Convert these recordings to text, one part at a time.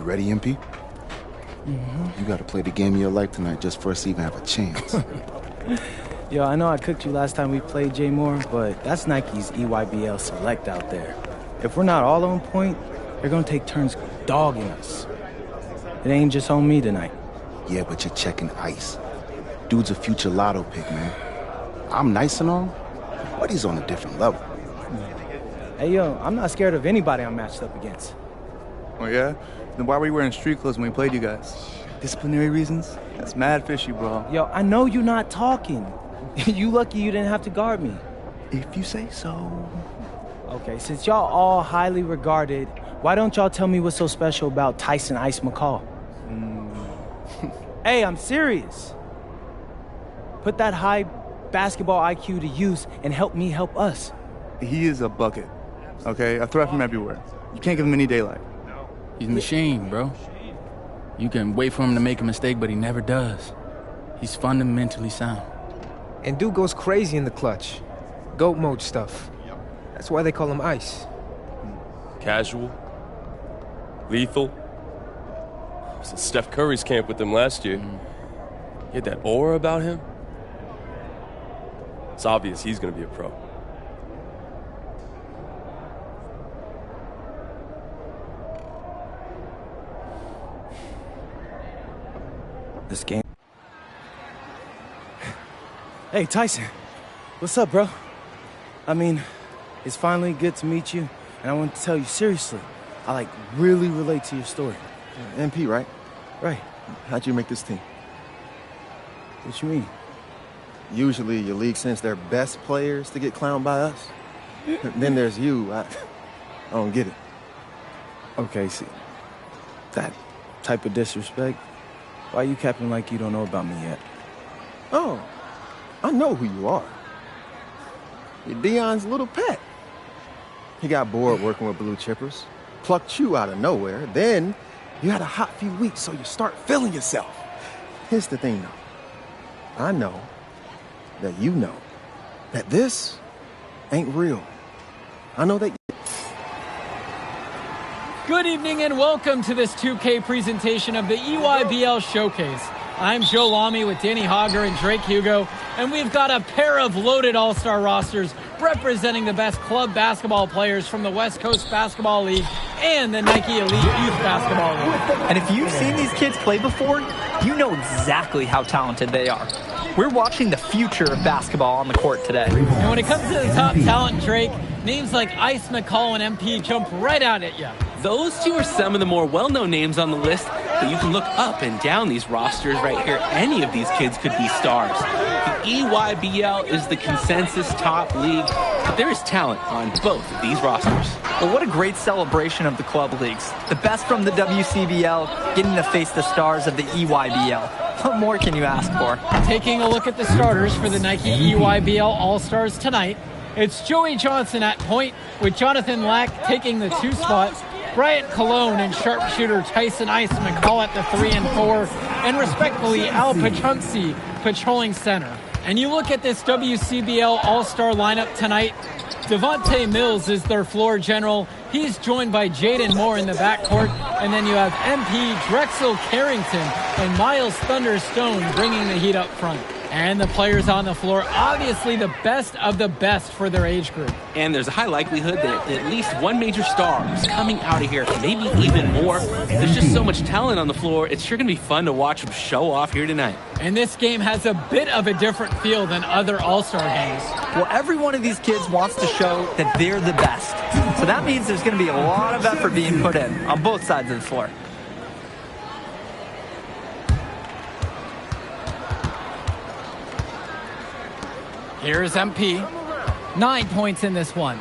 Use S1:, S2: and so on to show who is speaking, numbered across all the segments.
S1: You ready, MP? You gotta play the game of your life tonight just for us to even have a chance.
S2: Yo, I know I cooked you last time we played Jay Moore, but that's Nike's EYBL Select out there. If we're not all on point, they're gonna take turns dogging us. It ain't just on me tonight.
S1: Yeah, but you're checking ice. Dude's a future lotto pick, man. I'm nice and all, but he's on a different level.
S2: Hey, yo, I'm not scared of anybody I'm matched up against.
S3: Oh, yeah? Then why were you wearing street clothes when we played you guys? Disciplinary reasons? That's mad fishy, bro.
S2: Yo, I know you're not talking. You lucky you didn't have to guard me.
S3: If you say so.
S2: Okay, since y'all all highly regarded, why don't y'all tell me what's so special about Tyson Ice McCall? Hey, I'm serious. Put that high basketball IQ to use and help me help us.
S3: He is a bucket, okay? A threat from everywhere. You can't give him any daylight.
S4: He's a machine, bro. You can wait for him to make a mistake, but he never does. He's fundamentally sound.
S5: And dude goes crazy in the clutch. GOAT mode stuff. That's why they call him Ice.
S6: Casual. Lethal. I was at Steph Curry's camp with him last year. He had that aura about him. It's obvious he's going to be a pro.
S2: This game. Hey, Tyson. What's up, bro? I mean, it's finally good to meet you, and I want to tell you seriously, I really relate to your story.
S1: MP, right?
S2: Right.
S1: How'd you make this team?
S2: What you mean?
S1: Usually your league sends their best players to get clowned by us. Then there's you. I don't get it.
S2: Okay, see, that type of disrespect, why you capping like you don't know about me yet?
S1: Oh, I know who you are. You're Dion's little pet. He got bored working with blue chippers, plucked you out of nowhere, then you had a hot few weeks, so you start feeling yourself. Here's the thing, though. I know that you know that this ain't real. I know that.
S7: Good evening and welcome to this 2K presentation of the EYBL Showcase. I'm Joe Lamy with Danny Hogger and Drake Hugo, and we've got a pair of loaded all-star rosters representing the best club basketball players from the West Coast Basketball League and the Nike Elite Youth Basketball League.
S8: And if you've seen these kids play before, you know exactly how talented they are. We're watching the future of basketball on the court today.
S7: And when it comes to the top talent, Drake, names like Ice McCall and MP jump right out at you.
S9: Those two are some of the more well-known names on the list, but you can look up and down these rosters right here. Any of these kids could be stars. The EYBL is the consensus top league, but there is talent on both of these rosters.
S8: Well, what a great celebration of the club leagues. The best from the WCBL getting to face the stars of the EYBL. What more can you ask for?
S7: Taking a look at the starters for the Nike EYBL All-Stars tonight, it's Joey Johnson at point, with Jonathan Lack taking the 2 spot, Bryant Cologne and sharpshooter Tyson Ice McCall at the 3 and 4, and respectfully Al Pachunsi patrolling center. And you look at this WCBL All-Star lineup tonight, Devontae Mills is their floor general. He's joined by Jaden Moore in the backcourt. And then you have MP Drexel Carrington and Miles Thunderstone bringing the heat up front. And the players on the floor, obviously the best of the best for their age group.
S9: And there's a high likelihood that at least one major star is coming out of here, maybe even more. There's just so much talent on the floor. It's sure going to be fun to watch them show off here tonight.
S7: And this game has a bit of a different feel than other All-Star games.
S8: Well, every one of these kids wants to show that they're the best. So that means there's going to be a lot of effort being put in on both sides of the floor.
S7: Here's MP. 9 points in this one.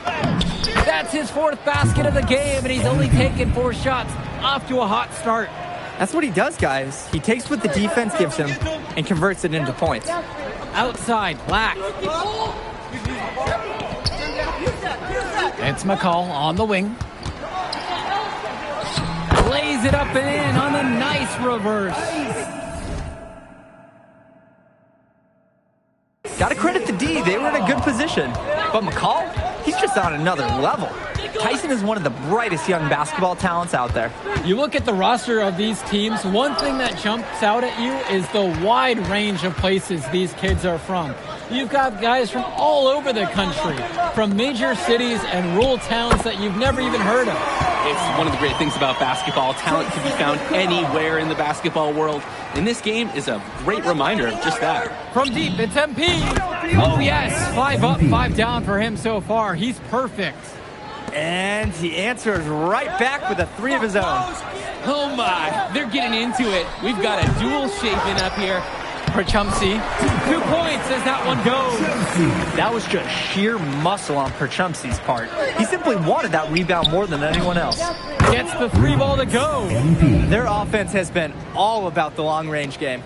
S7: That's his 4th basket of the game, and he's only taken 4 shots. Off to a hot start.
S8: That's what he does, guys. He takes what the defense gives him and converts it into points.
S7: Outside, Black. It's McCall on the wing. Lays it up and in on the nice reverse.
S8: Got to credit the D. They were in a good position. But McCall, he's just on another level. Tyson is one of the brightest young basketball talents out there.
S7: You look at the roster of these teams, one thing that jumps out at you is the wide range of places these kids are from. You've got guys from all over the country, from major cities and rural towns that you've never even heard of.
S9: It's one of the great things about basketball. Talent can be found anywhere in the basketball world. And this game is a great reminder of just that.
S7: From deep, it's MP. Oh, yes. 5 up, 5 down for him so far. He's perfect.
S8: And he answers right back with a 3 of his own.
S9: Oh, my. They're getting into it. We've got a duel shaping up here.
S7: Perchumsey, 2 points as that one goes.
S8: That was just sheer muscle on Perchumsey's part. He simply wanted that rebound more than anyone else.
S7: Gets the 3 ball to go.
S8: Their offense has been all about the long-range game.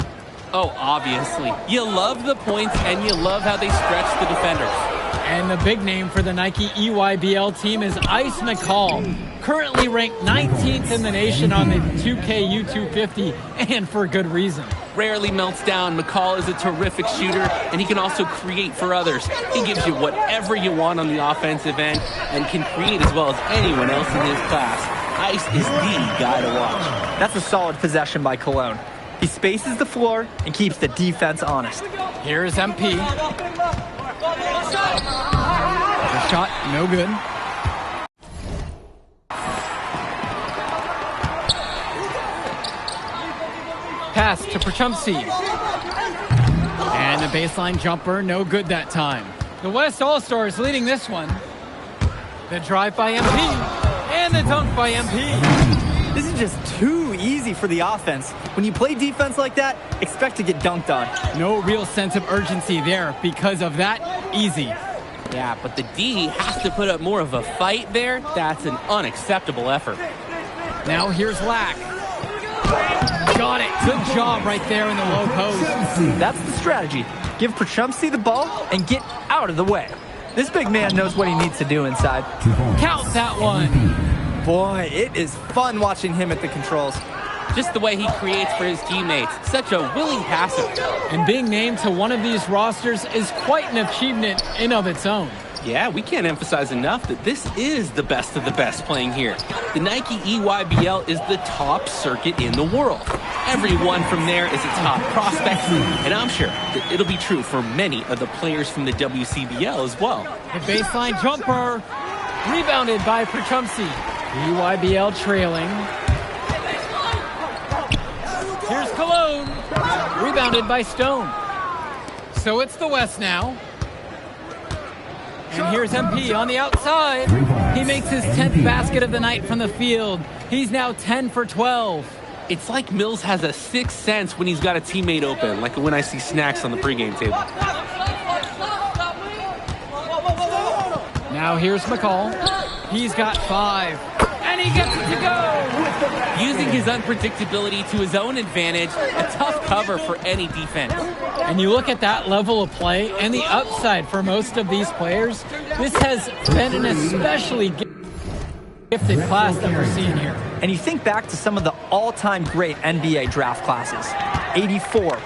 S9: Oh, obviously. You love the points, and you love how they stretch the defenders.
S7: And the big name for the Nike EYBL team is Ice McCall, currently ranked 19th in the nation on the 2K U250, and for good reason.
S9: Rarely melts down. McCall is a terrific shooter, and he can also create for others. He gives you whatever you want on the offensive end and can create as well as anyone else in his class. Ice is the guy to watch.
S8: That's a solid possession by Cologne. He spaces the floor and keeps the defense honest.
S7: Here's MP. The shot, no good. Pass to Perchumsey. And the baseline jumper, no good that time. The West All-Stars leading this one. The drive by MP. And the dunk by MP.
S8: This is just too easy for the offense. When you play defense like that, expect to get dunked on.
S7: No real sense of urgency there because of that. Easy.
S9: Yeah, but the D has to put up more of a fight there. That's an unacceptable effort.
S7: Now here's Lack. Got it. Good job right there in the low post.
S8: That's the strategy. Give Perchumsey the ball and get out of the way. This big man knows what he needs to do inside.
S7: Count that one.
S8: Boy, it is fun watching him at the controls.
S9: Just the way he creates for his teammates. Such a willing passer.
S7: And being named to one of these rosters is quite an achievement in of its own.
S9: Yeah, we can't emphasize enough that this is the best of the best playing here. The Nike EYBL is the top circuit in the world. Everyone from there is a top prospect, and I'm sure that it'll be true for many of the players from the WCBL as well.
S7: The baseline jumper, rebounded by Perchumsey. EYBL trailing. Here's Cologne, rebounded by Stone. So it's the West now. And here's MP on the outside. He makes his 10th basket of the night from the field. He's now 10 for 12.
S9: It's like Mills has a sixth sense when he's got a teammate open, like when I see snacks on the pregame table.
S7: Now here's McCall. He's got 5. And he gets it to go!
S9: Using his unpredictability to his own advantage, a tough cover for any defense.
S7: And you look at that level of play and the upside for most of these players, this has been an especially gifted class that we're seeing here.
S8: And you think back to some of the all-time great NBA draft classes. 84,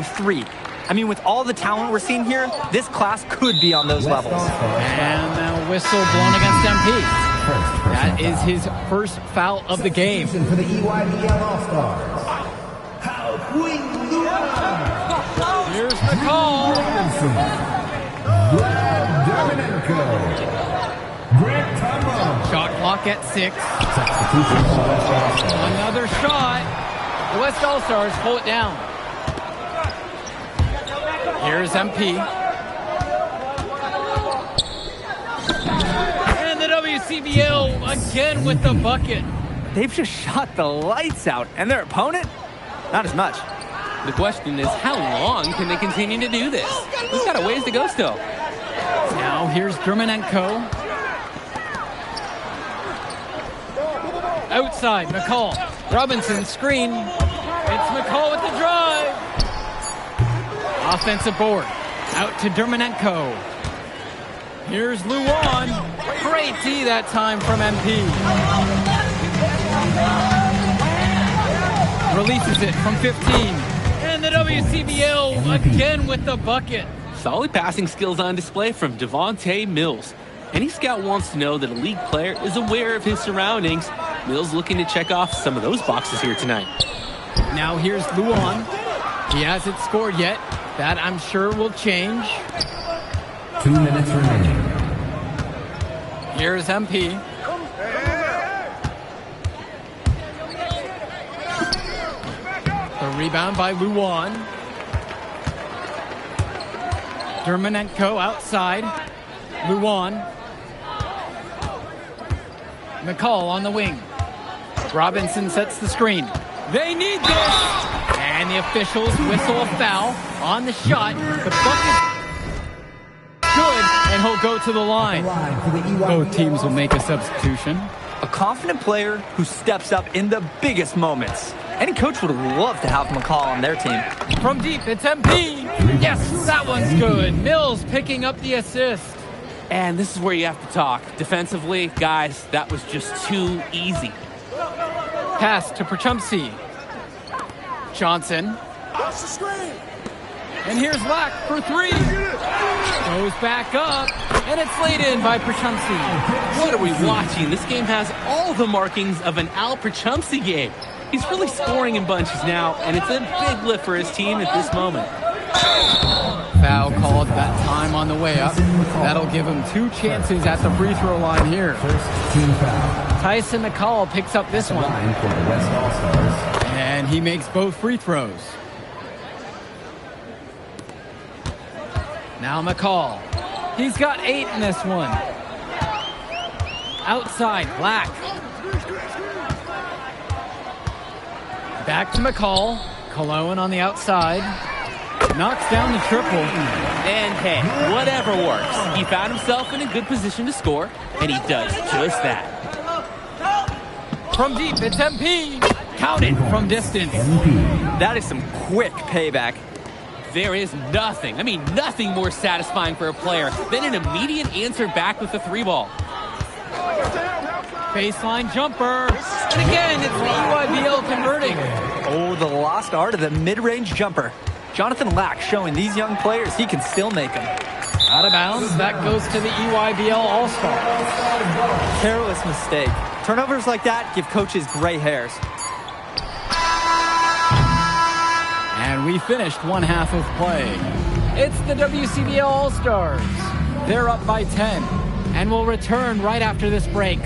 S8: 03. I mean, with all the talent we're seeing here, this class could be on those levels.
S7: And the whistle blown against MP. That is his first foul of the game.
S10: For the EYBL All-Stars.
S7: Here's McCall. Shot clock at 6. Another shot. The West All-Stars pull it down. Here's MP. And the WCBL again with the bucket.
S8: They've just shot the lights out, and their opponent, not as much.
S9: The question is, how long can they continue to do this? We've got a ways to go still.
S7: Now here's Germanenko. Outside, McCall. Robinson screen. It's McCall with the drive. Offensive board. Out to Dermanenko. Here's Luan. Great D that time from MP. Releases it from 15. And the WCBL again with the bucket.
S9: Solid passing skills on display from Devontae Mills. Any scout wants to know that a league player is aware of his surroundings. Mills looking to check off some of those boxes here tonight.
S7: Now here's Luan. He hasn't scored yet. That, I'm sure, will change.
S10: 2 minutes remaining.
S7: Here's MP. The rebound by Luan. Dermonenko outside. Luan. McCall on the wing. Robinson sets the screen. They need this! And the officials whistle a foul on the shot. The bucket good, and he'll go to the line. Both teams will make a substitution.
S8: A confident player who steps up in the biggest moments. Any coach would love to have McCall on their team.
S7: From deep, it's MP. Yes, that one's good. Mills picking up the assist.
S9: And this is where you have to talk. Defensively, guys, that was just too easy.
S7: Pass to Perchumsey. Johnson. And here's Lack for three. Goes back up, and it's laid in by Perchumsey.
S9: What are we watching? This game has all the markings of an Al Perchumsey game. He's really scoring in bunches now, and it's a big lift for his team at this moment.
S7: Foul called that time on the way up. That'll give him 2 chances at the free throw line here.
S10: First team foul.
S7: Tyson McCall picks up this one.
S10: Line for the West All-Stars.
S7: And he makes both free throws. Now McCall. He's got 8 in this one. Outside, Black. Back to McCall. Cologne on the outside. Knocks down the triple.
S9: And hey, whatever works. He found himself in a good position to score, and he does just that.
S7: From deep, it's MP. Count it from distance.
S8: That is some quick payback.
S9: There is nothing, nothing more satisfying for a player than an immediate answer back with the 3-ball.
S7: Baseline jumper. And again, it's the EYBL converting.
S8: Oh, the lost art of the mid-range jumper. Jonathan Lack showing these young players he can still make them.
S7: Out of bounds, that goes to the EYBL All-Star.
S8: Careless mistake. Turnovers like that give coaches gray hairs.
S7: And we finished one half of play. It's the WCBL All-Stars. They're up by 10, and will return right after this break.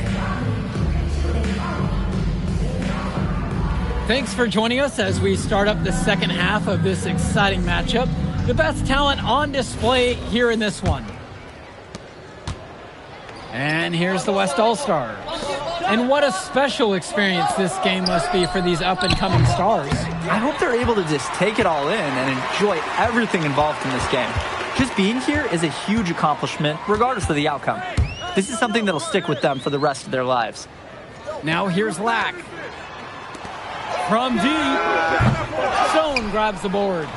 S7: Thanks for joining us as we start up the second half of this exciting matchup. The best talent on display here in this one. And here's the West All-Stars. And what a special experience this game must be for these up-and-coming stars.
S8: I hope they're able to just take it all in and enjoy everything involved in this game. Just being here is a huge accomplishment, regardless of the outcome. This is something that'll stick with them for the rest of their lives.
S7: Now here's Lack. From deep, Stone grabs the board.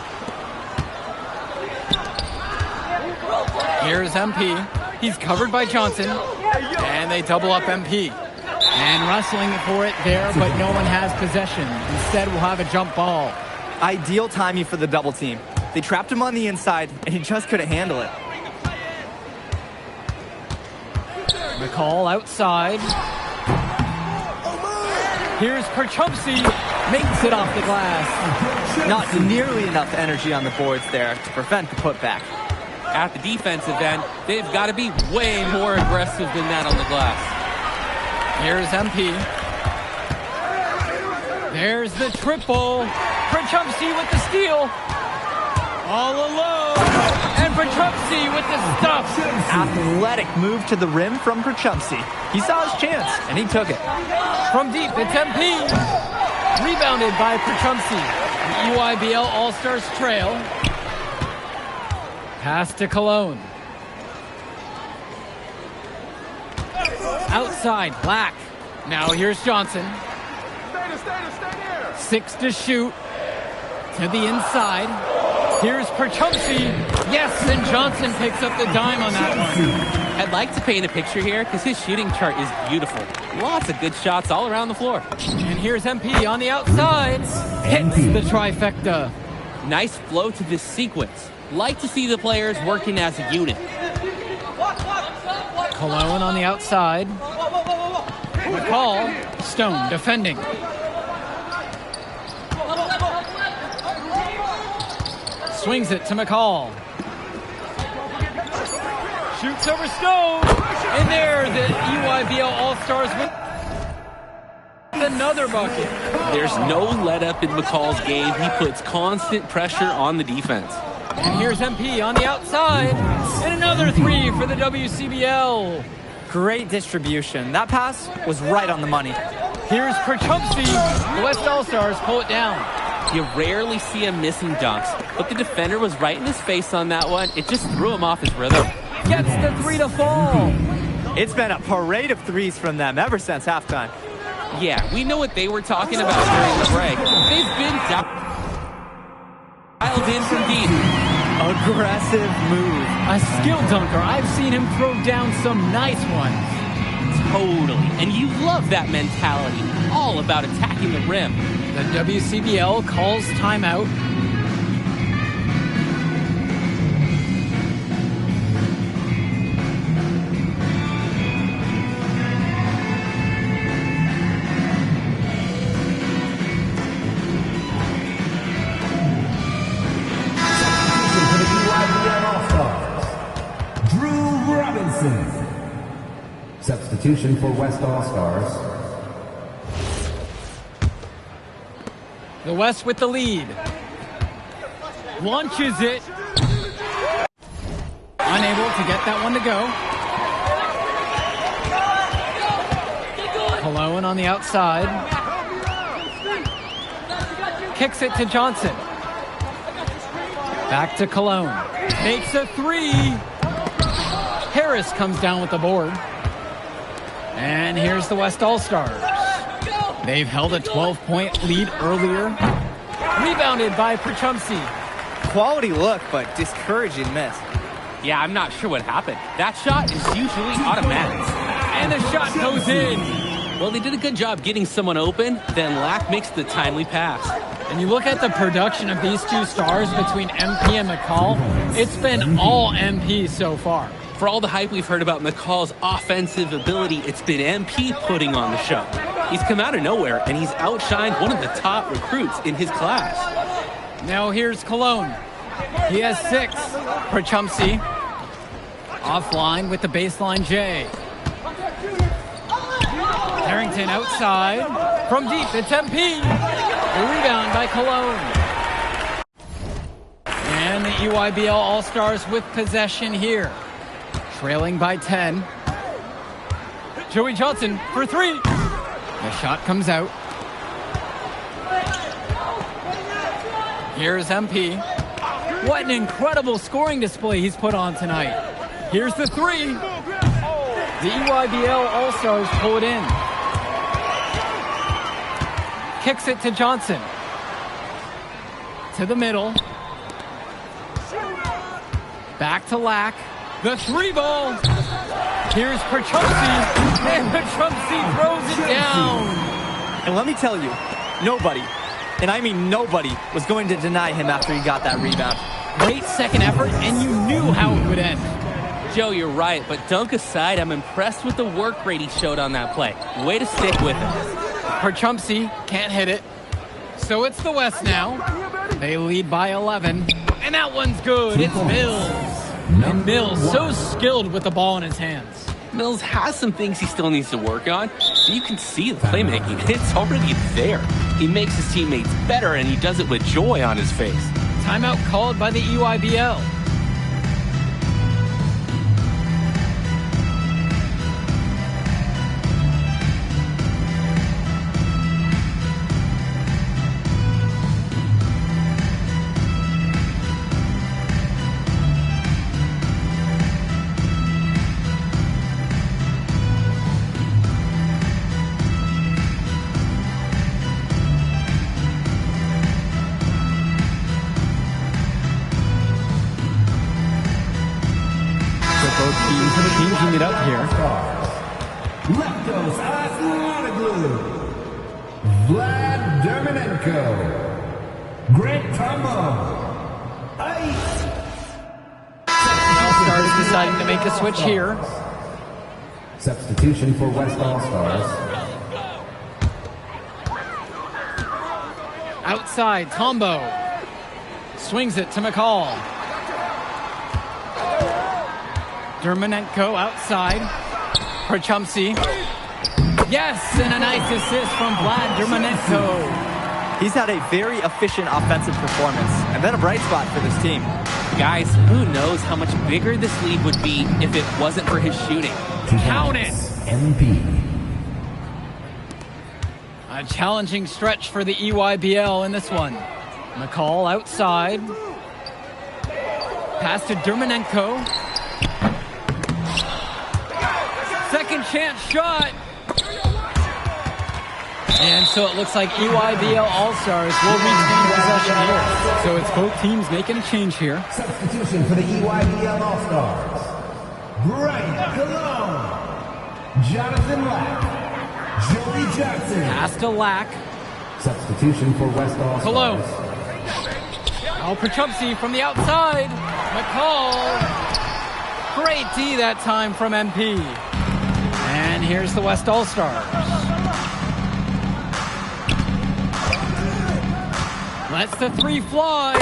S7: Here's MP. He's covered by Johnson, and they double up MP. And wrestling for it there, but no one has possession. Instead, we'll have a jump ball.
S8: Ideal timing for the double team. They trapped him on the inside, and he just couldn't handle it.
S7: McCall outside. Here's Perchumsey, makes it off the glass.
S8: Not nearly enough energy on the boards there to prevent the putback.
S9: At the defensive end, they've got to be way more aggressive than that on the glass.
S7: Here's MP. There's the triple. Perchumsey with the steal. All alone. And Perchumsey with the stuff.
S8: Athletic move to the rim from Perchumsey. He saw his chance, and he took it.
S7: From deep, it's MP. Rebounded by Perchumsey. The EYBL All-Stars trail. Pass to Cologne. Outside, Black. Now here's Johnson. 6 to shoot. To the inside. Here's Perchumsey. Yes, and Johnson picks up the dime on that one.
S9: I'd like to paint a picture here because his shooting chart is beautiful. Lots of good shots all around the floor.
S7: And here's MP on the outside. Hits the trifecta.
S9: Nice flow to this sequence. Like to see the players working as a unit.
S7: Cologne on the outside. McCall, Stone defending. Swings it to McCall. Shoots over Stone. And there, the EYBL All-Stars win another bucket.
S9: There's no let-up in McCall's game. He puts constant pressure on the defense.
S7: And here's MP on the outside. And another three for the WCBL.
S8: Great distribution. That pass was right on the money.
S7: Here's Perchumsky. The West All-Stars pull it down.
S9: You rarely see him missing dunks, but the defender was right in his face on that one. It just threw him off his rhythm.
S7: Gets the three to fall.
S8: It's been a parade of threes from them ever since halftime.
S9: Yeah, we know what they were talking about during the break. They've been dialed in from deep.
S8: Aggressive move.
S7: A skilled dunker. I've seen him throw down some nice ones.
S9: Totally. And you love that mentality. All about attacking the rim.
S7: The WCBL calls timeout.
S10: Substitution for West All-Stars.
S7: The West with the lead. Launches it. Unable to get that one to go. Cologne on the outside. Kicks it to Johnson. Back to Cologne. Makes a three. Harris comes down with the board. And here's the West All-Stars. They've held a 12-point lead earlier. Rebounded by Perchumsky.
S8: Quality look, but discouraging miss.
S9: Yeah, I'm not sure what happened. That shot is usually automatic.
S7: And the shot goes in.
S9: Well, they did a good job getting someone open. Then Lack makes the timely pass.
S7: And you look at the production of these two stars between MP and McCall, it's been all MP so far.
S9: For all the hype we've heard about McCall's offensive ability, it's been MP putting on the show. He's come out of nowhere, and he's outshined one of the top recruits in his class.
S7: Now here's Cologne. He has 6. Perchumsky offline with the baseline J. Harrington outside. From deep, it's MP. The rebound by Cologne. And the EYBL All-Stars with possession here. Trailing by 10. Joey Johnson for 3. The shot comes out. Here's MP. What an incredible scoring display he's put on tonight. Here's the 3. The EYBL All-Stars pull it in. Kicks it to Johnson. To the middle. Back to Lack. The 3 ball. Here's Perchumsky. And Perchumsky throws it down.
S8: And let me tell you, nobody, and I mean nobody, was going to deny him after he got that rebound.
S7: Great second effort, and you knew how it would end.
S9: Joe, you're right, but dunk aside, I'm impressed with the work rate he showed on that play. Way to stick with it.
S7: Perchumsky can't hit it. So it's the West now. They lead by 11. And that one's good. It's Mills. And Mills, so skilled with the ball in his hands.
S9: Mills has some things he still needs to work on. You can see the playmaking. It's already there. He makes his teammates better, and he does it with joy on his face.
S7: Timeout called by the EYBL. Teaming it up here.
S10: Leptos Athletically. Vlad Dermanenko. Grant Tombo.
S7: All-Stars deciding to make a switch here.
S10: Substitution for West All-Stars.
S7: Outside, Tombo. Swings it to McCall. Dermonenko outside. Prochumsky. Yes, and a nice assist from Vlad Dermonenko.
S8: He's had a very efficient offensive performance, and then a bright spot for this team.
S9: Guys, who knows how much bigger this lead would be if it wasn't for his shooting. Count it!
S10: MP.
S7: A challenging stretch for the EYBL in this one. McCall outside. Pass to Dermonenko. Second chance shot. And so it looks like EYBL All-Stars will retain possession here. So it's both teams making a change here.
S10: Substitution for the EYBL All-Stars. Brian Cologne. Jonathan Lack. Joey Johnson.
S7: Pass to Lack.
S10: Substitution for West All-Stars.
S7: Cologne. Al Prochumsky from the outside. McCall. Great D that time from MP. And here's the West All-Stars. Lets the three fly.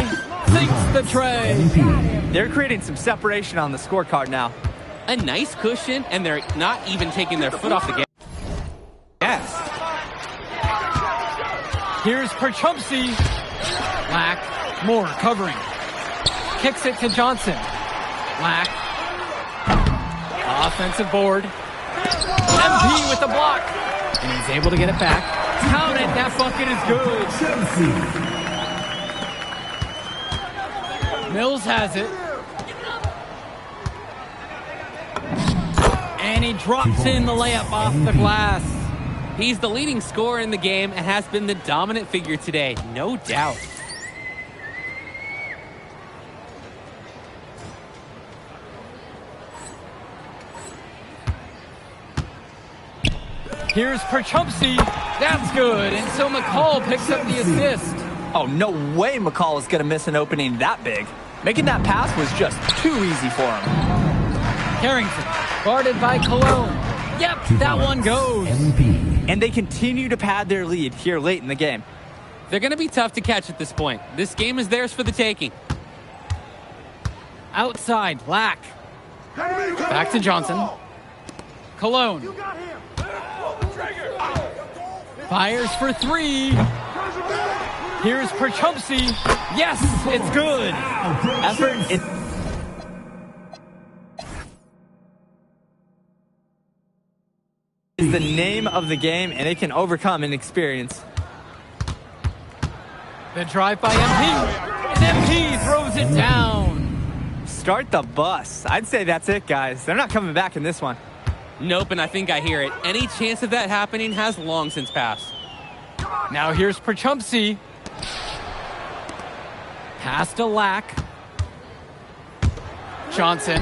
S7: Sinks the tray.
S8: They're creating some separation on the scorecard now.
S9: A nice cushion, and they're not even taking their foot off the gas.
S7: Here's Prochumsky. Lack. Moore covering. Kicks it to Johnson. Lack. Offensive board. MP with the block. And he's able to get it back. Count it. That bucket is good. Mills has it. And he drops in the layup off the glass.
S9: He's the leading scorer in the game and has been the dominant figure today, no doubt.
S7: Here's Prochumsky. That's good. And so McCall picks up the assist.
S8: Oh, no way McCall is going to miss an opening that big. Making that pass was just too easy for him.
S7: Carrington, guarded by Cologne. Yep, that one goes.
S8: And they continue to pad their lead here late in the game.
S9: They're going to be tough to catch at this point. This game is theirs for the taking.
S7: Outside, Lack. Back to Johnson. Cologne. Fires for three. Here's Prochumsky. Yes, it's good.
S8: Effort is the name of the game, and it can overcome inexperience.
S7: The drive by MP. And MP throws it down.
S8: Start the bus. I'd say that's it, guys. They're not coming back in this one.
S9: Nope, and I think I hear it. Any chance of that happening has long since passed.
S7: Now here's Prochumsky. Pass to Lack. Johnson.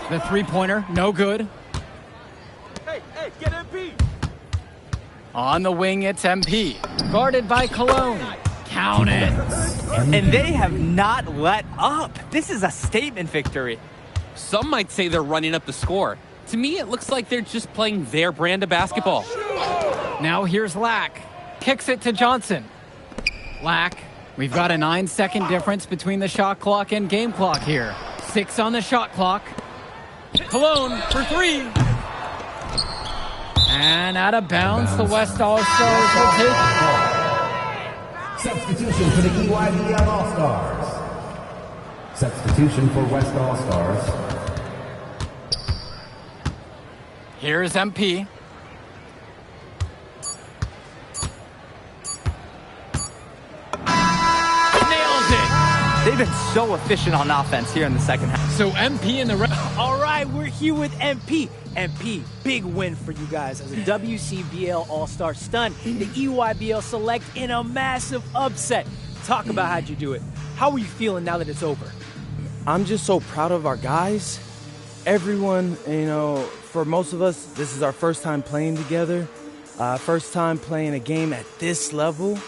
S7: The three-pointer, no good.
S11: Hey, get MP.
S7: On the wing, it's MP. Guarded by Cologne. Count it.
S8: And they have not let up. This is a statement victory.
S9: Some might say they're running up the score. To me, it looks like they're just playing their brand of basketball.
S7: Now here's Lack. Kicks it to Johnson. Lack. We've got a 9-second difference between the shot clock and game clock here. 6 on the shot clock. Cologne for three. And out of bounds, the West All-Stars will take it.
S10: Substitution for the EYBL All-Stars. Substitution for West All-Stars.
S7: Here's MP.
S8: They've been so efficient on offense here in the second half.
S7: So MP in the
S11: All right, we're here with MP. MP, big win for you guys as a WCBL All-Star stun. The EYBL Select in a massive upset. Talk about how'd you do it. How are you feeling now that it's over?
S2: I'm just so proud of our guys. Everyone, for most of us, this is our first time playing together. First time playing a game at this level.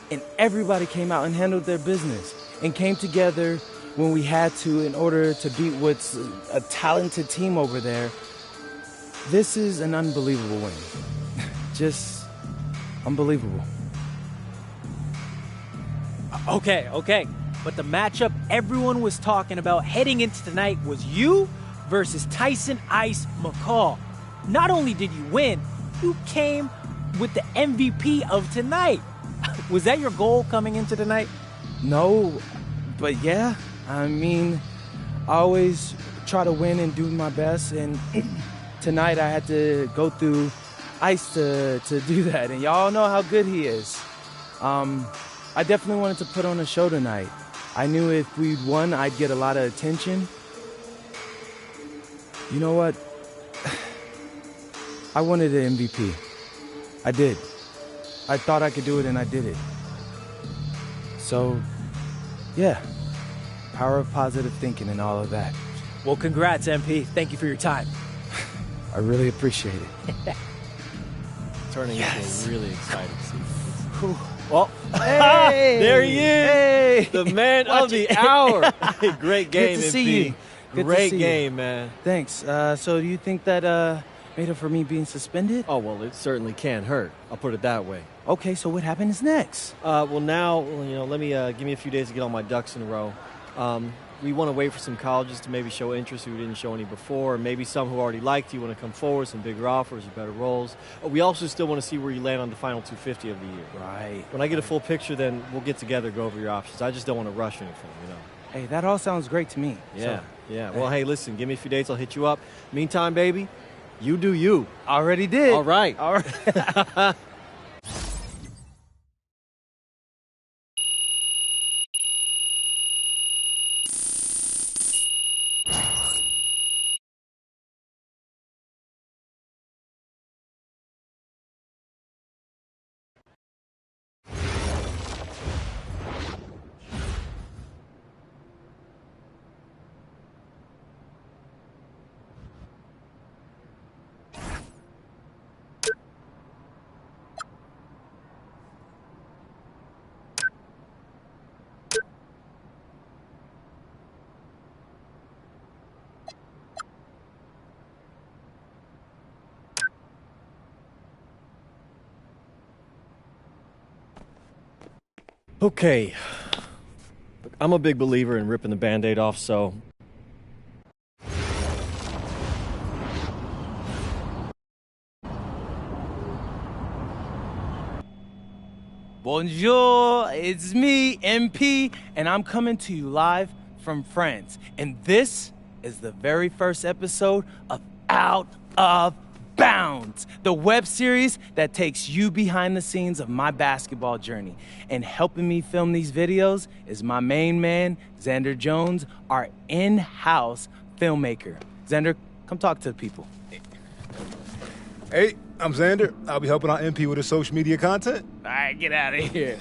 S2: And everybody came out and handled their business and came together when we had to in order to beat what's a talented team over there. This is an unbelievable win. Just unbelievable.
S11: Okay. But the matchup everyone was talking about heading into tonight was you versus Tyson Ice McCall. Not only did you win, you came with the MVP of tonight. Was that your goal coming into tonight?
S2: No, but yeah. I mean, I always try to win and do my best, and tonight I had to go through Ice to do that, and y'all know how good he is. I definitely wanted to put on a show tonight. I knew if we'd won, I'd get a lot of attention. You know what? I wanted an MVP. I did. I thought I could do it, and I did it. So, yeah. Power of positive thinking and all of that.
S11: Well, congrats, MP. Thank you for your time.
S2: I really appreciate it.
S12: Turning into a really exciting season.
S11: Well,
S12: hey, there he is,
S2: hey,
S12: the man of the hour. Great game,
S2: Good to
S12: MP.
S2: see you. Good
S12: Great
S2: to see
S12: game,
S2: you.
S12: man.
S2: Thanks. So do you think that made up for me being suspended?
S12: Oh, well, it certainly can't hurt. I'll put it that way.
S2: Okay, so what happens next?
S12: Well, now, let me give me a few days to get all my ducks in a row. We want to wait for some colleges to maybe show interest who didn't show any before, or maybe some who already liked you want to come forward, some bigger offers or better roles. We also still want to see where you land on the final 250 of the year.
S2: Right.
S12: When I get a full picture, then we'll get together, go over your options. I just don't want to rush anything,
S2: Hey, that all sounds great to me.
S12: Yeah,
S2: So,
S12: yeah. Well, hey, listen, give me a few dates, I'll hit you up. Meantime, baby, you do you.
S2: Already did.
S12: All right.
S2: All right.
S12: Okay. Look, I'm a big believer in ripping the Band-Aid off, so...
S2: Bonjour, it's me, MP, and I'm coming to you live from France. And this is the very first episode of Out of Bounds, the web series that takes you behind the scenes of my basketball journey. And helping me film these videos is my main man, Xander Jones, our in-house filmmaker. Xander, come talk to the people.
S13: Hey, I'm Xander. I'll be helping out MP with his social media content.
S2: All right, get out of here.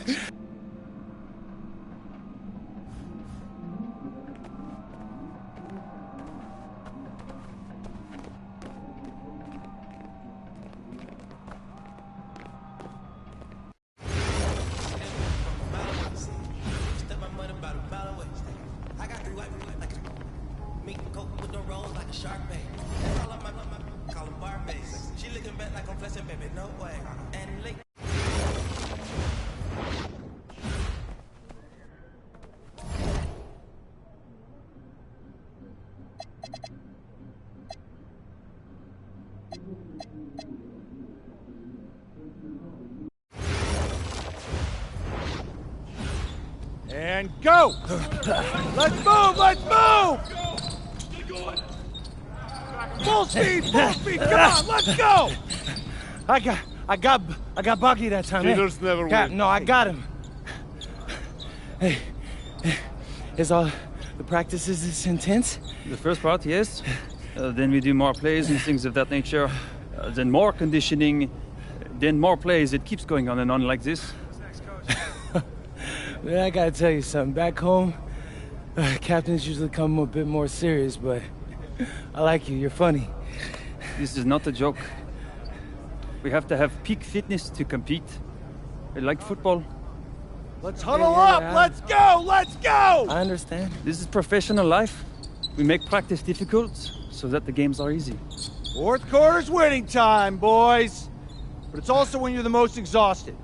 S14: And go! Let's move! Let's move! Full speed! Full speed! Come on! Let's go!
S2: I got Bucky that time.
S14: Cheaters never win.
S2: No, I got him. Hey, is all the practices this intense?
S15: The first part, yes. Then we do more plays and things of that nature. Then more conditioning. Then more plays. It keeps going on and on like this.
S2: Man, I gotta tell you something. Back home, captains usually come a bit more serious, but I like you. You're funny.
S15: This is not a joke. We have to have peak fitness to compete. Like football.
S14: Let's huddle up! Let's go! Let's go!
S2: I understand.
S15: This is professional life. We make practice difficult so that the games are easy.
S14: Fourth quarter's winning time, boys. But it's also when you're the most exhausted.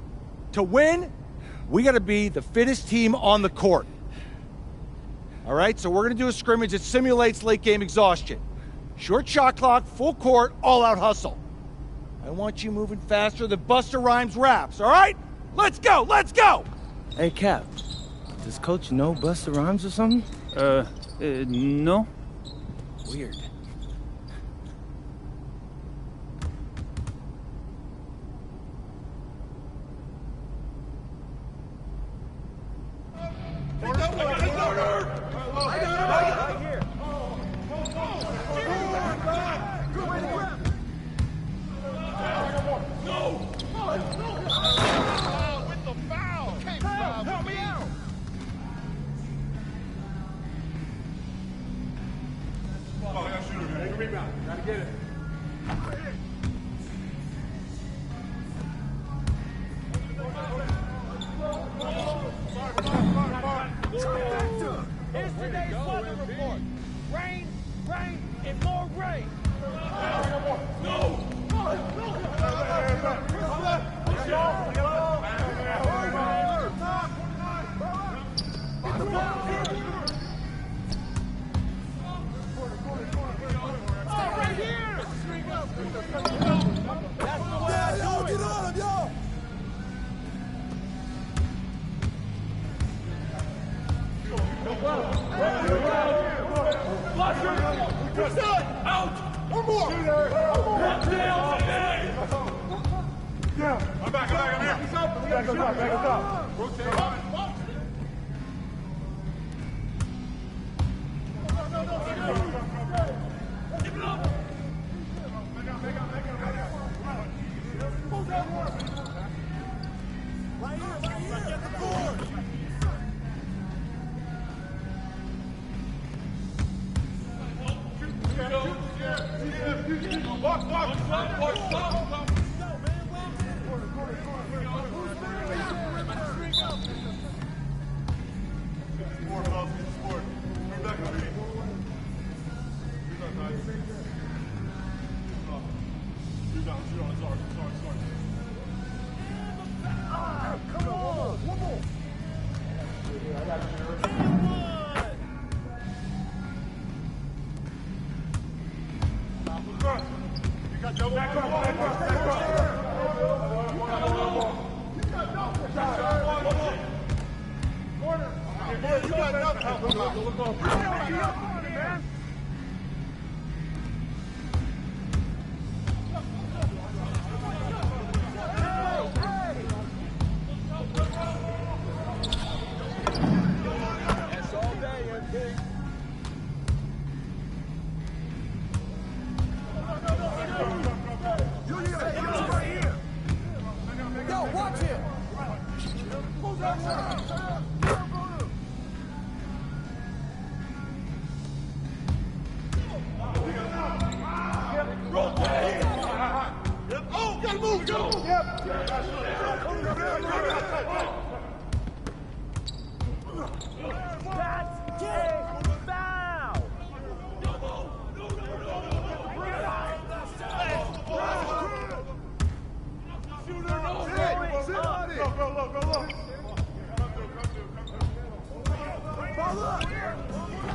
S14: To win, we gotta be the fittest team on the court. All right, so we're gonna do a scrimmage that simulates late game exhaustion. Short shot clock, full court, all out hustle. I want you moving faster than Busta Rhymes raps, all right? Let's go, let's go!
S2: Hey, Cap, does Coach know Busta Rhymes or something?
S15: No.
S2: Weird.
S14: Here's today's weather report. Rain, rain, and more rain.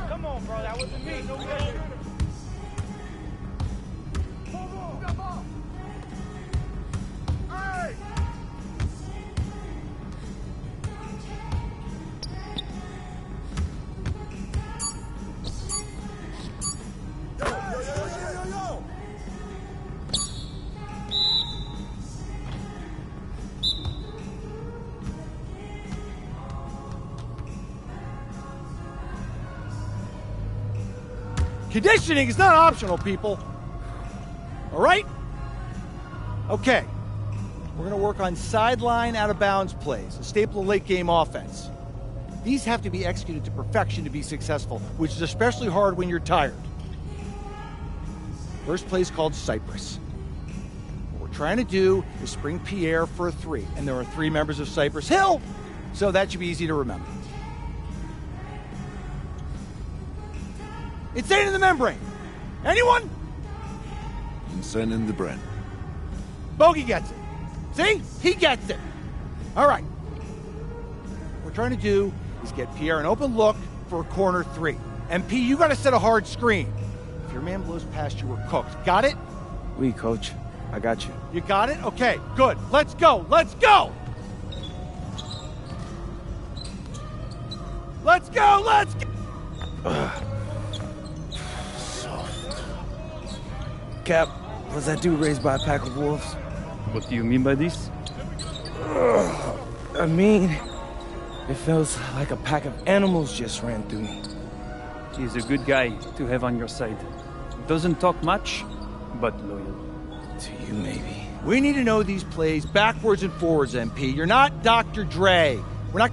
S14: Come on, bro, that wasn't me. No way. Conditioning is not optional, people. All right? Okay. We're going to work on sideline out-of-bounds plays, a staple of late-game offense. These have to be executed to perfection to be successful, which is especially hard when you're tired. First play is called Cypress. What we're trying to do is spring Pierre for a three, and there are 3 members of Cypress Hill, so that should be easy to remember. Insane in the membrane. Anyone?
S16: and send in the Brent.
S14: Bogey gets it. See? He gets it. All right. What we're trying to do is get Pierre an open look for corner 3. MP, you got to set a hard screen. If your man blows past you, we're cooked. Got it?
S2: Oui, coach. I got you.
S14: You got it? Okay, good. Let's go. Let's go. Let's go. Let's go.
S2: Cap, was that dude raised by a pack of wolves?
S15: What do you mean by this?
S2: I mean, it feels like a pack of animals just ran through me.
S15: He's a good guy to have on your side. Doesn't talk much, but loyal.
S2: To you, maybe.
S14: We need to know these plays backwards and forwards, MP. You're not Dr. Dre. We're not...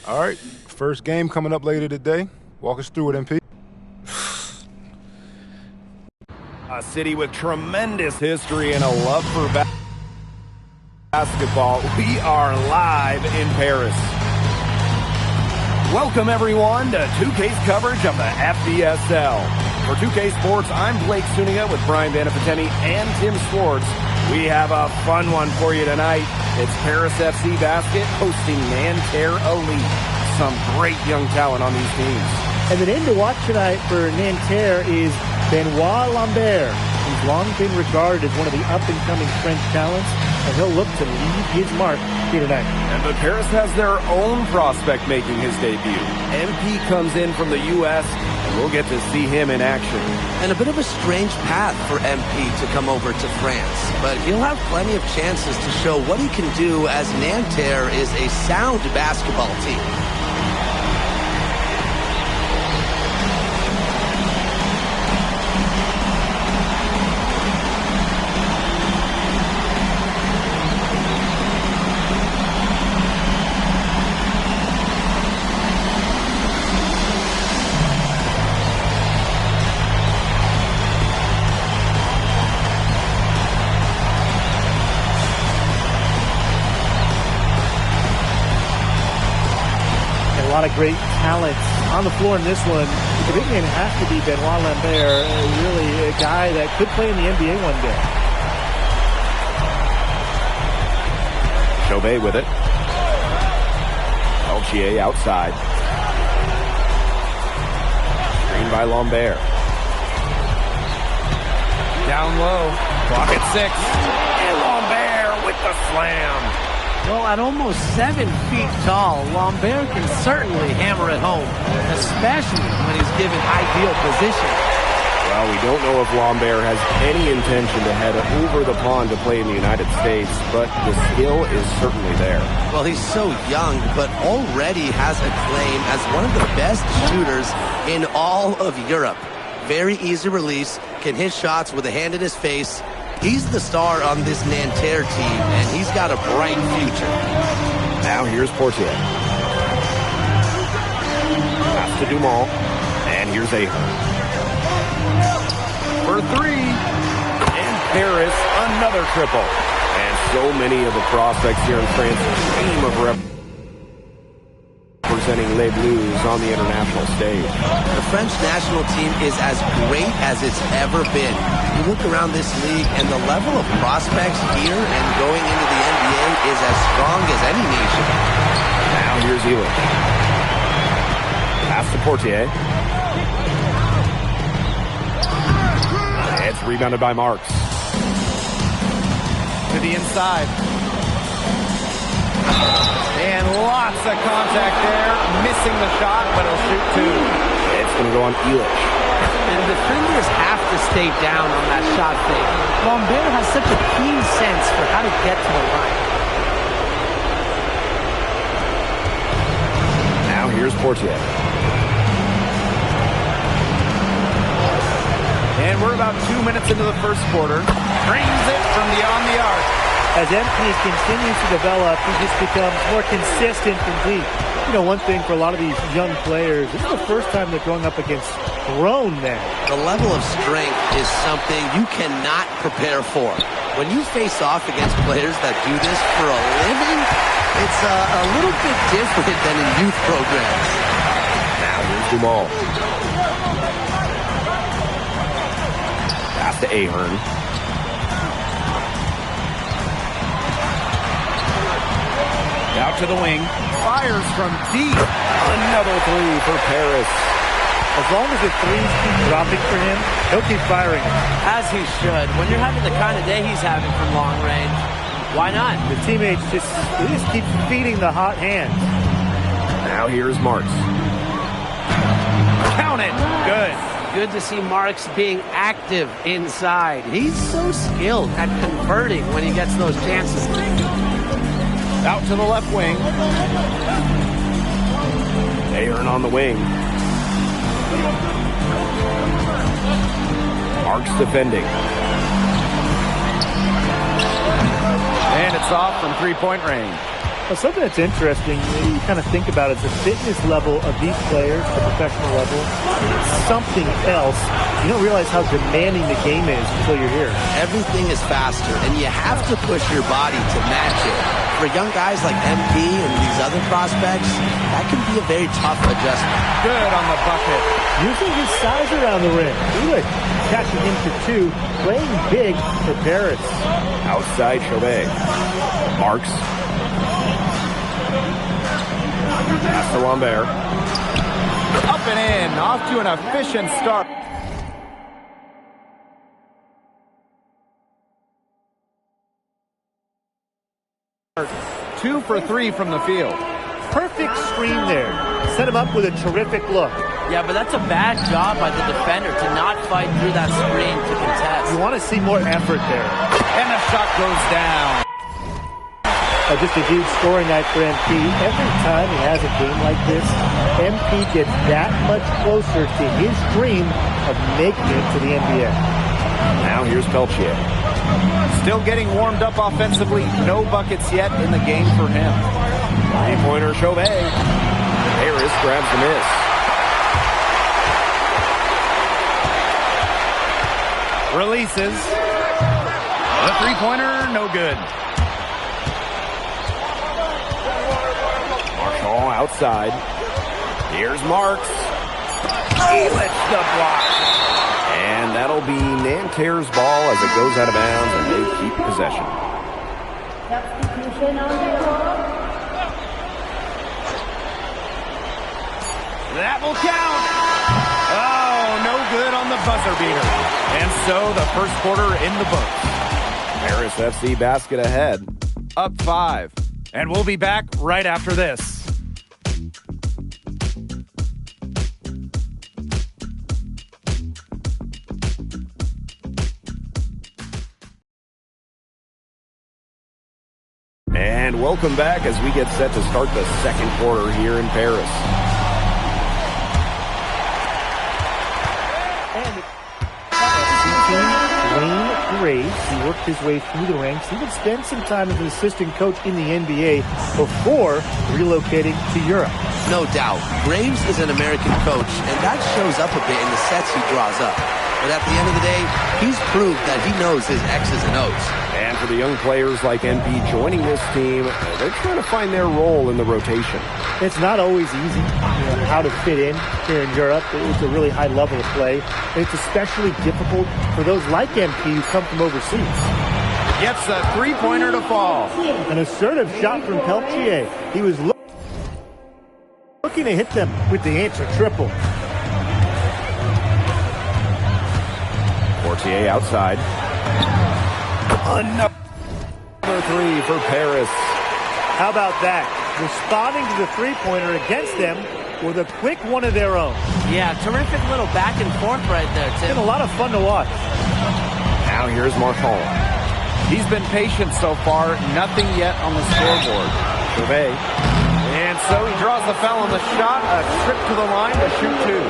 S13: All right, first game coming up later today. Walk us through it, MP.
S17: A city with tremendous history and a love for basketball. We are live in Paris. Welcome, everyone, to 2K's coverage of the FDSL. For 2K Sports, I'm Blake Zuniga with Brian Vanapateni and Tim Schwartz. We have a fun one for you tonight. It's Paris FC Basket hosting Nanterre Elite. Some great young talent on these teams.
S18: And the name to watch tonight for Nanterre is Benoit Lambert, who's long been regarded as one of the up-and-coming French talents, and he'll look to leave his mark here tonight.
S17: But Paris has their own prospect making his debut. MP comes in from the U.S., and we'll get to see him in action.
S19: And a bit of a strange path for MP to come over to France, but he'll have plenty of chances to show what he can do, as Nanterre is a sound basketball team.
S18: A lot of great talent on the floor in this one. The big man has to be Benoit Lambert, really a guy that could play in the NBA one day.
S17: Chauvet with it. Elchier outside. Screen by Lambert. Down low. Clock at 6. And Lambert with the slam.
S20: Well, at almost 7 feet tall, Lambert can certainly hammer it home, especially when he's given ideal position.
S17: Well, we don't know if Lambert has any intention to head over the pond to play in the United States, but the skill is certainly there.
S19: Well, he's so young, but already has a claim as one of the best shooters in all of Europe. Very easy release, can hit shots with a hand in his face. He's the star on this Nanterre team, and he's got a bright future.
S17: Now here's Portier. Pass to Dumont. And here's Ahern. For 3. And Paris, another triple. And so many of the prospects here in France dream of representing Les Bleus on the international stage.
S19: The French national team is as great as it's ever been. You look around this league, and the level of prospects here and going into the NBA is as strong as any nation.
S17: Now here's Elic. Pass to Portier. It's rebounded by Marks. To the inside. And lots of contact there. Missing the shot, but he'll shoot 2. It's going to go on Elic.
S20: And defenders have to stay down on that shot fake. Lambert has such a keen sense for how to get to the line.
S17: Now here's Portier. And we're about 2 minutes into the first quarter. Brings it from beyond the arc.
S18: As MP continues to develop, he just becomes more consistent from deep. You know, one thing for a lot of these young players, this is the first time they're going up against grown men.
S19: The level of strength is something you cannot prepare for. When you face off against players that do this for a living, it's a little bit different than in youth programs.
S17: Now here's Dumal. Pass to Ahern. Out to the wing. Fires from deep. Another three for Paris.
S18: As long as the threes keep dropping for him, he'll keep firing them.
S20: As he should. When you're having the kind of day he's having from long range, why not?
S18: The teammates just keep feeding the hot hands.
S17: Now here's Marks. Count it. Good.
S20: Good to see Marks being active inside. He's so skilled at converting when he gets those chances.
S17: Out to the left wing. Ahern on the wing. Marks defending. And it's off from three-point range.
S18: Well, something that's interesting, you kind of think about it, is the fitness level of these players at the professional level. It's something else. You don't realize how demanding the game is until you're here.
S19: Everything is faster, and you have to push your body to match it. For young guys like MP and these other prospects, that can be a very tough adjustment.
S17: Good on the bucket.
S18: Using his size around the rim. Good. Catching him for two. Playing big for Paris.
S17: Outside Chauvet. Marks. Pass to Lambert. Up and in. Off to an efficient start. Two for three from the field.
S18: Perfect screen there. Set him up with a terrific look.
S20: Yeah, but that's a bad job by the defender to not fight through that screen to contest.
S18: You want to see more effort there.
S17: And the shot goes down.
S18: Just a huge scoring night for MP. Every time he has a game like this, MP gets that much closer to his dream of making it to the NBA.
S17: Now here's Peltier. Still getting warmed up offensively. No buckets yet in the game for him. Three-pointer Chauvet. Harris grabs the miss. Releases. The three-pointer, no good. Marshall outside. Here's Marks. He lets the block. And that'll be Nanterre's ball as it goes out of bounds, and they keep possession. That will count. Oh, no good on the buzzer beater. And so the first quarter in the books. Paris FC basket ahead. Up 5. And we'll be back right after this. And welcome back as we get set to start the second quarter here in Paris.
S18: Wayne Graves, he worked his way through the ranks. He would spend some time as an assistant coach in the NBA before relocating to Europe.
S19: No doubt. Graves is an American coach, and that shows up a bit in the sets he draws up. But at the end of the day, he's proved that he knows his X's and O's.
S17: And for the young players like MP joining this team, they're trying to find their role in the rotation.
S18: It's not always easy, how to fit in here in Europe. It's a really high level of play. It's especially difficult for those like MP who come from overseas.
S17: Gets a three-pointer to fall.
S18: An assertive shot from Peltier. He was looking to hit them with the answer triple.
S17: Portier outside. Another three for Paris.
S18: How about that? Responding to the three-pointer against them with a quick one of their own.
S20: Yeah, terrific little back and forth right there, Tim.
S18: It's been a lot of fun to watch.
S17: Now here's Marshall. He's been patient so far. Nothing yet on the scoreboard. Chauvet. And so he draws the foul on the shot. A trip to the line to shoot two.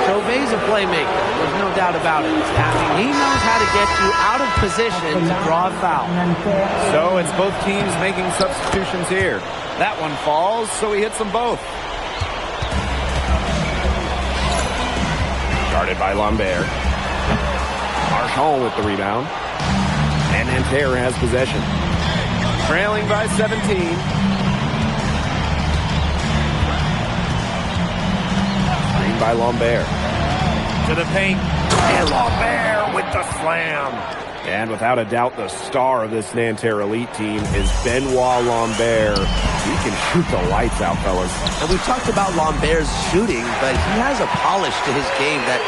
S20: Chauvet's a playmaker. There's no doubt about it. I mean, he knows how to get you out of position to draw a foul.
S17: So it's both teams making substitutions here. That one falls, so he hits them both. Guarded by Lambert. Marchand with the rebound. And Nanterre has possession. Trailing by 17. By Lambert. To the paint. And Lambert with the slam. And without a doubt, the star of this Nanterre Elite team is Benoit Lambert. He can shoot the lights out, fellas.
S19: And we've talked about Lambert's shooting, but he has a polish to his game that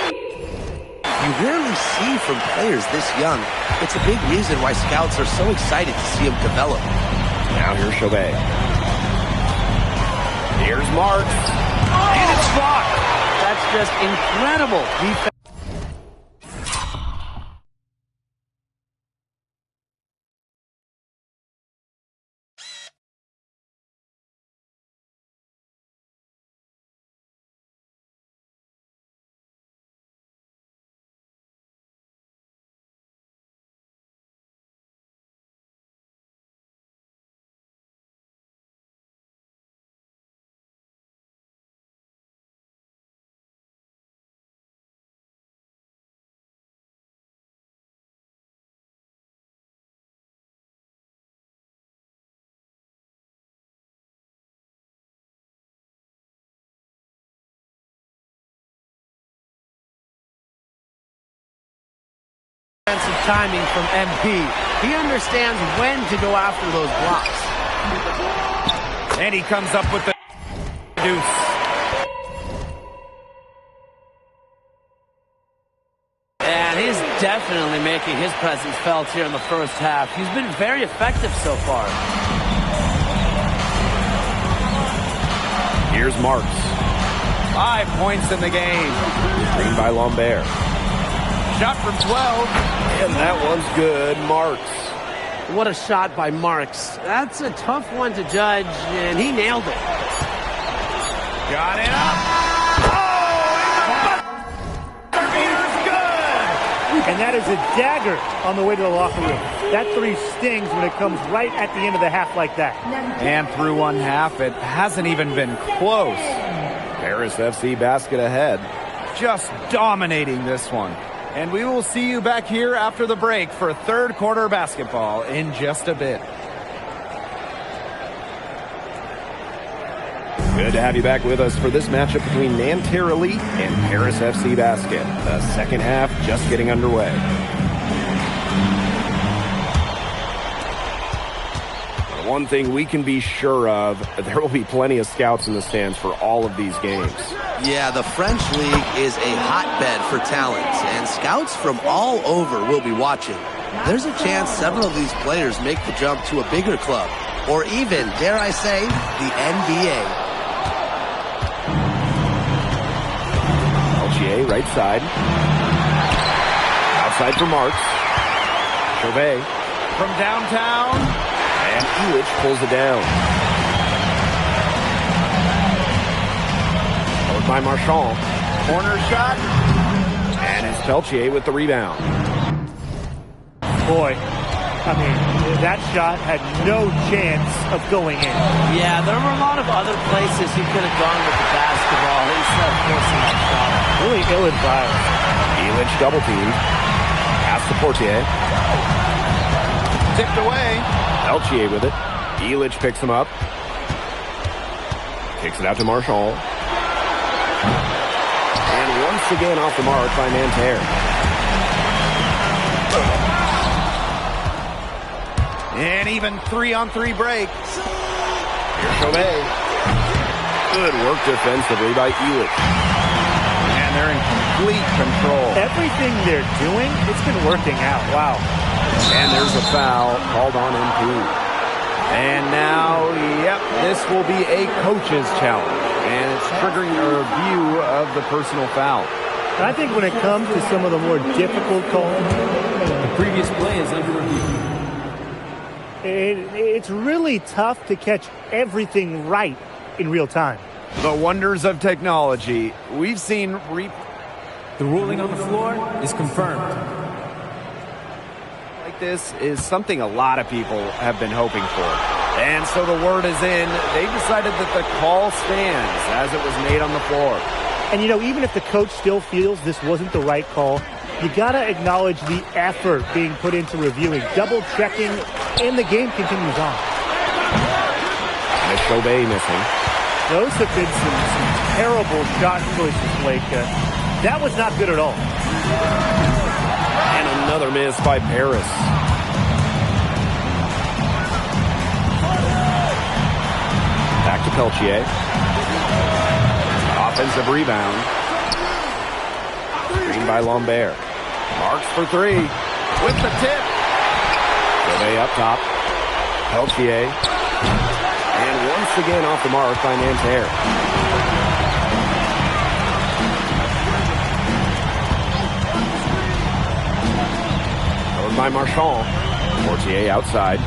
S19: you rarely see from players this young. It's a big reason why scouts are so excited to see him develop.
S17: Now here's Chauvet. Here's Marks. And it's blocked.
S20: That's just incredible defense. Defensive timing from MP. He understands when to go after those blocks.
S17: And he comes up with the deuce.
S20: And he's definitely making his presence felt here in the first half. He's been very effective so far.
S17: Here's Marks. 5 points in the game. Screen by Lambert. Shot from 12. And that one's good. Marks.
S20: What a shot by Marks. That's a tough one to judge, and he nailed it.
S17: Got it up. Oh, he's good.
S18: And that is a dagger on the way to the locker room. That three stings when it comes right at the end of the half like that.
S17: And through one half, it hasn't even been close. Paris FC basket ahead. Just dominating this one. And we will see you back here after the break for third quarter basketball in just a bit. Good to have you back with us for this matchup between Nanterre Elite and Paris FC Basket. The second half just getting underway. One thing we can be sure of, there will be plenty of scouts in the stands for all of these games.
S19: Yeah, the French League is a hotbed for talent, and scouts from all over will be watching. There's a chance several of these players make the jump to a bigger club, or even, dare I say, the NBA.
S17: Peltier, right side. Outside for Marks. Chauvet from downtown. And Illich pulls it down. Followed by Marchand. Corner shot. And it's Peltier with the rebound.
S18: Boy, I mean, that shot had no chance of going in.
S20: Yeah, there were a lot of other places he could have gone with the basketball instead of forcing that shot.
S18: Really ill-advised.
S17: Illich double teamed. Pass to Portier. Tipped away. Peltier with it. Illich picks him up. Kicks it out to Marchand. And once again off the mark by Nanterre. And even 3-on-3 break. Here's Chauvet. Good work defensively by Illich. And they're in complete control.
S18: Everything they're doing, it's been working out. Wow.
S17: And there's a foul called on MP. And now, yep, this will be a coach's challenge. And it's triggering a review of the personal foul.
S18: And I think when it comes to some of the more difficult calls,
S10: the previous play is under review.
S18: It's really tough to catch everything right in real time.
S17: The wonders of technology. We've seen
S11: The ruling on the floor is confirmed.
S17: Like this is something a lot of people have been hoping for. And so the word is in. They decided that the call stands as it was made on the floor.
S18: And, you know, even if the coach still feels this wasn't the right call, you got to acknowledge the effort being put into reviewing, double-checking, and the game continues on.
S17: Chauvet missing.
S18: Those have been some terrible shot choices, Blake. That was not good at all.
S17: And another miss by Paris. Back to Peltier. Offensive rebound. Screen by Lambert. Marks for three. With the tip. Chauvet up top. Peltier. And once again off the mark by Nanterre. By Marchand. Mortier outside.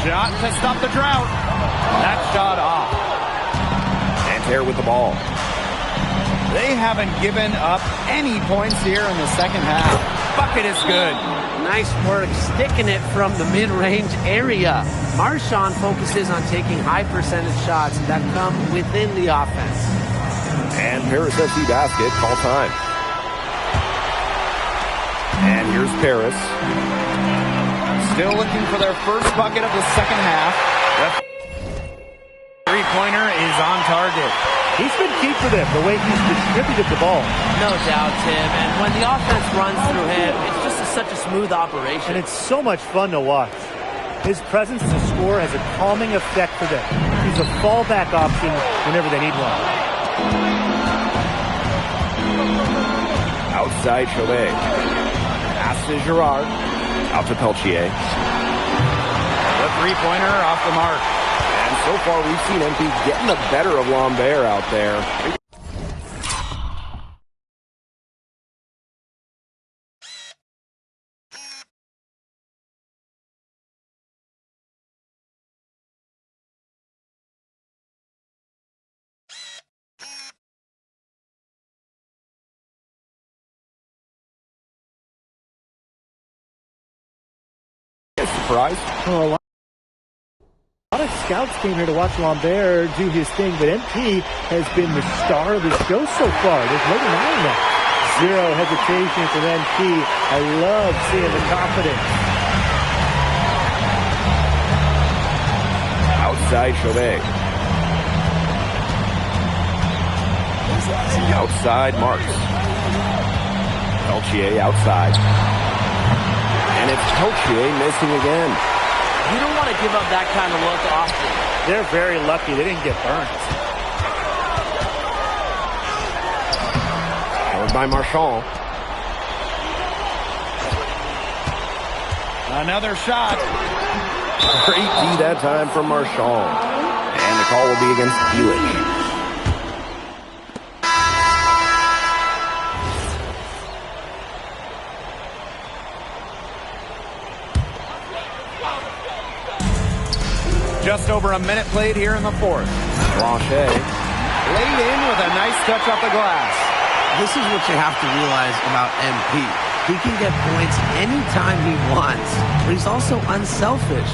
S14: Shot to stop the drought. That shot off.
S17: Nanterre with the ball.
S14: They haven't given up any points here in the second half. Bucket is good.
S20: Nice work sticking it from the mid-range area. Marchand focuses on taking high percentage shots that come within the offense.
S17: And Paris FC basket, call time. And here's Paris.
S14: Still looking for their first bucket of the second half. The three-pointer is on target.
S18: He's been key for them, the way he's distributed the ball.
S20: No doubt, Tim. And when the offense runs through him, it's just such a smooth operation.
S18: And it's so much fun to watch. His presence as a scorer has a calming effect for them. He's a fallback option whenever they need one.
S17: Outside Chauvet. Pass to Girard. Out to Peltier.
S14: The three-pointer off the mark.
S17: And so far we've seen MP getting the better of Lambert out there. Surprise.
S18: Oh, a lot of scouts came here to watch Lambert do his thing, but MP has been the star of the show so far. There's no denying that. Zero hesitation from MP. I love seeing the confidence.
S17: Outside Chauvet. Outside Marks. Peltier outside. And it's Peltier missing again.
S20: You don't want to give up that kind of look often.
S18: They're very lucky they didn't get burnt.
S17: Held by Marchand.
S14: Another shot.
S17: Great D that time from Marchand. And the call will be against Hewitt.
S14: Just over a minute played here in the fourth.
S17: Blanchet
S14: laid in with a nice touch off the glass.
S20: This is what you have to realize about MP. He can get points anytime he wants, but he's also unselfish.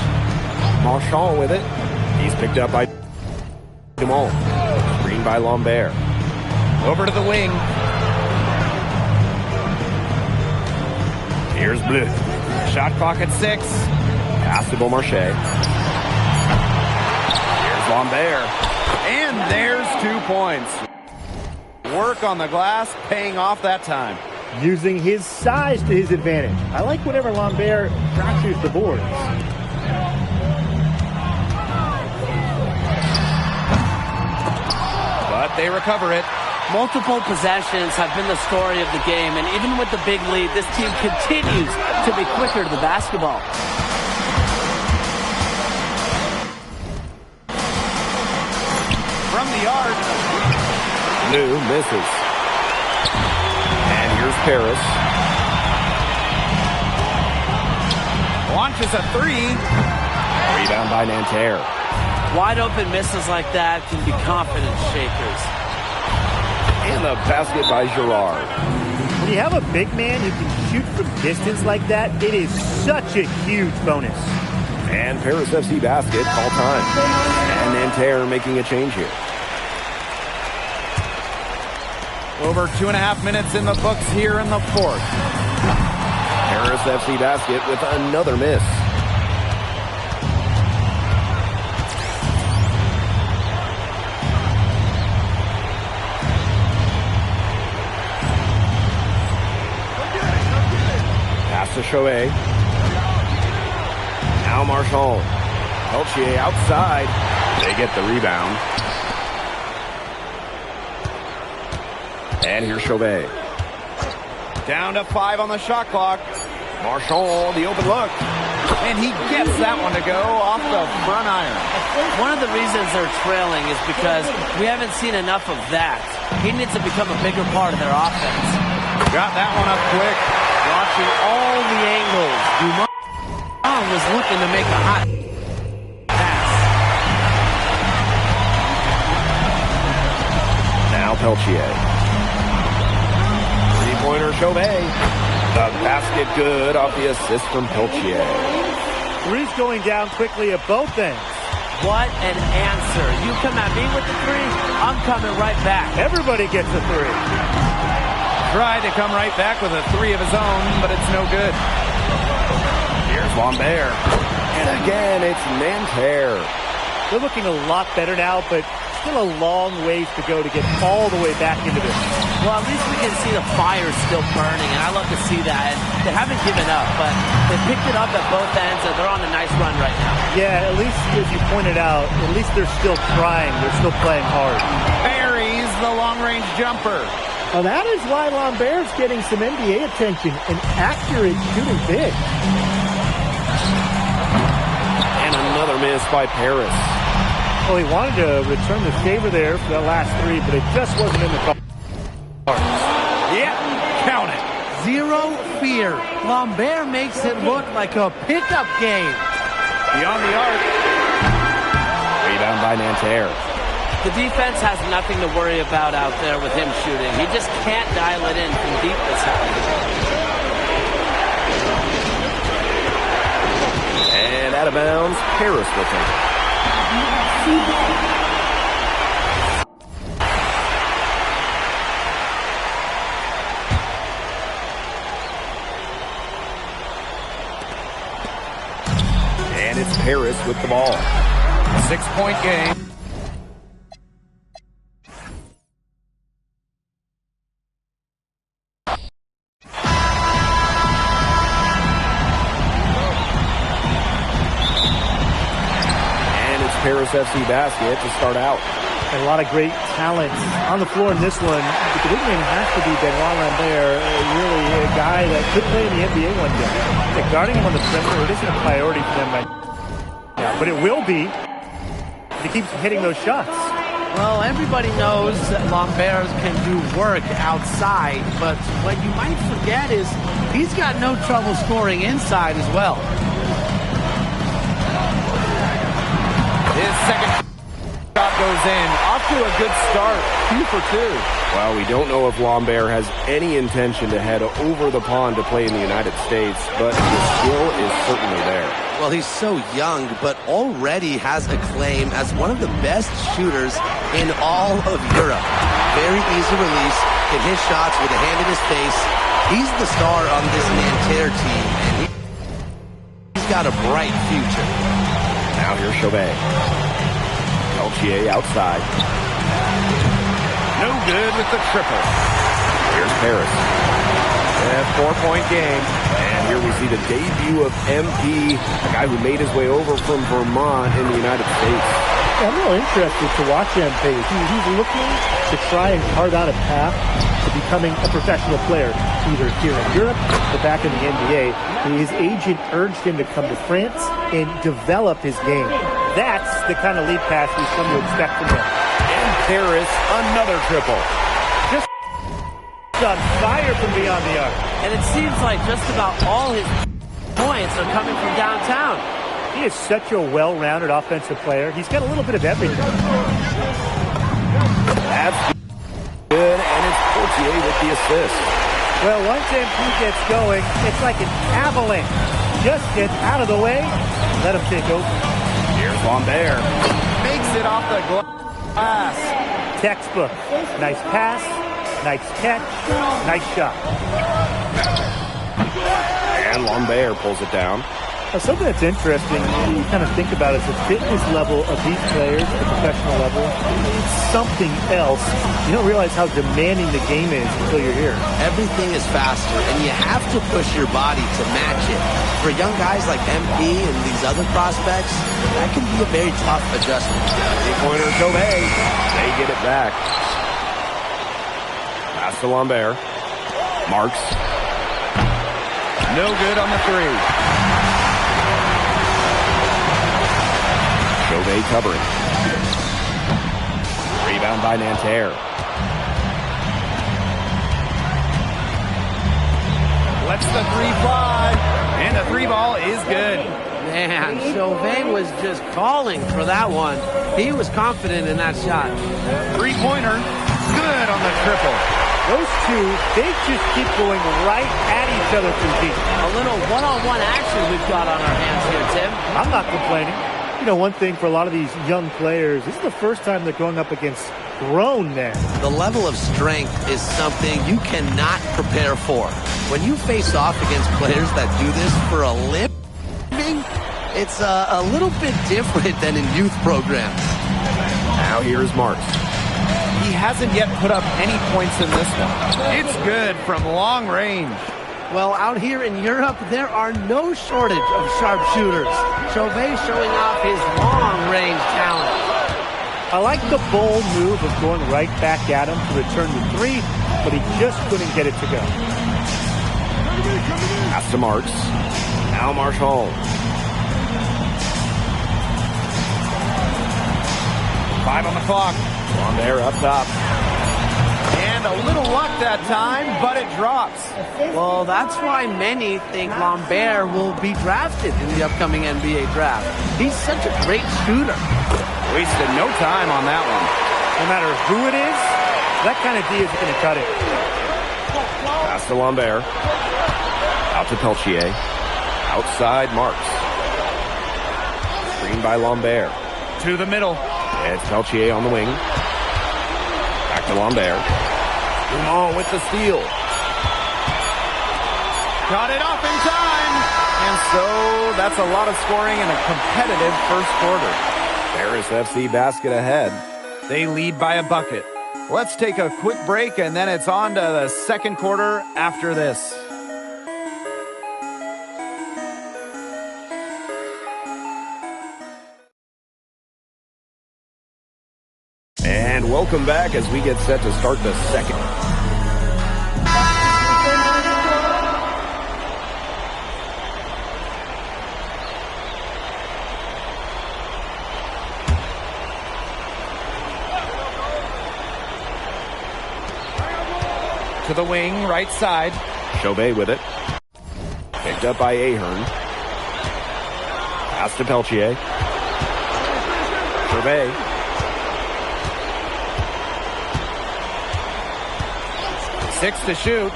S17: Marchand with it. He's picked up by Dumont. Screen by Lambert.
S14: Over to the wing.
S17: Here's Bleu.
S14: Shot clock at 6.
S17: Pass to Beaumarchais.
S14: Lambert. And there's 2 points. Work on the glass, paying off that time.
S18: Using his size to his advantage. I like whenever Lambert fractures the boards.
S14: But they recover it.
S20: Multiple possessions have been the story of the game, and even with the big lead, this team continues to be quicker to the basketball.
S14: From the yard.
S17: Bleu misses. And here's Paris.
S14: Launches a 3.
S17: Rebound by Nanterre.
S20: Wide open misses like that can be confidence shakers.
S17: And the basket by Girard.
S18: When you have a big man who can shoot from distance like that, it is such a huge bonus.
S17: And Paris FC basket, all time. And Nanterre making a change here.
S14: Over 2.5 minutes in the books here in the fourth.
S17: Paris FC basket with another miss. Pass to Chauvet. Now Marchand. Peltier outside. They get the rebound. And here's Chauvet.
S14: Down to 5 on the shot clock.
S17: Marchand, the open look.
S14: And he gets that one to go off the front iron.
S20: One of the reasons they're trailing is because we haven't seen enough of that. He needs to become a bigger part of their offense.
S14: Got that one up quick.
S20: Watching all the angles. Dumont was looking to make a hot pass.
S17: Now Peltier. Three-pointer Chauvet. The basket good off the assist from Peltier.
S18: Three's going down quickly at both ends.
S20: What an answer. You come at me with the three, I'm coming right back.
S18: Everybody gets a three.
S14: Tried to come right back with a three of his own, but it's no good.
S17: Here's Lambert. And again, it's Nanterre.
S18: They're looking a lot better now, but still a long ways to go to get all the way back into this.
S20: Well, at least we can see the fire still burning, and I love to see that. And they haven't given up, but they picked it up at both ends, and they're on a nice run right now.
S18: Yeah, at least, as you pointed out, at least they're still trying. They're still playing hard.
S14: Buries the long-range jumper.
S18: Well, that is why Lambert's getting some NBA attention. An accurate shooting big.
S17: And another miss by Paris.
S18: Well, he wanted to return the favor there for that last three, but it just wasn't in the cards.
S14: Yeah, count it.
S20: Zero fear. Lambert makes it look like a pickup game.
S14: Beyond the arc.
S17: Rebound by Nanterre.
S20: The defense has nothing to worry about out there with him shooting. He just can't dial it in from deep this time.
S17: And out of bounds, Paris will take it. And it's Paris with the ball.
S14: 6-point game.
S17: Paris FC basket to start out.
S18: And a lot of great talent on the floor in this one. But the big man has to be Benoit Lambert, really a guy that could play in the NBA one day. Like guarding him on the perimeter, it isn't a priority for them right now, but it will be if he keeps hitting those shots.
S20: Well, everybody knows that Lambert can do work outside, but what you might forget is he's got no trouble scoring inside as well.
S14: His second shot goes in. Off to a good start. 2 for 2.
S17: Well, we don't know if Lambert has any intention to head over the pond to play in the United States, but the skill is certainly there.
S19: Well, he's so young, but already has a claim as one of the best shooters in all of Europe. Very easy release, can hit shots with a hand in his face. He's the star on this Nanterre team, and he's got a bright future.
S17: Now here's Chauvet. Peltier outside.
S14: No good with the triple.
S17: Here's Paris.
S14: A 4-point game.
S17: And here we see the debut of MP, a guy who made his way over from Vermont in the United States.
S18: Yeah, I'm real interested to watch MP. He's looking to try and carve out a path to becoming a professional player, either here in Europe or back in the NBA. His agent urged him to come to France and develop his game. That's the kind of lead pass we've come to expect from him.
S17: And Paris, another triple.
S18: Just on fire from beyond the arc.
S20: And it seems like just about all his points are coming from downtown.
S18: He is such a well-rounded offensive player. He's got a little bit of everything.
S17: That's good, and it's Peltier with the assist.
S18: Well, once MP gets going, it's like an avalanche. Just get out of the way, let him take over.
S17: Here's Lambert. Makes it off the glass.
S18: Textbook. Nice pass, nice catch, nice shot.
S17: And Lambert pulls it down.
S18: Now, something that's interesting, you kind of think about is the fitness level of these players at the professional level. It's something else. You don't realize how demanding the game is until you're here.
S19: Everything is faster, and you have to push your body to match it. For young guys like MP and these other prospects, that can be a very tough adjustment.
S17: Three-pointer Chauvet. They get it back. Pass to Lambert. Marks. No good on the three. Chauvet covering. Rebound by Nanterre. Lets the three fly. And the three ball is good.
S20: Man, Chauvet was just calling for that one. He was confident in that shot.
S17: Three-pointer. Good on the triple.
S18: Those two, they just keep going right at each other through deep.
S20: A little one-on-one action we've got on our hands here, Tim.
S18: I'm not complaining. You know, one thing for a lot of these young players, this is the first time they're going up against grown men.
S19: The level of strength is something you cannot prepare for. When you face off against players that do this for a living, it's a little bit different than in youth programs.
S17: Now here's Marks. He hasn't yet put up any points in this one. It's good from long range.
S20: Well, out here in Europe, there are no shortage of sharpshooters. Chauvet showing off his long-range talent.
S18: I like the bold move of going right back at him to return the three, but he just couldn't get it to go.
S17: Pass to Marks. Now Marshall. 5 on the clock. Lambert up top. And a little luck that time, but it drops.
S20: Well, that's why many think Lambert will be drafted in the upcoming NBA draft. He's such a great shooter.
S17: Wasted no time on that one.
S18: No matter who it is, that kind of D is going to cut it.
S17: Pass to Lambert. Out to Peltier. Outside Marks. Screen by Lambert. To the middle. It's Peltier on the wing. Back to Lambert. Dumont with the steal. Got it off in time. And so that's a lot of scoring in a competitive first quarter. Paris FC basket ahead. They lead by a bucket. Let's take a quick break, and then it's on to the second quarter after this. And welcome back as we get set to start the second. To the wing, right side. Chauvet with it. Picked up by Ahern. Pass to Peltier. Chauvet. 6 to shoot.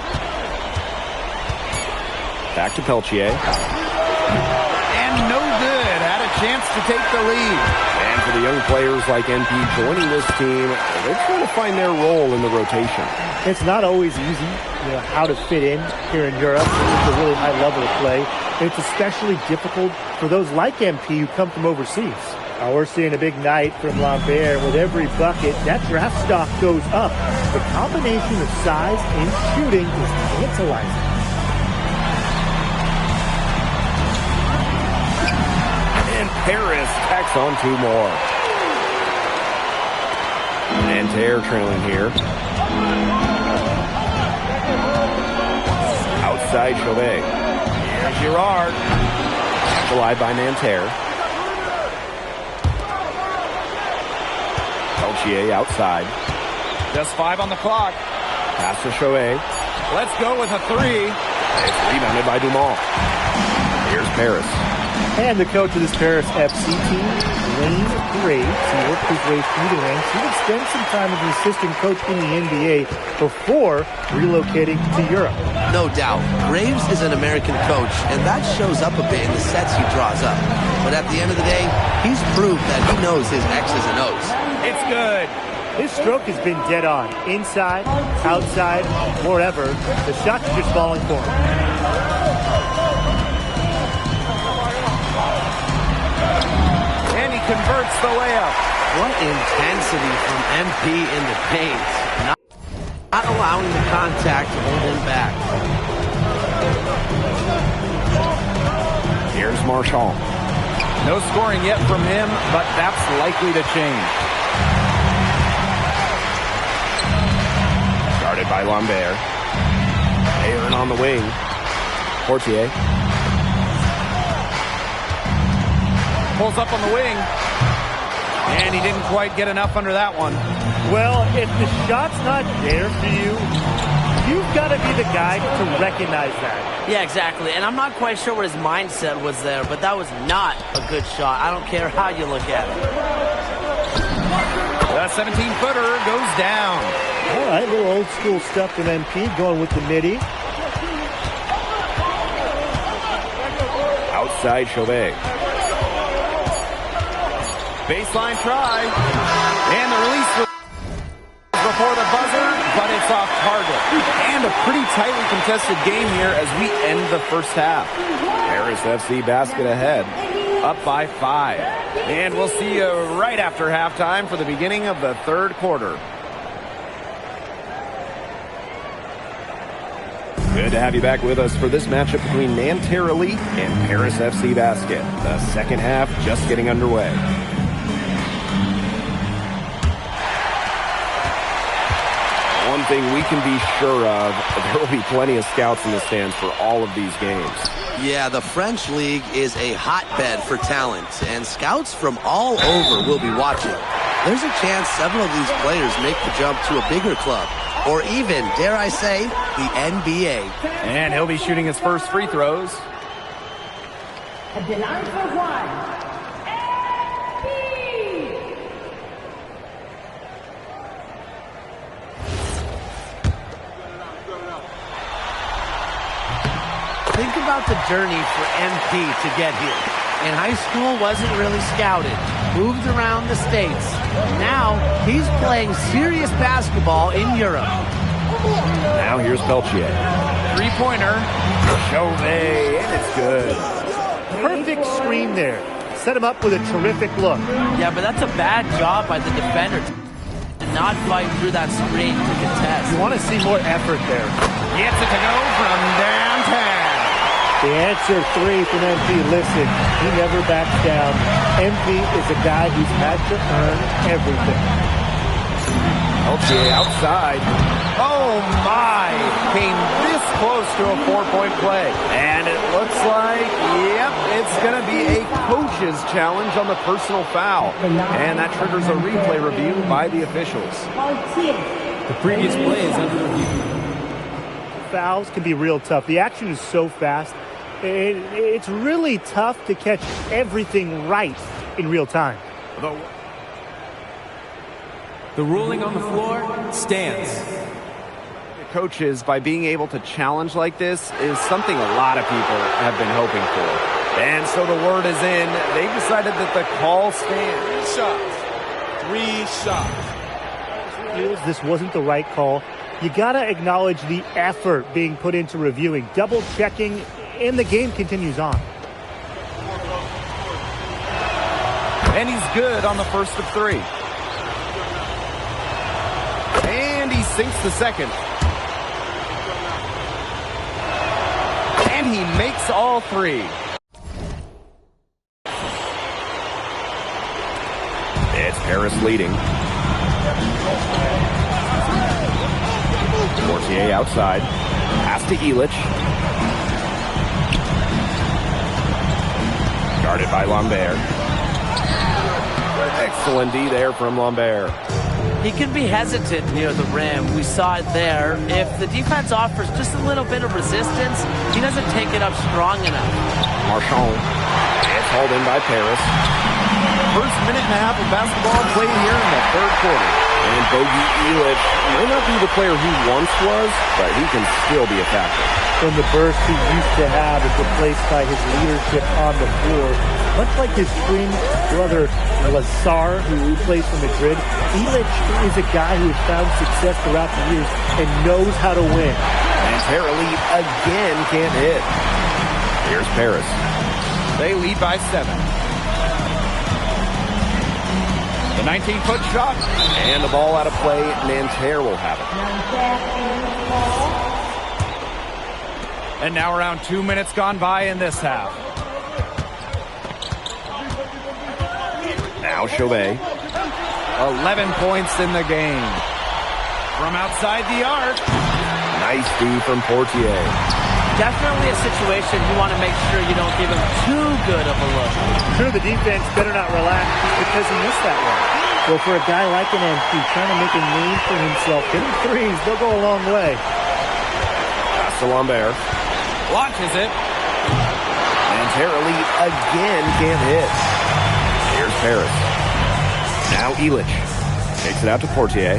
S17: Back to Peltier. And no good. Had a chance to take the lead. And for the young players like NP joining this team, they're trying to find their role in the rotation.
S18: It's not always easy, how to fit in here in Europe. It's a really high level of play. And it's especially difficult for those like MP who come from overseas. We're seeing a big night from Lambert. With every bucket, that draft stock goes up. The combination of size and shooting is tantalizing.
S17: And Paris tacks on 2 more. Nanterre trailing here. Outside Chauvet. Here's Girard. Applied by Nanterre. Peltier outside. Just 5 on the clock. Pass to Chauvet. Let's go with a 3. It's rebounded by Dumont. Here's Paris.
S18: And the coach of this Paris FC team Wayne Graves. He worked his way through the ranks. He would spend some time as an assistant coach in the NBA before relocating to Europe.
S19: No doubt. Graves is an American coach, and that shows up a bit in the sets he draws up. But at the end of the day, he's proved that he knows his X's and O's.
S18: It's good. His stroke has been dead on. Inside, outside, wherever. The shots are just falling for him.
S17: And he converts the layup.
S20: What intensity from MP in the paint. Not allowing the contact to hold him back.
S17: Here's Marshall. No scoring yet from him, but that's likely to change. Guarded by Lambert. Aaron on the wing. Portier. Pulls up on the wing. And he didn't quite get enough under that one.
S18: Well, if the shot's not there for you, you've got to be the guy to recognize that.
S20: Yeah, exactly. And I'm not quite sure what his mindset was there, but that was not a good shot. I don't care how you look at it.
S17: The 17-footer goes down.
S18: All right, a little old school stuff from MP, going with the midi.
S17: Outside Chauvet. Baseline try. And the release was before the buzzer, but it's off target. And a pretty tightly contested game here as we end the first half. Paris FC basket ahead, up by 5. And we'll see you right after halftime for the beginning of the third quarter. Good to have you back with us for this matchup between Nanterre Elite and Paris FC Basket. The second half just getting underway. One thing we can be sure of, there will be plenty of scouts in the stands for all of these games.
S19: Yeah, the French League is a hotbed for talent, and scouts from all over will be watching. There's a chance several of these players make the jump to a bigger club, or even, dare I say, the NBA.
S17: And he'll be shooting his first free throws.
S16: At the line for one.
S20: Think about the journey for MP to get here. In high school, wasn't really scouted. Moved around the States. Now, he's playing serious basketball in Europe.
S17: Now here's Peltier. Three-pointer. Chauvet, and it's good.
S18: Perfect screen there. Set him up with a terrific look.
S20: Yeah, but that's a bad job by the defender to not fight through that screen to contest.
S18: You want to see more effort there.
S17: Gets it to go from downtown.
S18: The answer 3 from MP. Listen, he never backs down. MP is a guy who's had to earn everything.
S17: Peltier outside. Oh my! Came this close to a 4-point play. And it looks like, yep, it's going to be a coach's challenge on the personal foul. And that triggers a replay review by the officials.
S15: The previous play is under review.
S18: Fouls can be real tough. The action is so fast. It's really tough to catch everything right in real time.
S15: The ruling on the floor stands.
S17: Coaches, by being able to challenge like this, is something a lot of people have been hoping for. And so the word is in. They've decided that the call stands.
S14: 3 shots.
S18: This wasn't the right call. You got to acknowledge the effort being put into reviewing, double-checking, and the game continues on.
S17: And he's good on the first of 3. And he sinks the second. And he makes all 3. It's Paris leading. Portier outside. Pass to Elich. Guarded by Lambert. Excellent D there from Lambert.
S20: He can be hesitant near the rim. We saw it there. If the defense offers just a little bit of resistance, he doesn't take it up strong enough.
S17: Marchand. It's hauled in by Paris. First minute and a half of basketball played here in the third quarter. And Bogey Elic may not be the player he once was, but he can still be a factor.
S18: From the burst he used to have is replaced by his leadership on the floor. Much like his twin brother Lazar, who plays for Madrid, Elic is a guy who has found success throughout the years and knows how to win.
S17: And Terrelli again can't hit. Here's Paris. They lead by 7. The 19-foot shot. And the ball out of play. Nanterre will have it. And now around 2 minutes gone by in this half. Now Chauvet. 11 points in the game. From outside the arc. Nice D from Portier.
S20: Definitely a situation you want to make sure you don't give him too good of a look.
S18: Sure, the defense better not relax because he missed that one. Well, for a guy like an MP trying to make a name for himself, hitting threes, they'll go a long way.
S17: Pass to Lambert. Launches it. And Terrelli again can't hit. Here's Paris. Now Elic. Takes it out to Portier.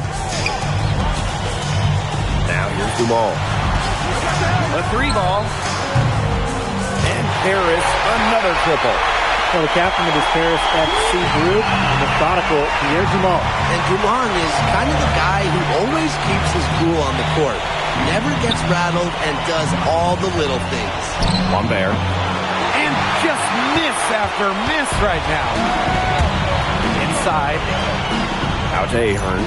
S17: Now here's Dumal. A 3-ball. And Paris, another triple.
S18: Well, the captain of his Paris FC group, methodical Pierre Dumont.
S19: And Dumont is kind of the guy who always keeps his cool on the court. Never gets rattled and does all the little things.
S17: Lambert. And just miss after miss right now. Inside. Out to Ahern.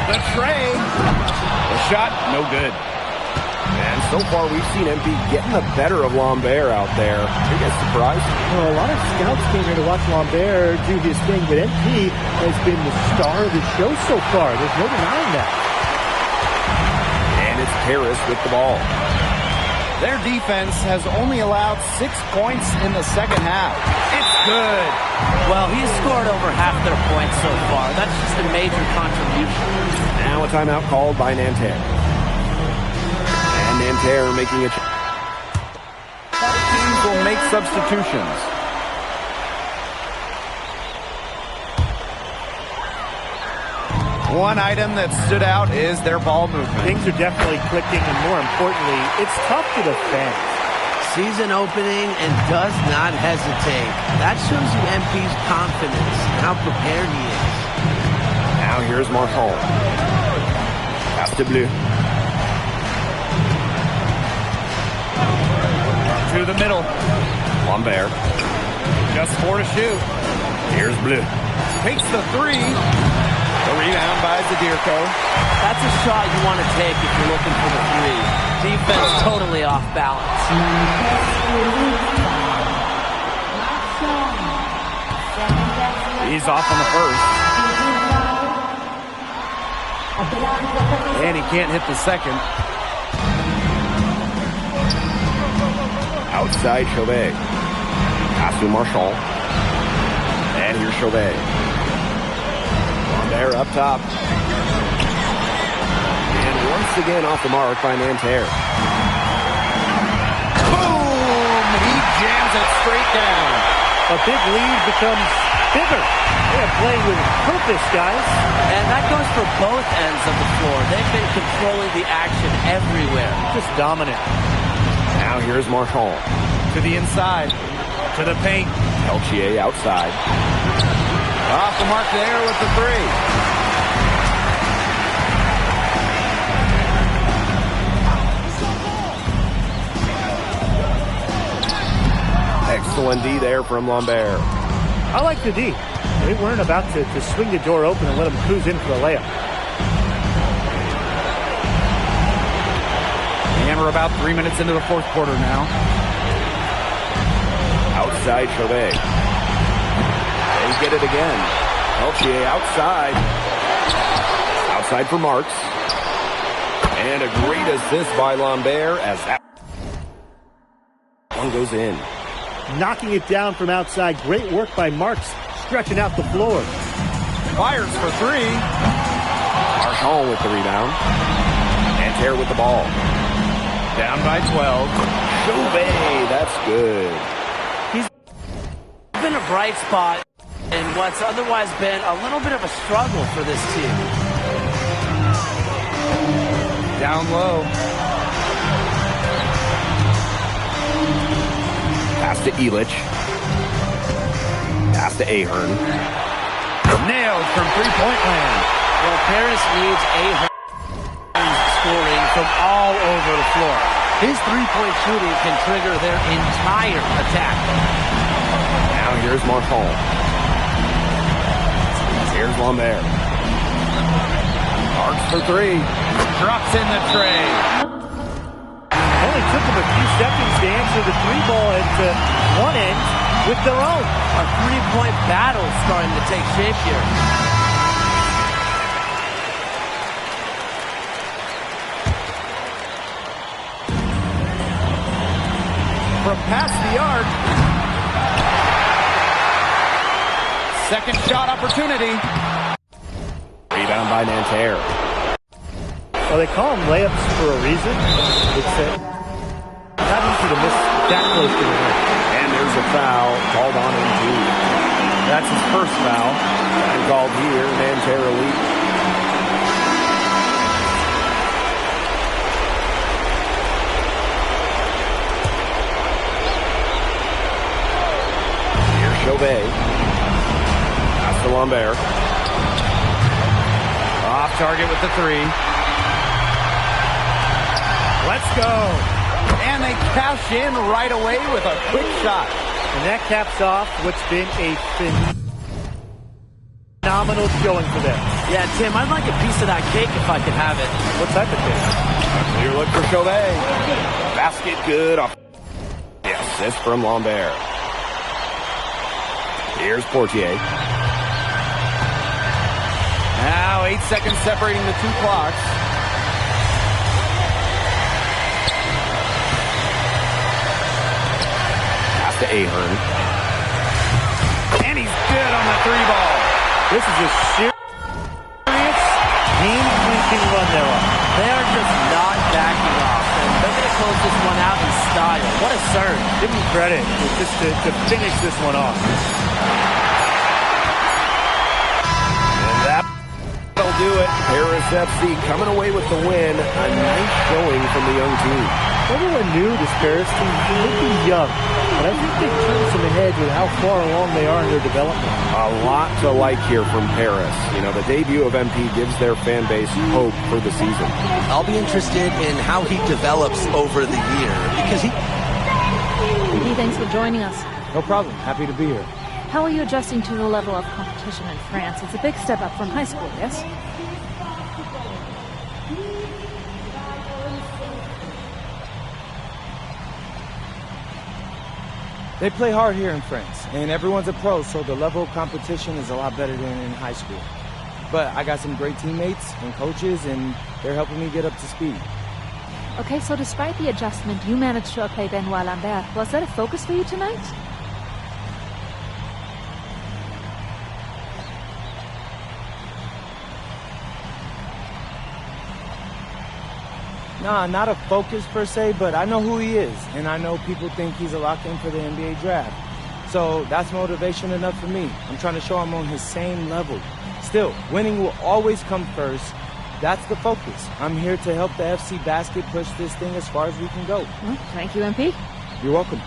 S17: The tray. The shot, no good. And so far, we've seen MP getting the better of Lambert out there. Are you guys surprised?
S18: Well, a lot of scouts came here to watch Lambert do his thing, but MP has been the star of the show so far. There's no denying that.
S17: And it's Paris with the ball. Their defense has only allowed 6 points in the second half. It's good.
S20: Well, he's scored over half their points so far. That's just a major contribution.
S17: Now a timeout called by Nanterre. And Nanterre making a teams will make substitutions. One item that stood out is their ball movement.
S18: Things are definitely clicking, and more importantly, it's tough to defend.
S19: Season opening and does not hesitate. That shows you MP's confidence and how prepared he is.
S17: Now here's Marchand. Pass to Bleu. To the middle. Lambert. Just 4 to shoot. Here's Bleu. Takes the 3. The rebound by Zadirko.
S20: That's a shot you want to take if you're looking for the 3. Defense totally off balance.
S17: He's off on the first. And he can't hit the second. Outside Chauvet. Pass to Marchand. And here's Chauvet. There up top. And once again off the mark by Nanterre. Boom! He jams it straight down.
S18: A big lead becomes bigger. They are playing with purpose, guys.
S20: And that goes for both ends of the floor. They've been controlling the action everywhere.
S18: Just dominant.
S17: Now here's Marchand. To the inside. To the paint. Peltier outside. Off the mark there with the 3. Excellent D there from Lambert.
S18: I like the D. They weren't about to swing the door open and let him cruise in for the layup.
S17: And we're about 3 minutes into the fourth quarter now. Outside Chauvet. They get it again. Peltier outside. Outside for Marks. And a great assist by Lambert as that one goes in.
S18: Knocking it down from outside. Great work by Marks, stretching out the floor.
S17: Fires for 3. Marchand with the rebound. Nanterre with the ball. Down by 12. Chauvet, that's good.
S20: He's been a bright spot. in what's otherwise been a little bit of a struggle for this team.
S3: Down low.
S17: Pass to Elich. Pass to Ahern. Nailed from three-point land.
S20: Well, Paris needs Ahern scoring from all over the floor. His three-point shooting can trigger their entire attack.
S17: Now here's Marcon. Here's Lambert. Arcs for three. Drops in the tray.
S18: Only took them a few seconds to answer the three ball at one end with their own.
S20: A three-point battle starting to take shape here.
S3: From past the arc. Second shot opportunity.
S17: Rebound by Nanterre.
S18: Well, they call them layups for a reason. It's not easy to miss that close to the rim.
S17: And there's a foul called on him too. That's his first foul. And called here, Nanterre elite. Here's Chauvet. Pass to Lambert. Off target with the three.
S3: Let's go. And they cash in right away with a quick shot.
S18: And that caps off what's been a phenomenal showing for them.
S20: Yeah, Tim, I'd like a piece of that cake if I could have it.
S18: What type of cake?
S17: Clear look for Chauvet. Basket good. Off. The assist from Lambert. Here's Portier.
S3: Now 8 seconds separating the two clocks.
S17: To Ahern. And he's good on the three ball.
S18: This is a serious game-clinching run they're on.
S20: They are just not backing off. And they're going to close this one out in style. What a surge.
S18: Give them credit just to finish this one off.
S17: And that'll do it. Paris FC coming away with the win. A nice showing from the young team.
S18: Everyone knew this Paris team would be young, but I think they've turned some ahead with how far along they are in their development.
S17: A lot to like here from Paris. You know, the debut of MP gives their fan base hope for the season.
S19: I'll be interested in how he develops over the year because he...
S21: Thanks for joining us.
S2: No problem. Happy to be here.
S21: How are you adjusting to the level of competition in France? It's a big step up from high school, yes?
S2: They play hard here in France, and everyone's a pro, so the level of competition is a lot better than in high school. But I got some great teammates and coaches, and they're helping me get up to speed.
S21: Okay, so despite the adjustment, you managed to outplay Benoit Lambert. Was that a focus for you tonight?
S2: Nah, not a focus per se, but I know who he is, and I know people think he's a lock-in for the NBA draft. So that's motivation enough for me. I'm trying to show I'm on his same level. Still, winning will always come first. That's the focus. I'm here to help the FC Basket push this thing as far as we can go.
S21: Well, thank you, MP.
S2: You're welcome.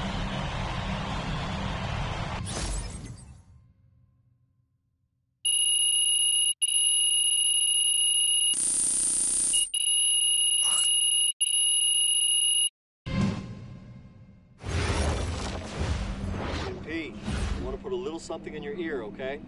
S12: MP, I want to put a little something in your ear, okay?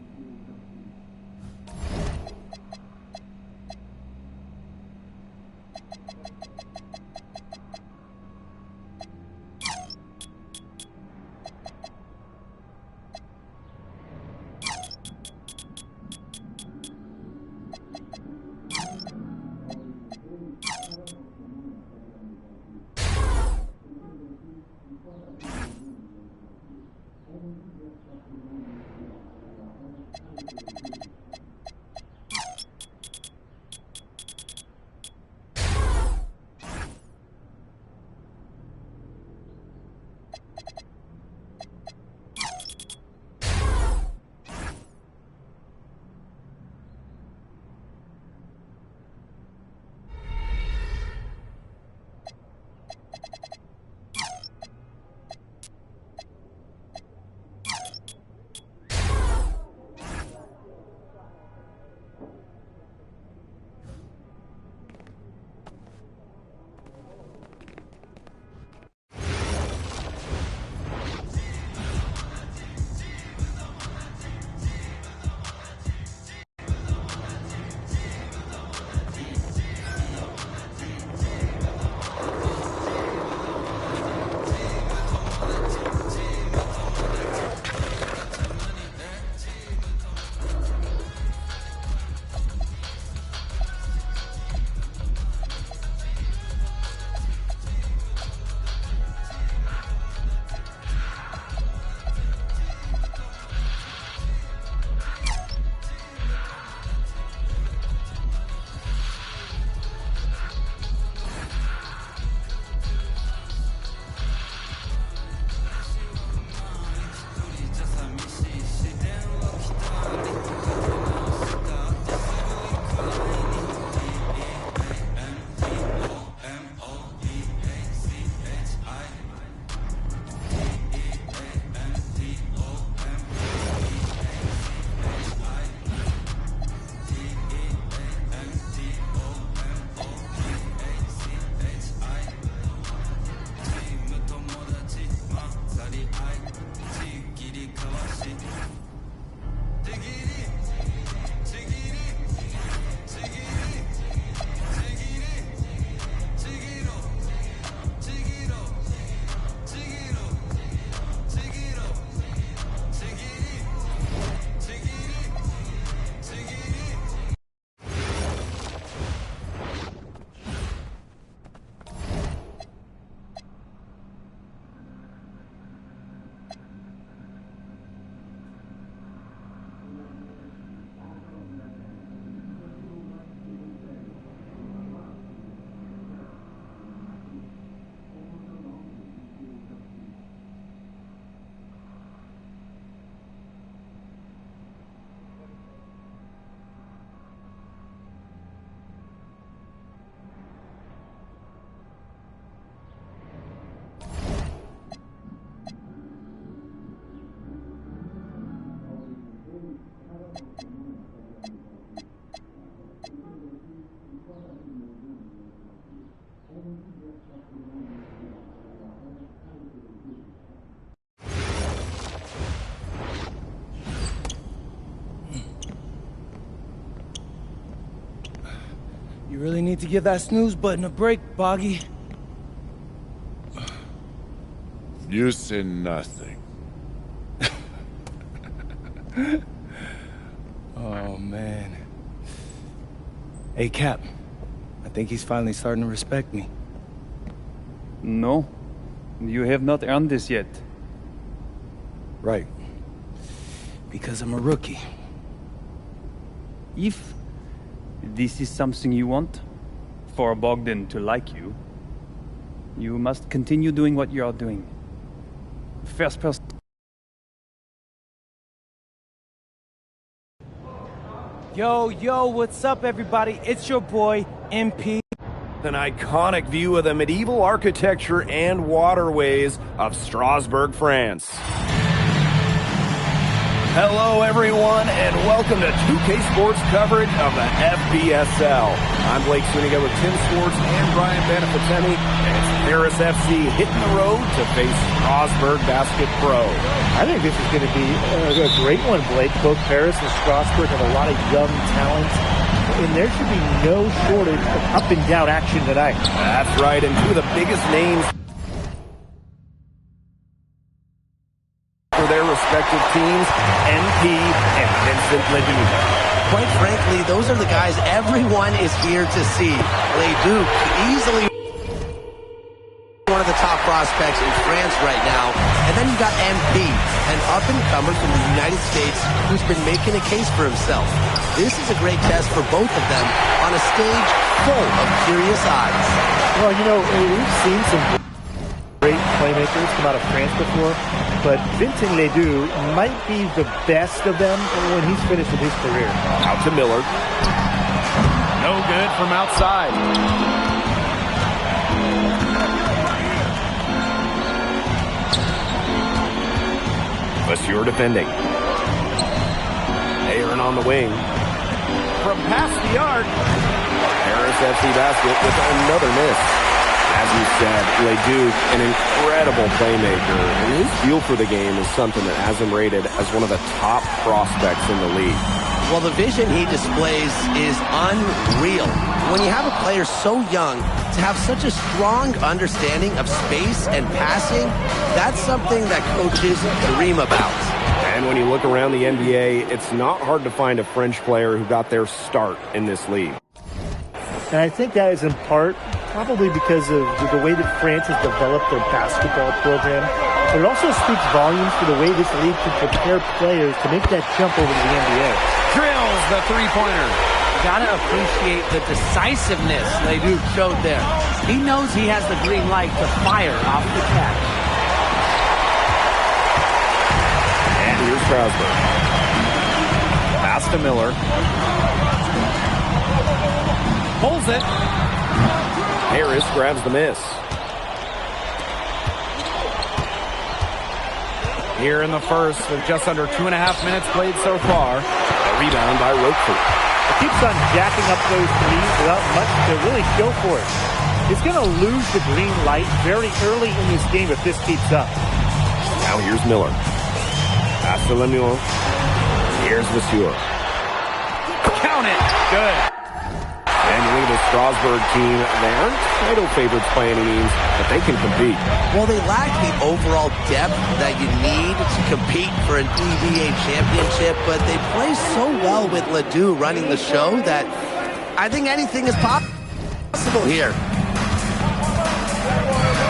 S2: You really need to give that snooze button a break, Boggy.
S4: You say nothing.
S2: Oh, man. Hey, Cap. I think he's finally starting to respect me.
S15: No, you have not earned this yet.
S2: Right. Because I'm a rookie.
S15: If this is something you want, for Bogdan to like you, you must continue doing what you are doing. First person.
S11: Yo, what's up, everybody? It's your boy, MP.
S17: An iconic view of the medieval architecture and waterways of Strasbourg, France. Hello, everyone, and welcome to 2K Sports coverage of the FBSL. I'm Blake Suniga with Tim Swartz and Brian Beneficenti, and it's Paris FC hitting the road to face Strasbourg Basket Pro.
S18: I think this is going to be a great one, Blake. Both Paris and Strasbourg have a lot of young talent, and there should be no shortage of up-and-down action tonight.
S17: That's right, and two of the biggest names for their respective teams, NP and Vincent Leduc.
S19: Quite frankly, those are the guys everyone is here to see. Leduc, easily one of the top prospects in France right now. And then you got MP, an up-and-comer from the United States who's been making a case for himself. This is a great test for both of them on a stage full of curious eyes.
S18: Well, you know, we've seen some great playmakers come out of France before, but Vincent Ledoux might be the best of them when he's finished with his career.
S17: Out to Miller. No good from outside. Monsieur defending. Aaron on the wing. From past the arc. Paris FC Basket with another miss. As you said, Leduc, an incredible playmaker, and his feel for the game is something that has him rated as one of the top prospects in the league.
S19: Well, the vision he displays is unreal. When you have a player so young, to have such a strong understanding of space and passing, that's something that coaches dream about.
S17: And when you look around the NBA, it's not hard to find a French player who got their start in this league.
S18: And I think that is in part probably because of the way that France has developed their basketball program. But it also speaks volumes for the way this league can prepare players to make that jump over to the NBA.
S17: Drills the three-pointer.
S20: Gotta appreciate the decisiveness Leduc showed there. He knows he has the green light to fire off the catch.
S17: And here's Strasbourg. Pass to Miller. Pulls it. Harris grabs the miss. Here in the first, with just under 2.5 minutes played so far. A rebound by Roquefort.
S18: It keeps on jacking up those threes without much to really show for it. It's going to lose the green light very early in this game if this keeps up.
S17: Now here's Miller. Pass to Lemuel. Here's Monsieur. Count it. Good. And you look at the Strasbourg team, they aren't title favorites by any means, but they can compete.
S19: Well, they lack the overall depth that you need to compete for an EVA championship, but they play so well with Ledoux running the show that I think anything is possible here.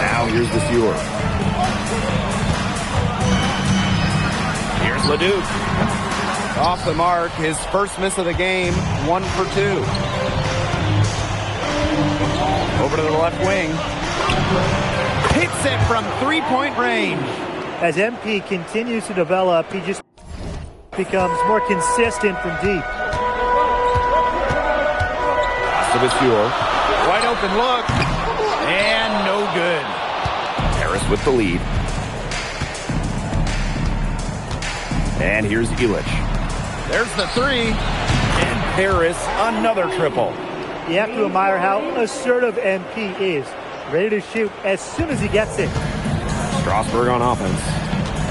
S17: Now here's the Monsieur. Here's Ledoux. Off the mark, his first miss of the game, 1 for 2. Over to the left wing. Hits it from three-point range.
S18: As MP continues to develop, he just becomes more consistent from deep.
S17: Monsieur. Wide open look. And no good. Harris with the lead. And here's Illich. There's the three. And Paris, another triple.
S18: You have to admire how assertive MP is. Ready to shoot as soon as he gets it.
S17: Strasbourg on offense.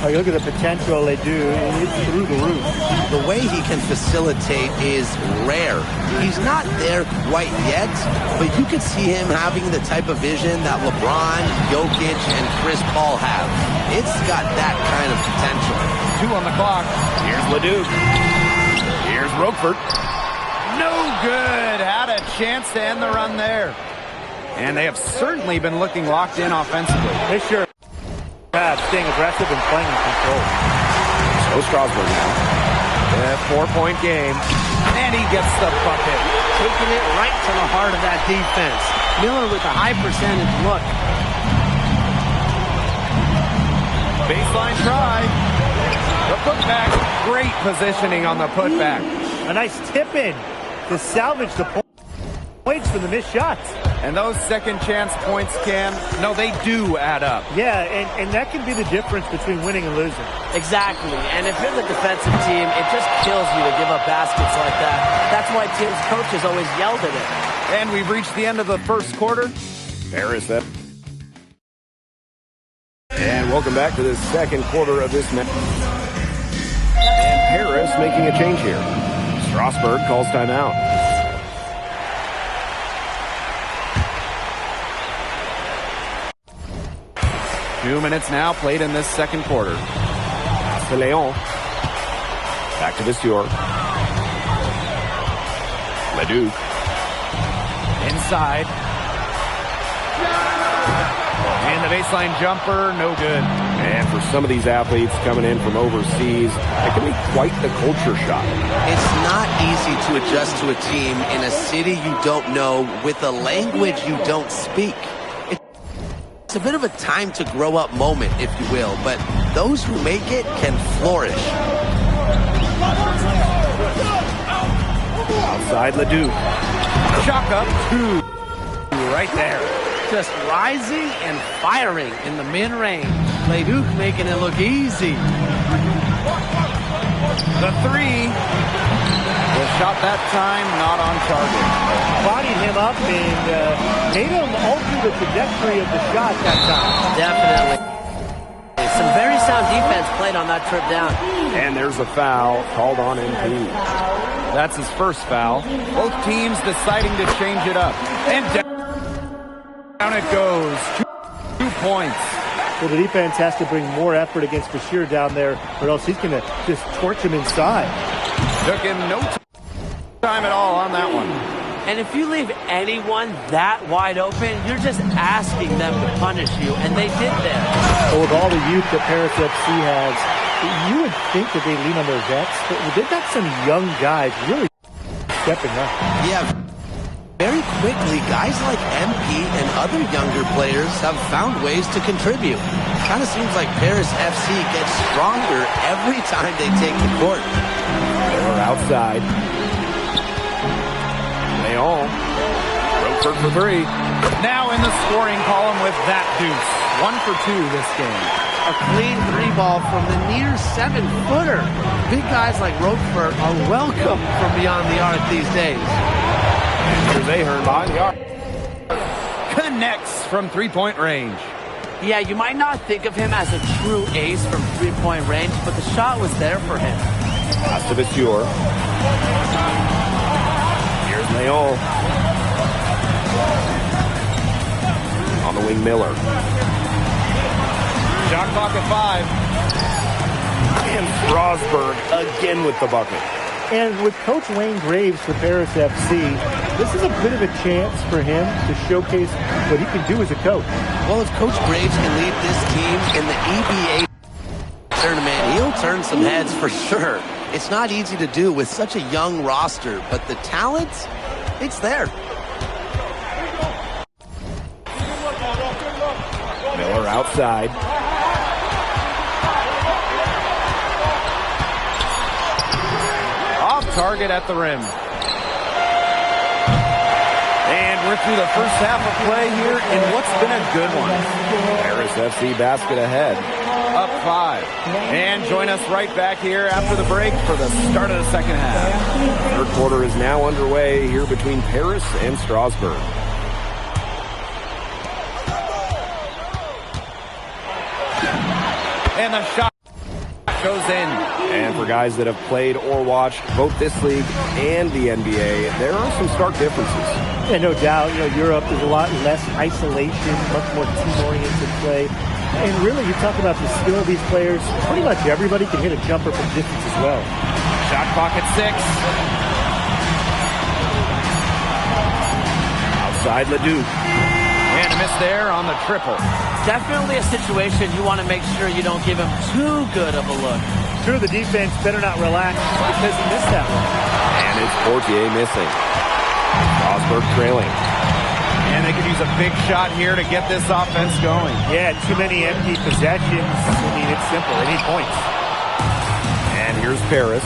S18: Oh, you look at the potential they do, it's through the roof.
S19: The way he can facilitate is rare. He's not there quite yet, but you could see him having the type of vision that LeBron, Jokic, and Chris Paul have. It's got that kind of potential.
S17: 2 on the clock. Here's Leduc. Here's Roquefort. No good. Had a chance to end the run there. And they have certainly been looking locked in offensively.
S18: They sure have, staying aggressive and playing in control.
S17: So Strasburg now. A 4-point game. And he gets the bucket.
S20: Taking it right to the heart of that defense. Miller with a high percentage look.
S17: Baseline try. The putback. Great positioning on the putback.
S18: A nice tip in to salvage the points from the missed shots.
S17: And those second chance points, Cam, no, they do add up.
S18: Yeah, and that can be the difference between winning and losing.
S20: Exactly. And if you're the defensive team, it just kills you to give up baskets like that. That's why teams' coaches always yelled at it.
S17: And we've reached the end of the first quarter. Paris up. And welcome back to the second quarter of this match. And Paris making a change here. Strasburg calls timeout. Two minutes now played in this second quarter. To Leon. Back to Viseur. Leduc. Inside. And the baseline jumper, no good. And for some of these athletes coming in from overseas, it can be quite the culture shock.
S19: It's not easy to adjust to a team in a city you don't know with a language you don't speak. It's a bit of a time to grow up moment, if you will, but those who make it can flourish.
S17: Outside Leduc. Chalk up 2 right there.
S20: Just rising and firing in the mid-range. Leduc making it look easy.
S17: The 3. The shot that time not on target.
S18: Bodied him up and made him alter the trajectory of the shot that time.
S20: Definitely. Some very sound defense played on that trip down.
S17: And there's a foul called on MP. That's his first foul. Both teams deciding to change it up. And down it goes. 2 points.
S18: So the defense has to bring more effort against Bashir down there, or else he's going to just torch him inside.
S17: Took him no time at all on that one.
S20: And if you leave anyone that wide open, you're just asking them to punish you, and they did there.
S18: Well, with all the youth that Paris FC has, you would think that they lean on their vets, but they've got some young guys really stepping up.
S19: Yeah, very quickly, guys like MP and other younger players have found ways to contribute. Kind of seems like Paris FC gets stronger every time they take the court.
S17: They're outside. Leon. Roquefort for 3. Now in the scoring column with that deuce. 1 for 2 this game.
S20: A clean 3-ball from the near 7-footer. Big guys like Roquefort are welcome from beyond the arc these days.
S17: Here's Ahern behind the arc. Connects from 3-point range.
S20: Yeah, you might not think of him as a true ace from 3-point range, but the shot was there for him.
S17: Pass to Viseur. Here's Leon. On the wing, Miller. Shot clock at 5. And Strasburg again with the bucket.
S18: And with Coach Wayne Graves for Paris FC, this is a bit of a chance for him to showcase what he can do as a coach.
S19: Well, if Coach Graves can lead this team in the EBA tournament, he'll turn some heads for sure. It's not easy to do with such a young roster, but the talent, it's there.
S17: Miller outside. Off target at the rim. And we're through the first half of play here in what's been a good one. Paris FC basket ahead. Up 5. And join us right back here after the break for the start of the second half. Third quarter is now underway here between Paris and Strasburg. And the shot goes in. And for guys that have played or watched both this league and the NBA, there are some stark differences.
S18: Yeah, no doubt. Europe is a lot less isolation, much more team-oriented play. And really, you talk about the skill of these players. Pretty much everybody can hit a jumper from distance as well.
S17: Shot clock at 6. Outside Leduc. And a miss there on the triple.
S20: Definitely a situation you want to make sure you don't give him too good of a look.
S18: Sure, the defense better not relax because he missed that one.
S17: And it's Portier missing. Strasburg trailing.
S5: And they could use a big shot here to get this offense going.
S18: Yeah, too many empty possessions. I mean, it's simple. They need points.
S17: And here's Paris.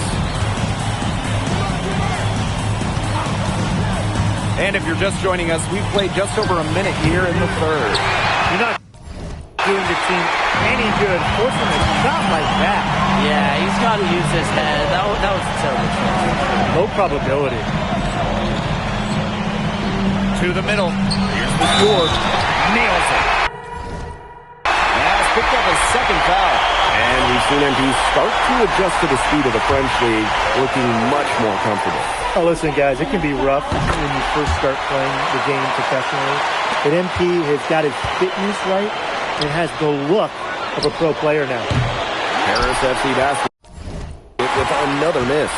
S5: And if you're just joining us, we've played just over a minute here in the third.
S18: You're not doing the team any good forcing a shot like that.
S20: Yeah, he's got to use his head. That was a terrible shot.
S18: Low probability.
S5: To the middle. Here's the Stewart. Nails it. Has picked up his second foul.
S17: And we've seen MP start to adjust to the speed of the French league, looking much more comfortable.
S18: Oh, listen, guys, it can be rough when you first start playing the game professionally. But MP has got his fitness right and has the look of a pro player now.
S17: Paris FC basket with another miss.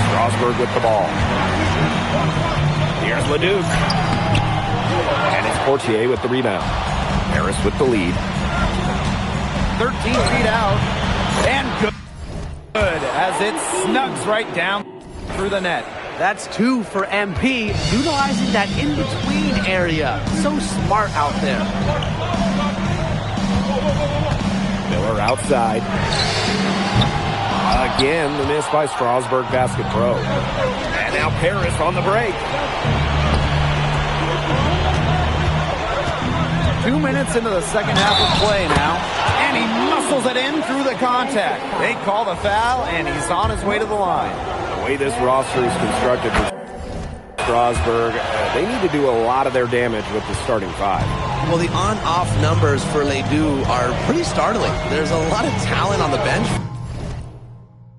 S17: Strasburg with the ball. Here's Leduc. And it's Portier with the rebound. Paris with the lead.
S5: 13 feet out. And good as it snugs right down through the net.
S20: That's 2 for MP, utilizing that in-between area. So smart out there.
S17: Miller outside. Again, the miss by Strasburg Basket Pro. And now Paris on the break.
S5: 2 minutes into the second half of play now. And he muscles it in through the contact. They call the foul, and he's on his way to the line.
S17: The way this roster is constructed for Strasburg, they need to do a lot of their damage with the starting 5.
S19: Well, the on-off numbers for Ledoux are pretty startling. There's a lot of talent on the bench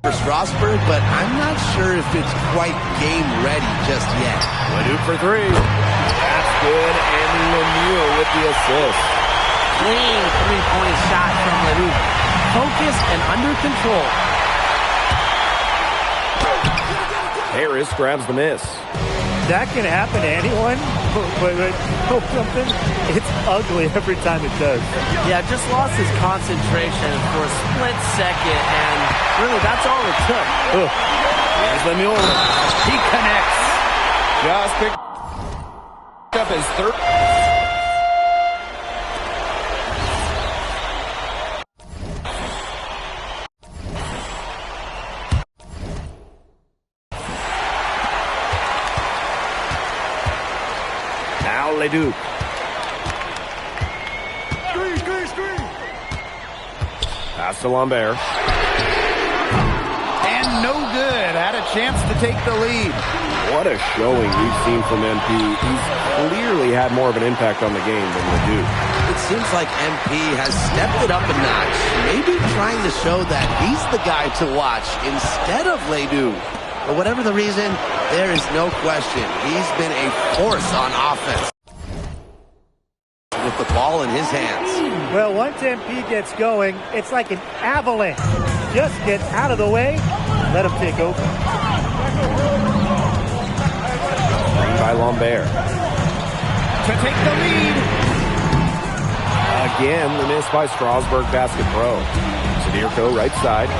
S19: for Strasburg, but I'm not sure if it's quite game ready just yet.
S17: Ledoux for 3. That's good, and Lemieux with the assist.
S20: Clean three-point shot from Ledoux. Focused and under control.
S17: Harris grabs the miss.
S18: That can happen to anyone, but something, it's ugly every time it does.
S20: Yeah, just lost his concentration for a split second, and really that's all it took.
S17: There's Lemieux.
S5: He connects. Just picked up his third.
S17: Leduc. Pass to Lambert.
S5: And no good. Had a chance to take the lead.
S17: What a showing we've seen from MP. He's clearly had more of an impact on the game than Leduc.
S19: It seems like MP has stepped it up a notch, maybe trying to show that he's the guy to watch instead of Ledoux. For whatever the reason, there is no question he's been a force on offense with the ball in his hands.
S18: Well, once MP gets going, it's like an avalanche. Just get out of the way, let him take over.
S17: By Lambert.
S5: To take the lead.
S17: Again, the miss by Strasburg Basket Pro. Sadirko right side.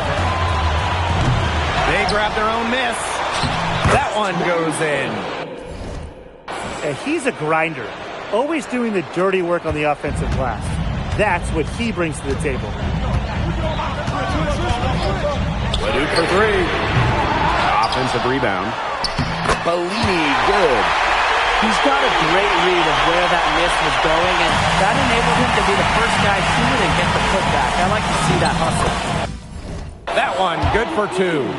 S5: They grab their own miss. That one goes in.
S18: He's a grinder. Always doing the dirty work on the offensive glass. That's what he brings to the table.
S17: Leduc for 3. Offensive rebound. Bellini, good.
S20: He's got a great read of where that miss was going, and that enabled him to be the first guy shooting and get the putback. I like to see that hustle.
S5: That one, good for 2.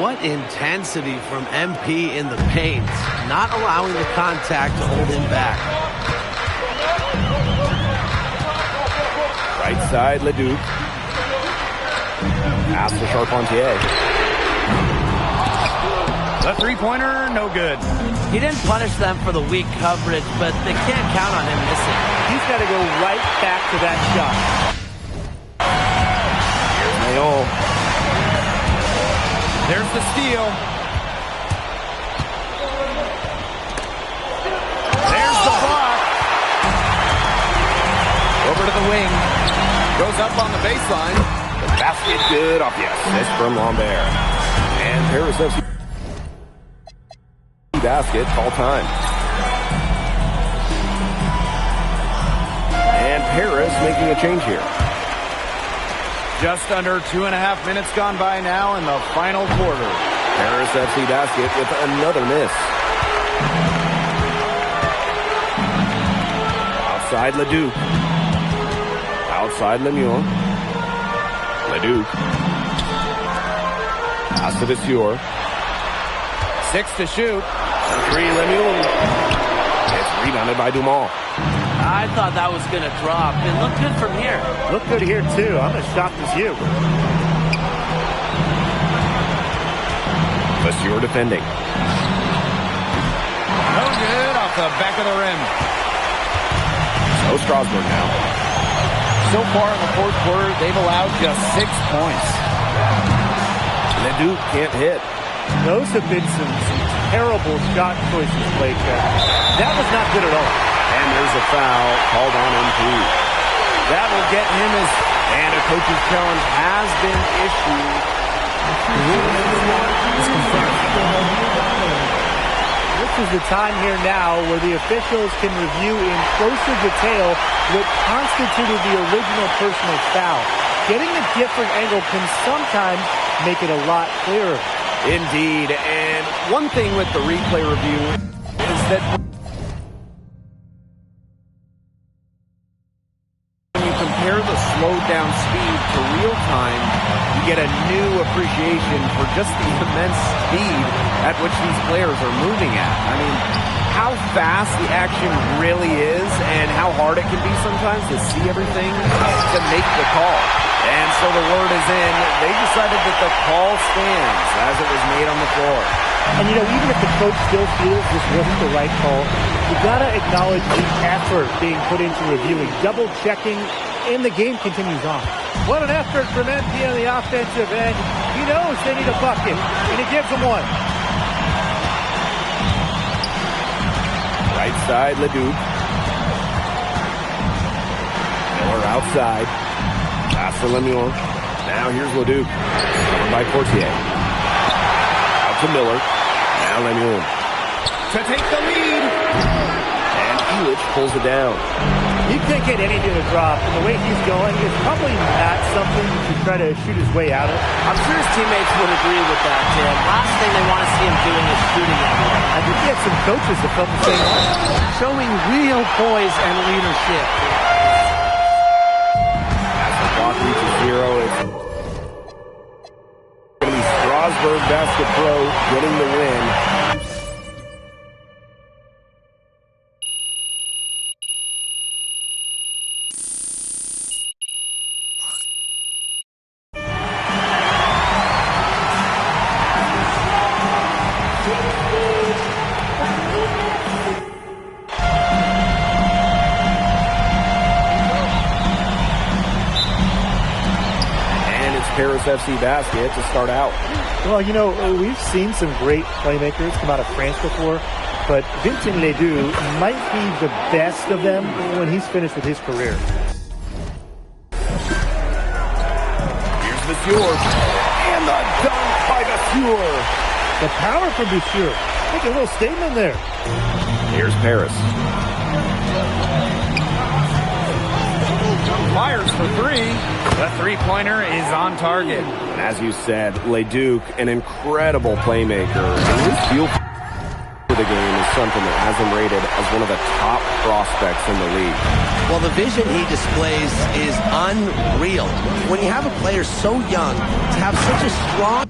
S20: What intensity from MP in the paint, not allowing the contact to hold him back.
S17: Right side, Leduc. Pass to Charpentier.
S5: The three-pointer, no good.
S20: He didn't punish them for the weak coverage, but they can't count on him missing.
S18: He's got to go right back to that shot.
S17: Here's Mayon.
S5: There's the steal. There's the block. Over to the wing. Goes up on the baseline.
S17: The basket good off the assist from Lambert. And Paris FC basket, call time. And Paris making a change here.
S5: Just under 2.5 minutes gone by now in the final quarter.
S17: Paris FC basket with another miss. Outside Leduc. Outside Lemieux. Leduc. Pass to Vasseur.
S5: 6 to shoot.
S17: Three Lemieux. It's rebounded by Dumont.
S20: I thought that was going to drop. It looked good from here.
S18: Looked good here, too. I'm as shocked as you.
S17: Vasseur defending.
S5: No good off the back of the rim.
S17: So Strasburg now.
S5: So far in the fourth quarter, they've allowed just 6 points.
S17: Leduc can't hit.
S18: Those have been some terrible shot choices played there. That was not good at all.
S17: And there's a foul called on MP.
S5: That will get him as... And a coach's challenge has been issued.
S18: This is the time here now where the officials can review in closer detail what constituted the original personal foul. Getting a different angle can sometimes make it a lot clearer.
S5: Indeed, and one thing with the replay review is that when you compare the slowed down speed to real time, you get a new appreciation for just the immense speed at which these players are moving at. I mean, how fast the action really is and how hard it can be sometimes to see everything to make the call. And so the word is in. They decided that the call stands as it was made on the floor.
S18: And, you know, even if the coach still feels this wasn't the right call, you got to acknowledge the effort being put into reviewing, double-checking, and the game continues on. What an effort from MP on the offensive end. He knows they need a bucket, and he gives them one.
S17: Right side, Leduc. Miller outside. Pass to Lemieux. Now here's Leduc. Covered by Portier. Out to Miller. Now Lemieux.
S5: To take the lead.
S17: And Elich pulls it down.
S18: You can't get anything to drop, and the way he's going is probably not something you should try to shoot his way out of.
S20: I'm sure his teammates would agree with that, Tim. Last thing they want to see him doing is shooting that way.
S18: I think he had some coaches that felt the same way.
S20: Showing real poise and leadership.
S17: As the clock reaches 0, it's going to be Strasburg Basket Pro getting the win. Paris FC basket to start out.
S18: Well, you know, we've seen some great playmakers come out of France before, but Vincent Ledoux might be the best of them when he's finished with his career.
S17: Here's Vasseur. And the dunk by Vasseur.
S18: The power from Vasseur. Make a little statement there.
S17: Here's Paris.
S5: Fires for three. The three-pointer is on target.
S17: And as you said, Leduc, an incredible playmaker. And his feel for the game is something that has him rated as one of the top prospects in the league.
S19: Well, the vision he displays is unreal. When you have a player so young, to have such a strong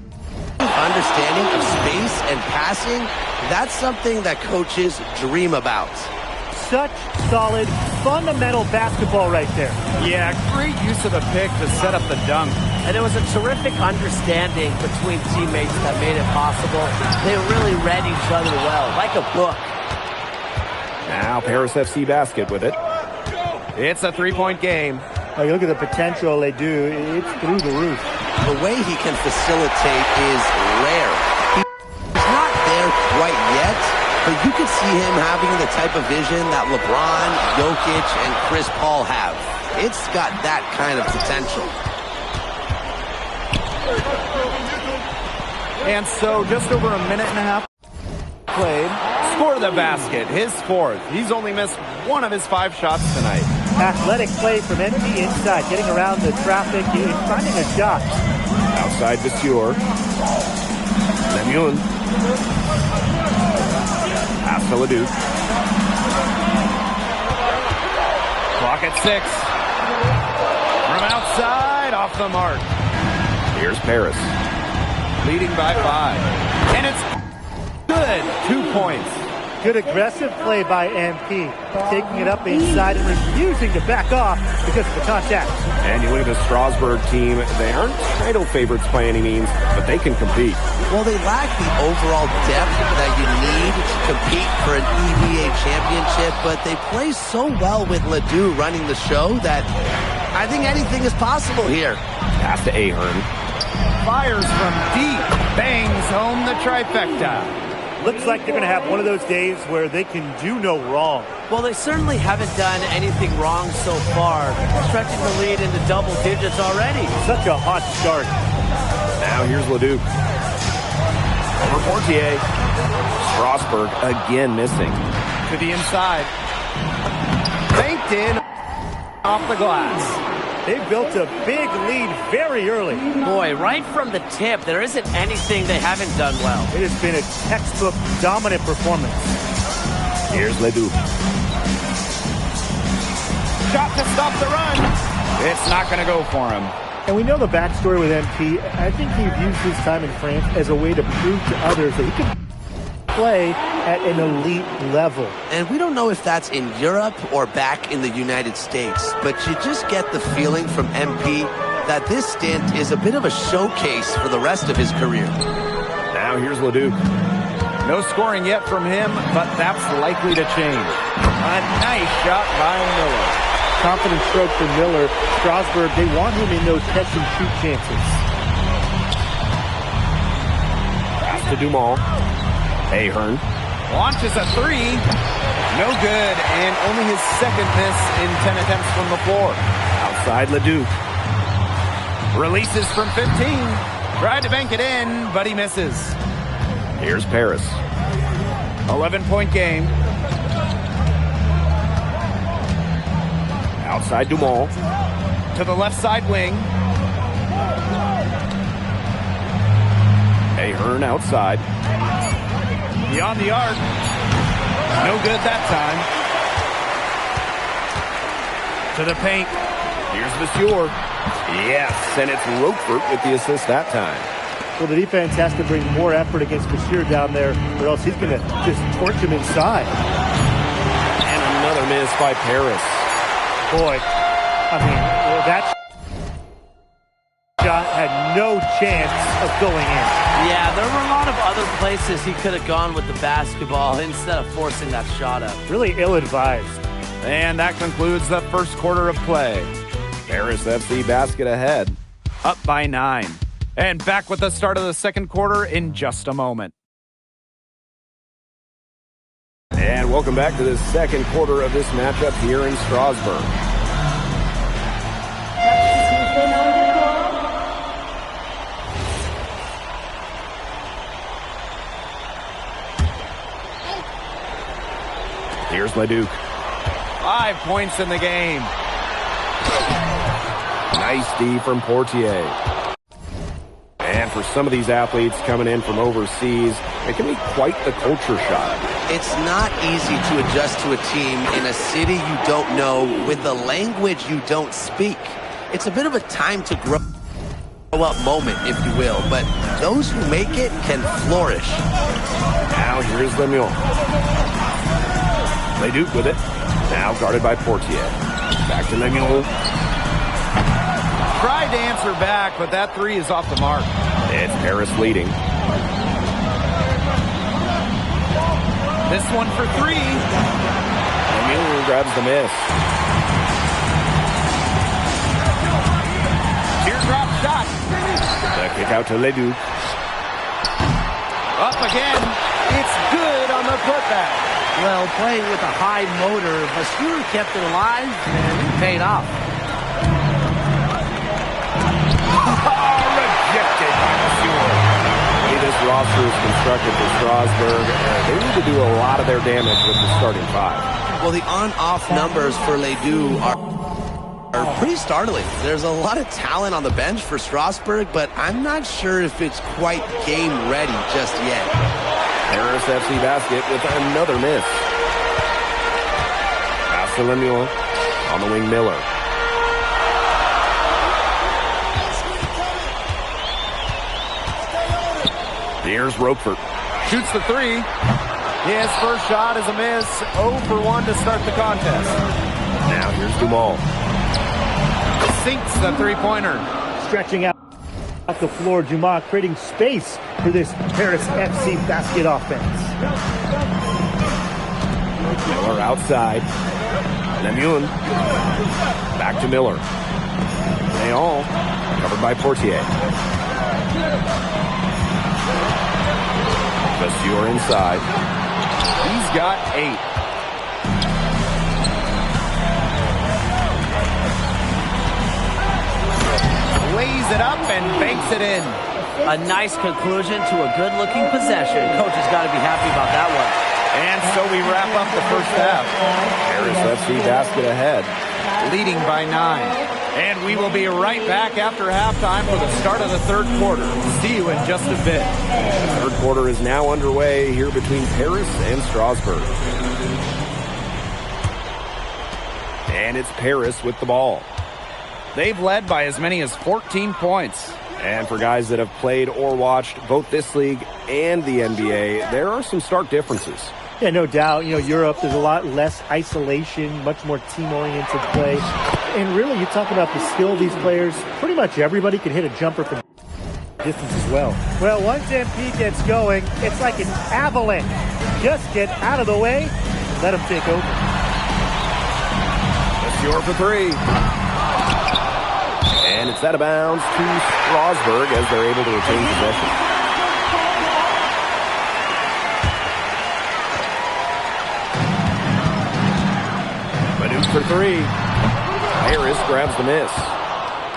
S19: understanding of space and passing, that's something that coaches dream about.
S18: Such solid, fundamental basketball right there.
S5: Yeah, great use of the pick to set up the dunk.
S20: And it was a terrific understanding between teammates that made it possible. They really read each other well, like a book.
S17: Now Paris FC Basket with it. It's a three-point game.
S18: Oh, you look at the potential they do. It's through the roof.
S19: The way he can facilitate is rare. He's not there quite yet, but you can see him having the type of vision that LeBron, Jokic, and Chris Paul have. It's got that kind of potential.
S5: And so just over a minute and a half played. Score the basket, his fourth. He's only missed one of his 5 shots tonight.
S18: Athletic play from MP inside, getting around the traffic, he's finding a shot.
S17: Outside Vasseur. Lemuel. Pass to Leduc.
S5: Clock at 6. From outside, off the mark.
S17: Here's Paris.
S5: Leading by 5. And it's good. 2 points.
S18: Good aggressive play by MP, taking it up inside and refusing to back off because of the contact.
S17: And you look at the Strasbourg team, they aren't title favorites by any means, but they can compete.
S19: Well, they lack the overall depth that you need to compete for an EVA championship, but they play so well with Ledoux running the show that I think anything is possible here.
S17: Pass to Ahern.
S5: Fires from deep, bangs home the trifecta.
S18: Looks like they're going to have one of those days where they can do no wrong.
S20: Well, they certainly haven't done anything wrong so far, stretching the lead into double digits already.
S18: Such a hot start.
S17: Now here's Leduc. Over Portier. Strasbourg again missing.
S5: To the inside. Banked in off the glass.
S18: They built a big lead very early.
S20: Boy, right from the tip, there isn't anything they haven't done well.
S18: It has been a textbook dominant performance.
S17: Here's Ledoux.
S5: Shot to stop the run. It's not going to go for him.
S18: And we know the backstory with MP. I think he views his time in France as a way to prove to others that he can play at an elite level.
S19: And we don't know if that's in Europe or back in the United States, but you just get the feeling from MP that this stint is a bit of a showcase for the rest of his career.
S17: Now here's Leduc.
S5: No scoring yet from him, but that's likely to change. A nice shot by Miller.
S18: Confident stroke for Miller. Strasbourg, they want him in those catch and shoot chances.
S17: Pass to Dumont. Ahern.
S5: Launches a 3. No good, and only his second miss in 10 attempts from the floor.
S17: Outside Leduc.
S5: Releases from 15. Tried to bank it in, but he misses.
S17: Here's Paris.
S5: 11-point game.
S17: Outside Dumont.
S5: To the left side wing.
S17: Ahern outside.
S5: Beyond the arc. No good that time. To the paint.
S17: Here's Vasseur. Yes, and it's Roquefort with the assist that time.
S18: Well, the defense has to bring more effort against Vasseur down there, or else he's going to just torch him inside.
S17: And another miss by Paris.
S18: Boy, I mean, that shot had no chance of going in.
S20: Yeah, there were a lot of other places he could have gone with the basketball instead of forcing that shot up.
S18: Really ill-advised.
S5: And that concludes the first quarter of play.
S17: Paris FC Basket ahead.
S5: Up by 9. And back with the start of the second quarter in just a moment.
S17: And welcome back to the second quarter of this matchup here in Strasbourg. Here's Leduc.
S5: 5 points in the game.
S17: Nice D from Portier. And for some of these athletes coming in from overseas, it can be quite the culture shock.
S19: It's not easy to adjust to a team in a city you don't know with the language you don't speak. It's a bit of a time to grow up moment, if you will, but those who make it can flourish.
S17: Now here's Lemuel. Leduc with it. Now guarded by Portier. Back to Lemuel.
S5: tried to answer back, but that three is off the mark.
S17: It's Paris leading.
S5: This one for three.
S17: Lemieux grabs the miss.
S5: Teardrop shot.
S17: The kick out to Leduc.
S5: Up again. It's good on the putback.
S20: Well, playing with a high motor, Vasseur kept it alive and it paid off.
S17: Rejected by Vasseur. The way this roster is constructed for Strasbourg, they need to do a lot of their damage with the starting five.
S19: Well, the on-off numbers for Ledoux are pretty startling. There's a lot of talent on the bench for Strasbourg, but I'm not sure if it's quite game ready just yet.
S17: Paris FC basket with another miss. Pass to Lemieux. On the wing, Miller. Here's Roquefort.
S5: Shoots the three. His first shot is a miss. 0 for 1 to start the contest.
S17: Now here's Dumal.
S5: Sinks the three-pointer.
S18: Stretching out the floor, Dumas creating space for this Paris FC basket offense.
S17: Miller outside. Lemieux. Back to Miller. Leon. Covered by Portier. Vasseur inside.
S5: He's got 8. Lays it up and banks it in.
S20: A nice conclusion to a good-looking possession. Coach has got to be happy about that one.
S5: And so we wrap up the first half.
S17: Paris FC basket ahead.
S5: Leading by 9. And we will be right back after halftime for the start of the third quarter. See you in just a bit.
S17: The third quarter is now underway here between Paris and Strasbourg. And it's Paris with the ball.
S5: They've led by as many as 14 points.
S17: And for guys that have played or watched both this league and the NBA, there are some stark differences.
S18: Yeah, no doubt. You know, Europe, there's a lot less isolation, much more team-oriented play. And really, you talk about the skill of these players, pretty much everybody can hit a jumper from distance as well. Well, once MP gets going, it's like an avalanche. Just get out of the way and let them take over.
S17: Vasseur for three. And it's out of bounds to Strasbourg as they're able to retain possession. Leduc for three. Paris grabs the miss.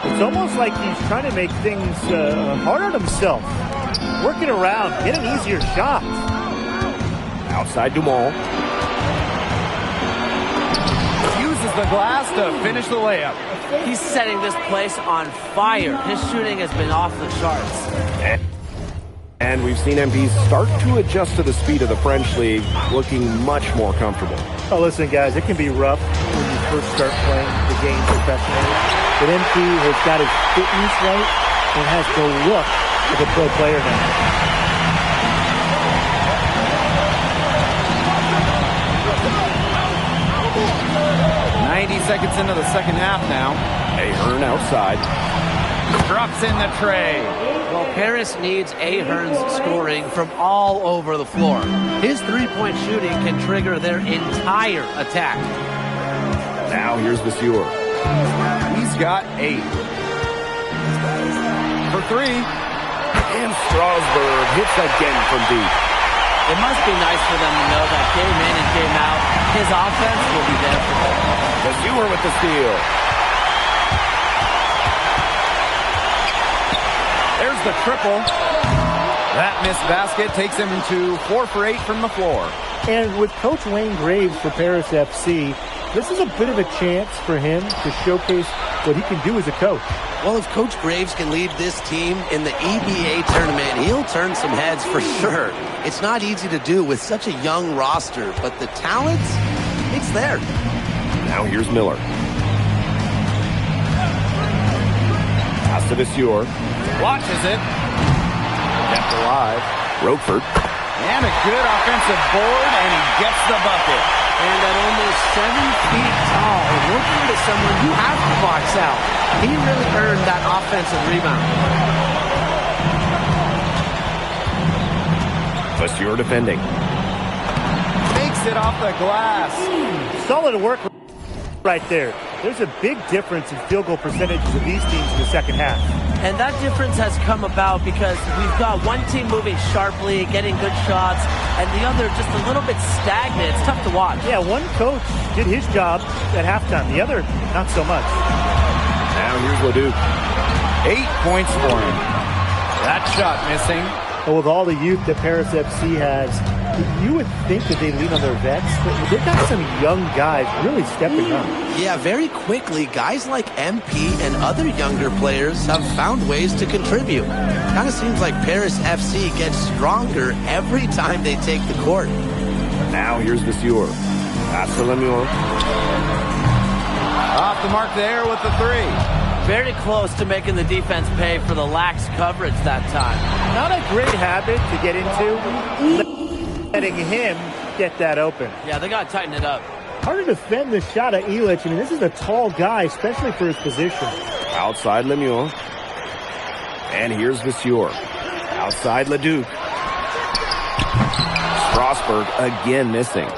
S18: It's almost like he's trying to make things hard on himself. Working around, get an easier shot.
S17: Outside Dumal.
S5: Uses the glass to finish the layup.
S20: He's setting this place on fire. His shooting has been off the charts.
S17: And we've seen MP start to adjust to the speed of the French league, looking much more comfortable.
S18: Oh, listen, guys, it can be rough when you first start playing the game professionally. But MP has got his fitness right and has the look of a pro player now.
S5: 90 seconds into the second half now.
S17: Ahern outside.
S5: Drops in the tray.
S20: Well, Paris needs Ahern's scoring from all over the floor. His three-point shooting can trigger their entire attack.
S17: Now here's Vasseur.
S5: He's got 8. For three.
S17: And Strasbourg hits again from deep.
S20: It must be nice for them to know that game in and game out, his offense will be there for them.
S17: Vasseur with the steal.
S5: There's the triple. That missed basket takes him to 4 for 8 from the floor.
S18: And with Coach Wayne Graves for Paris FC, this is a bit of a chance for him to showcase what he can do as a coach.
S19: Well, if Coach Graves can lead this team in the EBA tournament, he'll turn some heads for sure. It's not easy to do with such a young roster, but the talent, it's there.
S17: Now here's Miller. Pass to Vasseur.
S5: Watches it.
S17: Kept alive. Roquefort.
S6: And a good offensive board, and he gets the bucket.
S20: And at almost 7 feet tall, looking to someone who has to box out. He really earned that offensive rebound.
S17: Vasseur defending.
S6: Makes it off the glass.
S18: Solid work right there. There's a big difference in field goal percentages of these teams in the second half.
S20: And that difference has come about because we've got one team moving sharply, getting good shots, and the other just a little bit stagnant. It's tough to watch.
S18: Yeah, one coach did his job at halftime. The other, not so much.
S17: Now here's Leduc.
S6: 8 points for him. That shot missing.
S18: But with all the youth that Paris FC has, you would think that they lean on their vets, but they've got some young guys really stepping up.
S19: Yeah, very quickly, guys like MP and other younger players have found ways to contribute. Kind of seems like Paris FC gets stronger every time they take the court.
S17: Now here's Vasseur. Pass to Lemuel.
S6: Off the mark there with the 3.
S20: Very close to making the defense pay for the lax coverage that time.
S18: Not a great habit to get into, letting him get that open.
S20: Yeah, they got to tighten it up.
S18: Hard to defend the shot of Illich. I mean, this is a tall guy, especially for his position.
S17: Outside Lemuel. And here's Vasseur. Outside Leduc. Strasburg again missing.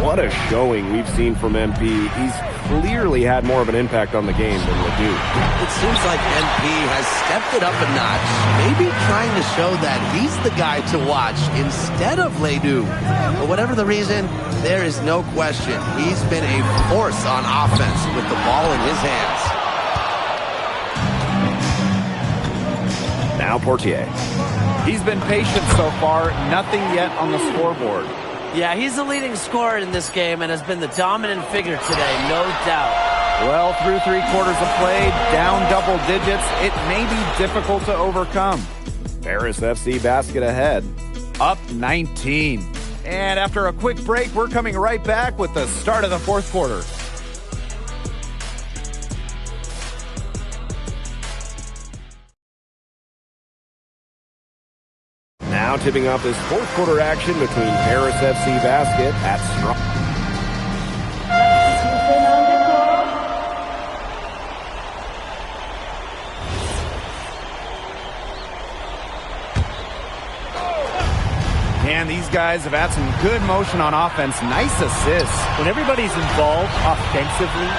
S17: What a showing we've seen from MP. He's clearly had more of an impact on the game than Leduc.
S19: It seems like MP has stepped it up a notch, maybe trying to show that he's the guy to watch instead of Leduc. But whatever the reason, there is no question he's been a force on offense with the ball in his hands.
S17: Now Portier.
S6: He's been patient so far, nothing yet on the scoreboard.
S20: Yeah, he's the leading scorer in this game and has been the dominant figure today, no doubt.
S6: Well, through 3 quarters of play, down double digits, it may be difficult to overcome.
S17: Paris FC basket ahead.
S6: Up 19. And after a quick break, we're coming right back with the start of the 4th quarter.
S17: Now tipping off this 4th quarter action between Paris FC Basket at Strong.
S6: And these guys have had some good motion on offense. Nice assists.
S18: When everybody's involved offensively,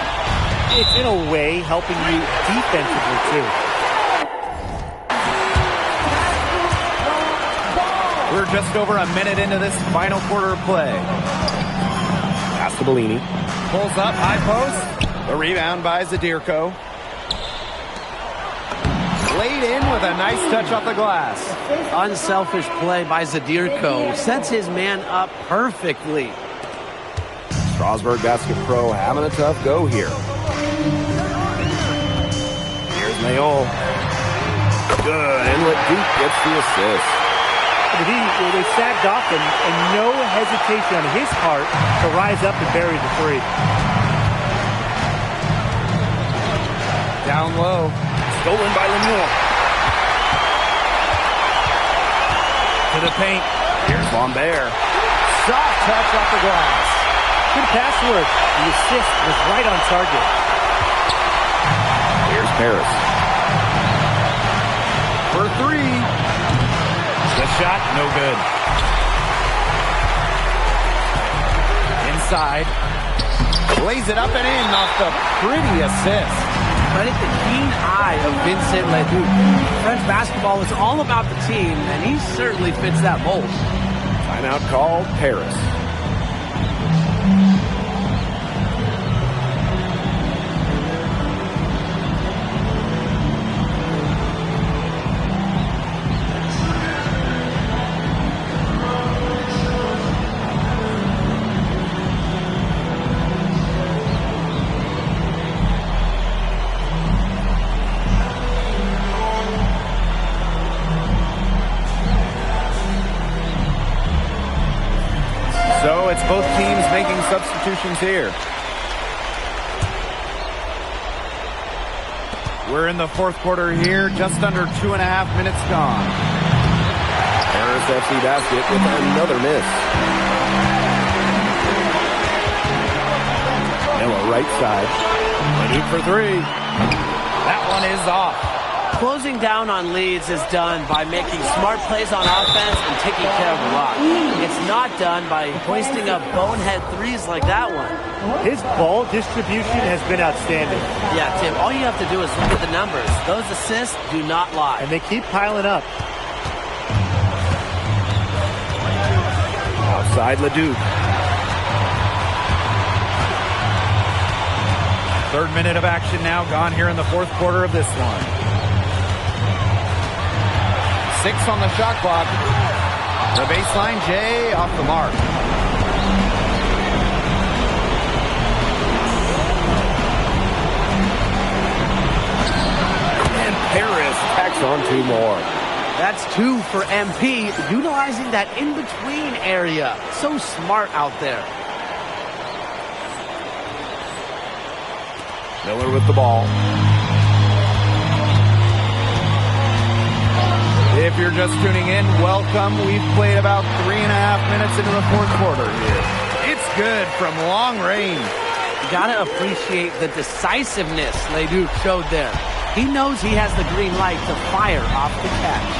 S18: it's in a way helping you defensively too.
S6: We're just over a minute into this final quarter of play.
S17: Pass to Bellini.
S6: Pulls up, high post. The rebound by Zadirko. Laid in with a nice touch off the glass.
S20: Unselfish play by Zadirko. Sets his man up perfectly.
S17: Strasburg Basket Pro having a tough go here. Here's Mayol. Good, and Leduc gets the assist.
S18: They sagged off him, and no hesitation on his part to rise up and bury the 3.
S6: Down low.
S17: Stolen by Lemuel.
S6: To the paint.
S17: Here's Lambert.
S6: Soft touch off the glass.
S18: Good pass work. The assist was right on target.
S17: Here's Paris.
S6: For 3. The shot, no good. Inside. Lays it up and in off the pretty assist.
S20: Credit the keen eye of Vincent Leduc. French basketball is all about the team, and he certainly fits that mold.
S17: Timeout called Paris.
S6: So it's both teams making substitutions here. We're in the 4th quarter here, just under 2.5 minutes gone.
S17: Paris FC basket with another miss. Miller right side. Deep for three.
S6: That one is off.
S20: Closing down on leads is done by making smart plays on offense and taking care of the rock. It's not done by hoisting up bonehead threes like that one.
S18: His ball distribution has been outstanding.
S20: Yeah, Tim, all you have to do is look at the numbers. Those assists do not lie.
S18: And they keep piling up.
S17: Outside Leduc.
S6: Third minute of action now gone here in the fourth quarter of this one. 6 on the shot clock. The baseline, Jay, off the mark.
S17: And Paris tacks on 2 more.
S20: That's 2 for MP, utilizing that in-between area. So smart out there.
S17: Miller with the ball.
S6: If you're just tuning in, welcome. We've played about 3.5 minutes into the fourth quarter here. It's good from long range.
S20: You gotta appreciate the decisiveness Leduc showed there. He knows he has the green light to fire off the catch.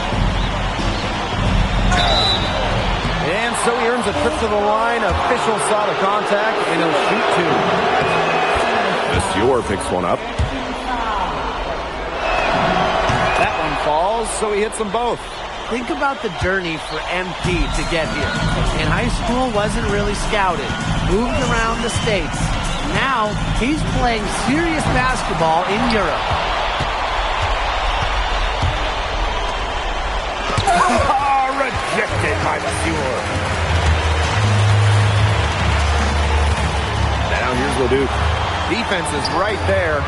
S6: And so he earns a trip to the line. Official saw the contact, and he'll shoot 2.
S17: Monsieur picks one up.
S6: That one falls, so he hits them both.
S20: Think about the journey for MP to get here. In high school, wasn't really scouted. Moved around the States. Now, he's playing serious basketball in Europe.
S17: Rejected by Monsieur. Now here's Leduc.
S6: Defense is right there.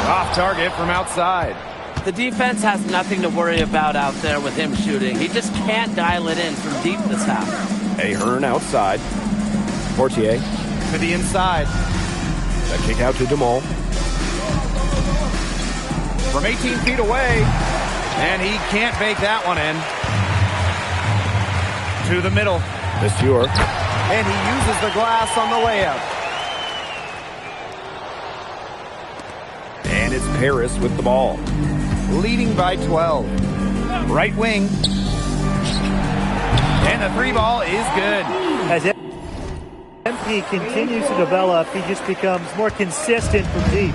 S6: Off target from outside.
S20: The defense has nothing to worry about out there with him shooting. He just can't dial it in from deep this half.
S17: Ahern outside. Portier.
S6: To the inside.
S17: That kick out to DeMol.
S6: From 18 feet away. And he can't bake that one in. To the middle.
S17: Monsieur.
S6: And he uses the glass on the layup.
S17: And it's Paris with the ball.
S6: Leading by 12. Right wing. And the 3 ball is good.
S18: As MP continues to develop, he just becomes more consistent from deep.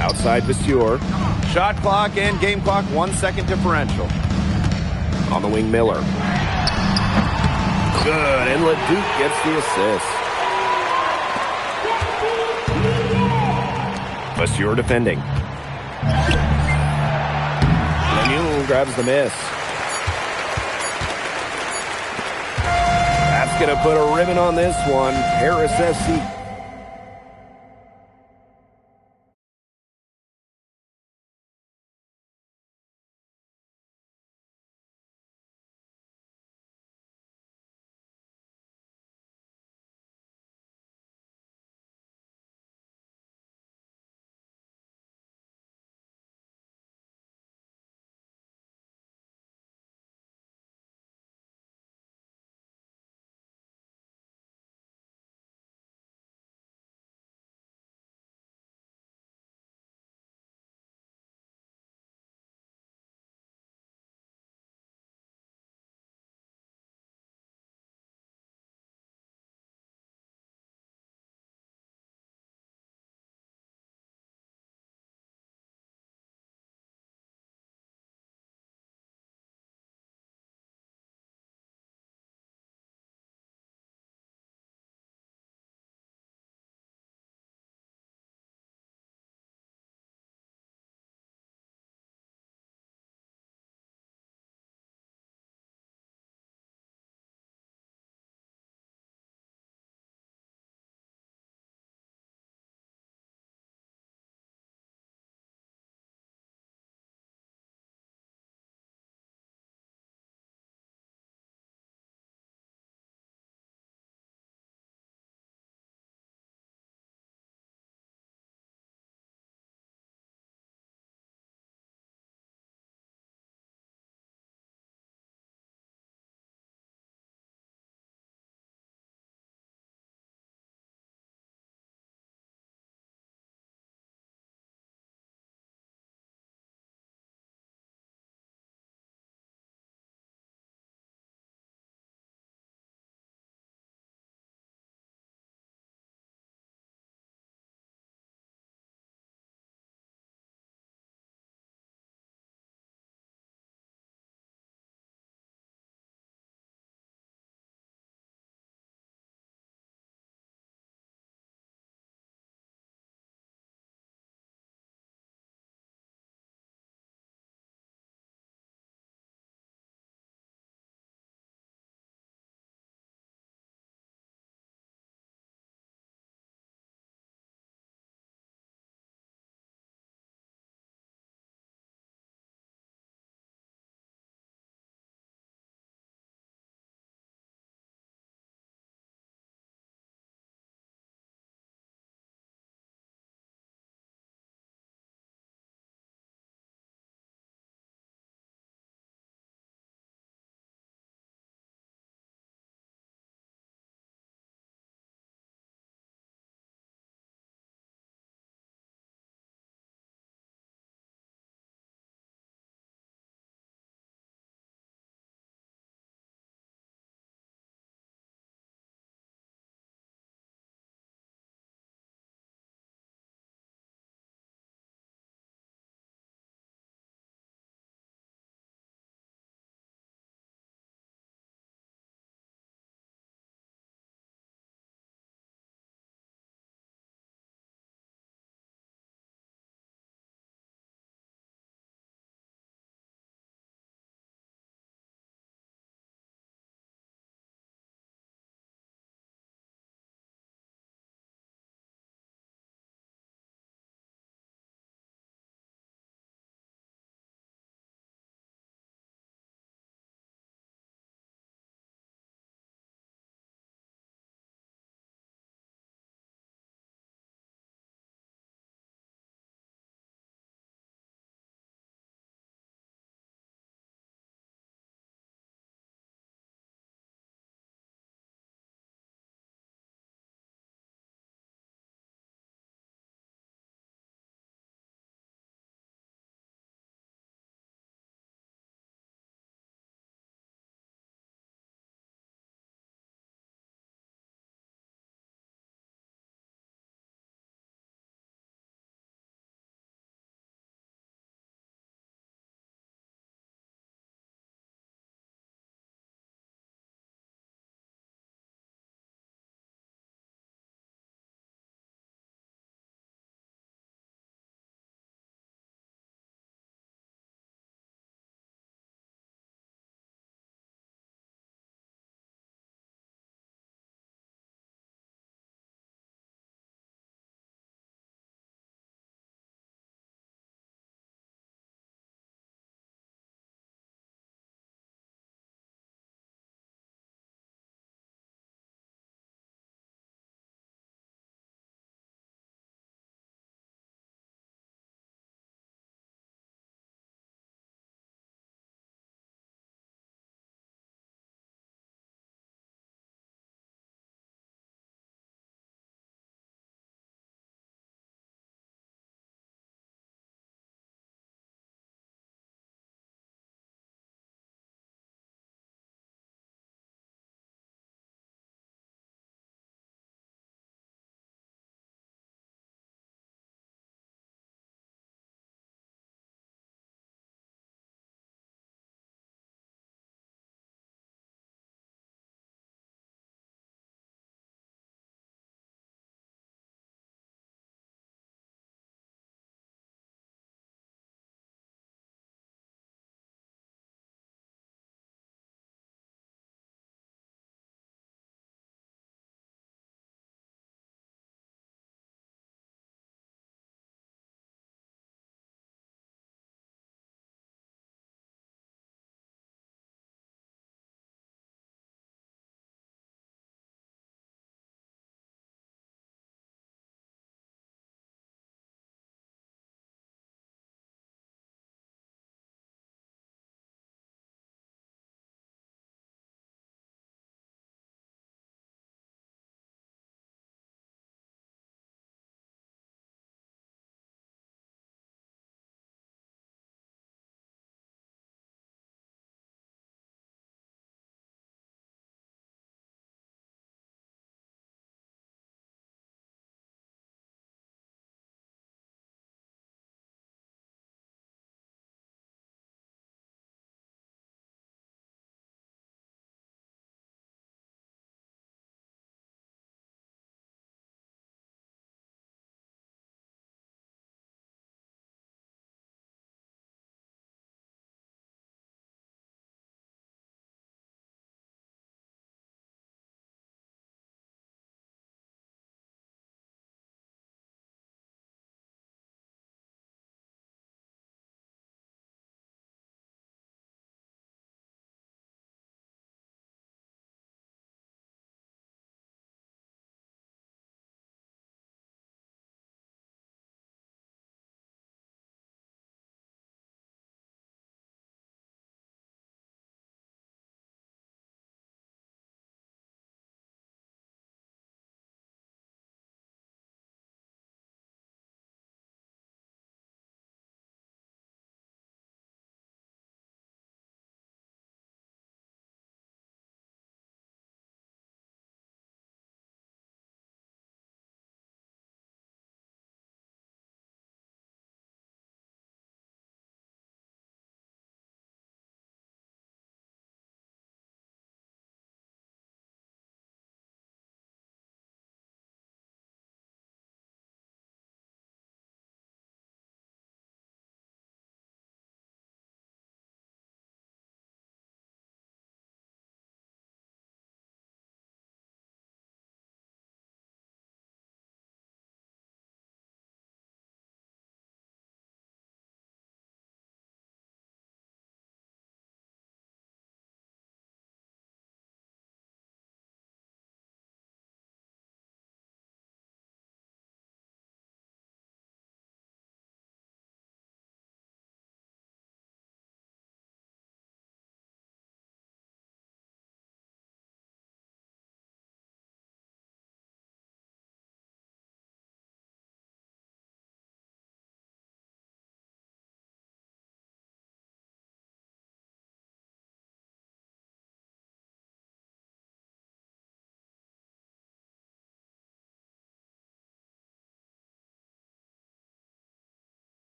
S17: Outside Monsieur.
S6: Shot clock and game clock 1 second differential.
S17: On the wing, Miller. Good, and Leduc gets the assist. Monsieur defending. Lemieux grabs the miss. That's going to put a ribbon on this one. Paris FC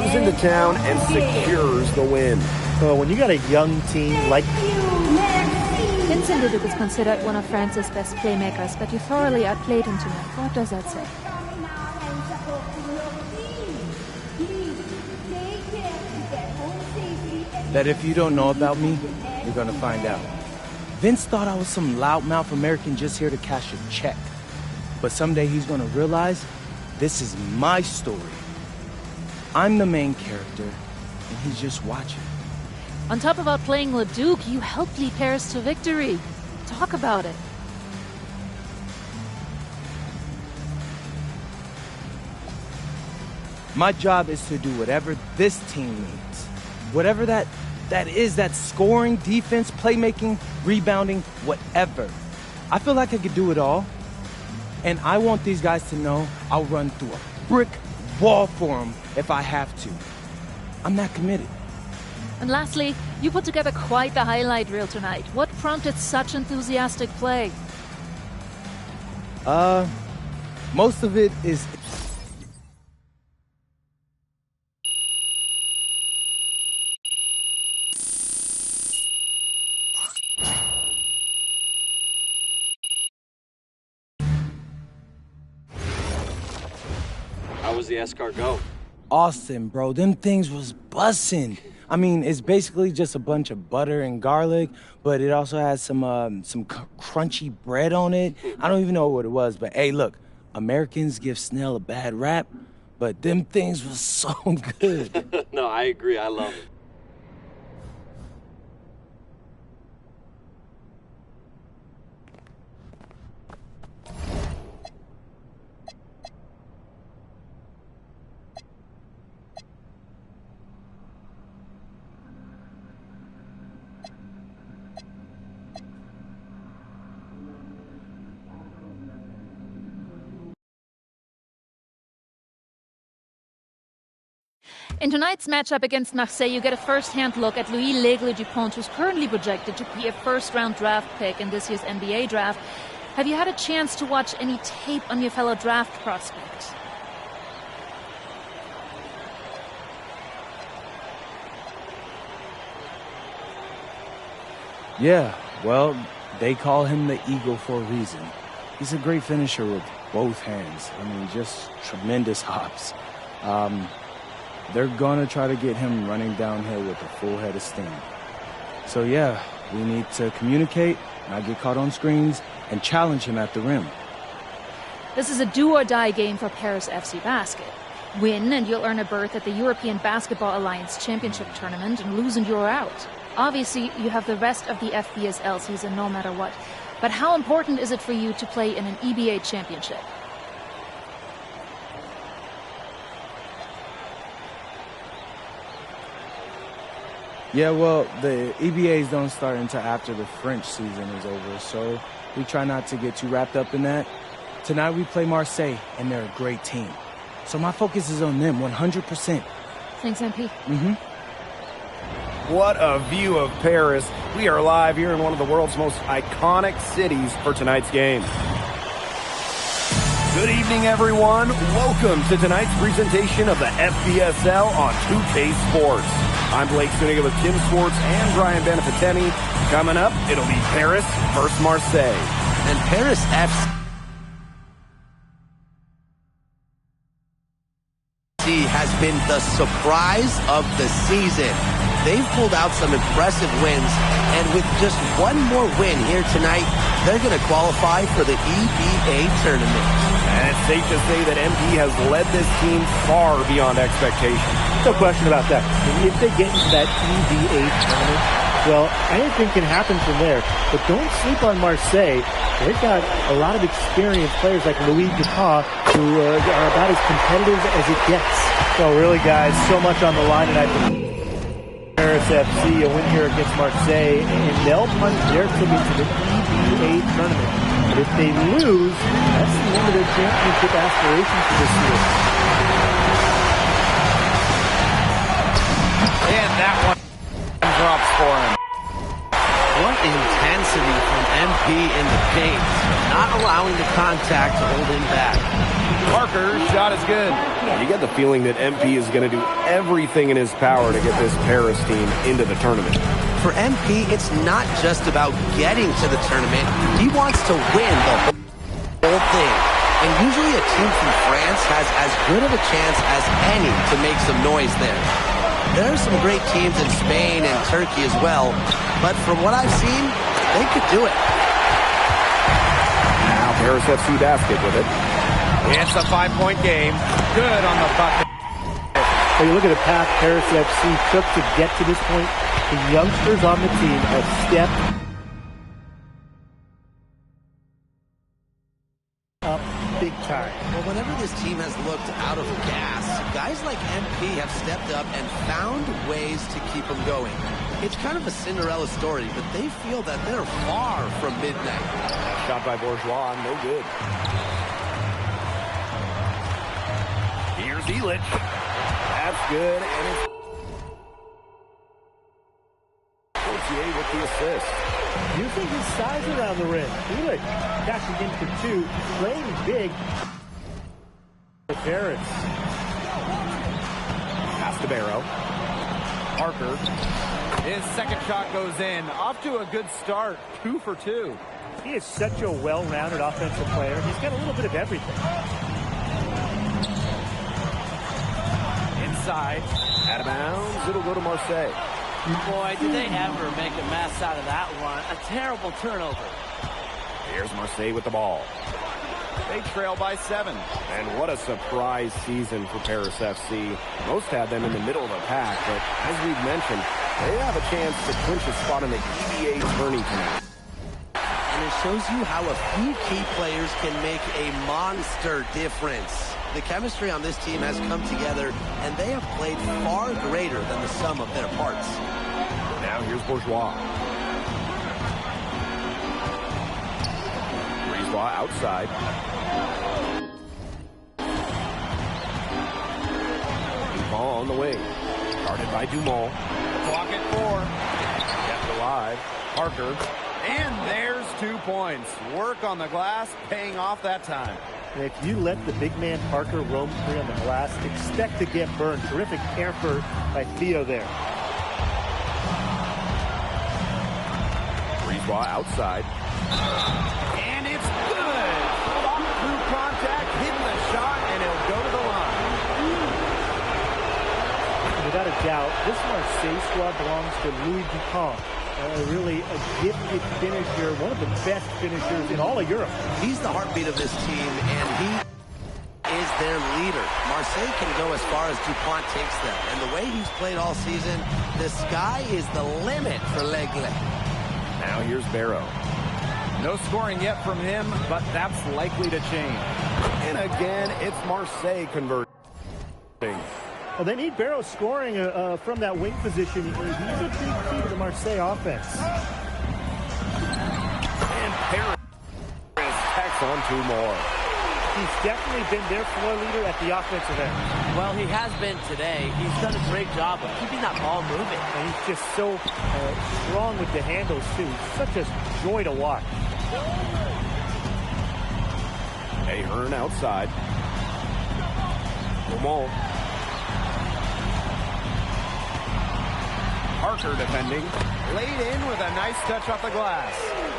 S17: comes into town and secures the win.
S18: Well, when you got a young team like
S21: Vincent Leduc is considered one of France's best playmakers, but you thoroughly outplayed him tonight. What does that say?
S2: That if you don't know about me, you're gonna find out. Vince thought I was some loudmouth American just here to cash a check. But someday he's gonna realize this is my story. I'm the main character, and he's just watching.
S21: On top of outplaying Leduc, you helped lead Paris to victory. Talk about it.
S2: My job is to do whatever this team needs. Whatever that is, that scoring, defense, playmaking, rebounding, whatever. I feel like I could do it all. And I want these guys to know I'll run through a brick wall for them if I have to. I'm that committed.
S21: And lastly, you put together quite the highlight reel tonight. What prompted such enthusiastic play?
S2: Most of it is...
S1: How was the escort go?
S2: Austin, bro, them things was bussin'. I mean, it's basically just a bunch of butter and garlic, but it also has some crunchy bread on it. I don't even know what it was, but hey, look, Americans give Snell a bad rap, but them things was so good.
S1: No, I agree. I love it.
S21: In tonight's matchup against Marseille, you get a first-hand look at Louis L'Aigle Dupont, who's currently projected to be a first-round draft pick in this year's NBA draft. Have you had a chance to watch any tape on your fellow draft prospect?
S2: Yeah, well, they call him the Eagle for a reason. He's a great finisher with both hands. I mean, just tremendous hops. They're gonna try to get him running downhill with a full head of steam. So yeah, we need to communicate, not get caught on screens, and challenge him at the rim.
S21: This is a do-or-die game for Paris FC Basket. Win and you'll earn a berth at the European Basketball Alliance Championship Tournament, and lose and you're out. Obviously, you have the rest of the FBSL season no matter what. But how important is it for you to play in an EBA championship?
S2: Yeah, well, the EBAs don't start until after the French season is over, so we try not to get too wrapped up in that. Tonight we play Marseille, and they're a great team. So my focus is on them, 100%.
S21: Thanks, MP.
S17: What a view of Paris. We are live here in one of the world's most iconic cities for tonight's game. Good evening, everyone. Welcome to tonight's presentation of the FBSL on 2K Sports. I'm Blake Suniga with Tim Swartz and Brian Benefiteni. Coming up, it'll be Paris versus Marseille.
S19: And Paris FC has been the surprise of the season. They've pulled out some impressive wins, and with just one more win here tonight, they're going to qualify for the EBA tournament.
S17: And it's safe to say that MP has led this team far beyond expectations.
S18: No question about that. If they get into that EBA tournament, well, anything can happen from there. But don't sleep on Marseille. They've got a lot of experienced players like Louis Dupont who are about as competitive as it gets. So really, guys, so much on the line tonight. Paris FC, a win here against Marseille, and they'll punch their ticket to the EBA tournament. But if they lose, that's the end of their championship aspirations for this year.
S6: And that one drops for him.
S20: What intensity from MP in the paint. Not allowing the contact to hold him back.
S6: Parker's shot is good.
S17: You get the feeling that MP is going to do everything in his power to get this Paris team into the tournament.
S19: For MP, it's not just about getting to the tournament. He wants to win the whole thing. And usually a team from France has as good of a chance as any to make some noise there. There are some great teams in Spain and Turkey as well, but from what I've seen, they could do it.
S17: Now Paris FC Basket with it.
S6: It's a 5-point game. Good on the bucket.
S18: When you look at the path Paris FC took to get to this point, the youngsters on the team have stepped up big time.
S19: Well, whenever this team has looked out of gas, guys like MP have stepped up and found ways to keep them going. It's kind of a Cinderella story, but they feel that they're far from midnight.
S17: Shot by Bourgeois, no good. Here's Elich. That's good, and it's Portier with the assist.
S18: Using his size around the rim. Elich cashing in for two, playing big. Paris.
S6: Pass to Barrow. Parker. His second shot goes in. Off to a good start. 2 for 2.
S18: He is such a well-rounded offensive player. He's got a little bit of everything.
S6: Inside.
S17: Out of bounds. It'll go to Marseille.
S20: Boy, did they ever make a mess out of that one. A terrible turnover.
S17: Here's Marseille with the ball.
S6: They trail by 7.
S17: And what a surprise season for Paris FC. Most had them in the middle of the pack, but as we've mentioned, they have a chance to clinch a spot in the EVA tourney tonight.
S19: And it shows you how a few key players can make a monster difference. The chemistry on this team has come together, and they have played far greater than the sum of their parts.
S17: Now here's Bourgeois. Bourgeois outside. Ball on the wing. Guarded by Dumont.
S6: Clock at 4. Kept alive. Parker. And there's 2 points. Work on the glass, paying off that time.
S18: If you let the big man Parker roam free on the glass, expect to get burned. Terrific effort by Theo there.
S17: Bourgeois outside.
S6: And it's good. Through contact, hitting the shot, and he'll go to the line.
S18: Without a doubt, this Marseille squad belongs to Louis Dupont. Really a gifted finisher, one of the best finishers in all of Europe.
S19: He's the heartbeat of this team, and he is their leader. Marseille can go as far as Dupont takes them, and the way he's played all season, the sky is the limit for L'Aigle.
S17: Now here's Barrow.
S6: No scoring yet from him, but that's likely to change.
S17: And again, it's Marseille converting.
S18: Well, they need Barrow scoring from that wing position. He's a big key to the Marseille offense.
S17: And Paris tacks on 2 more.
S18: He's definitely been their floor leader at the offensive end.
S20: Well, he has been today. He's done a great job of keeping that ball moving.
S18: And he's just so strong with the handles, too. Such a joy to watch.
S17: Ahern outside. Dumont.
S6: Parker defending. Laid in with a nice touch off the glass.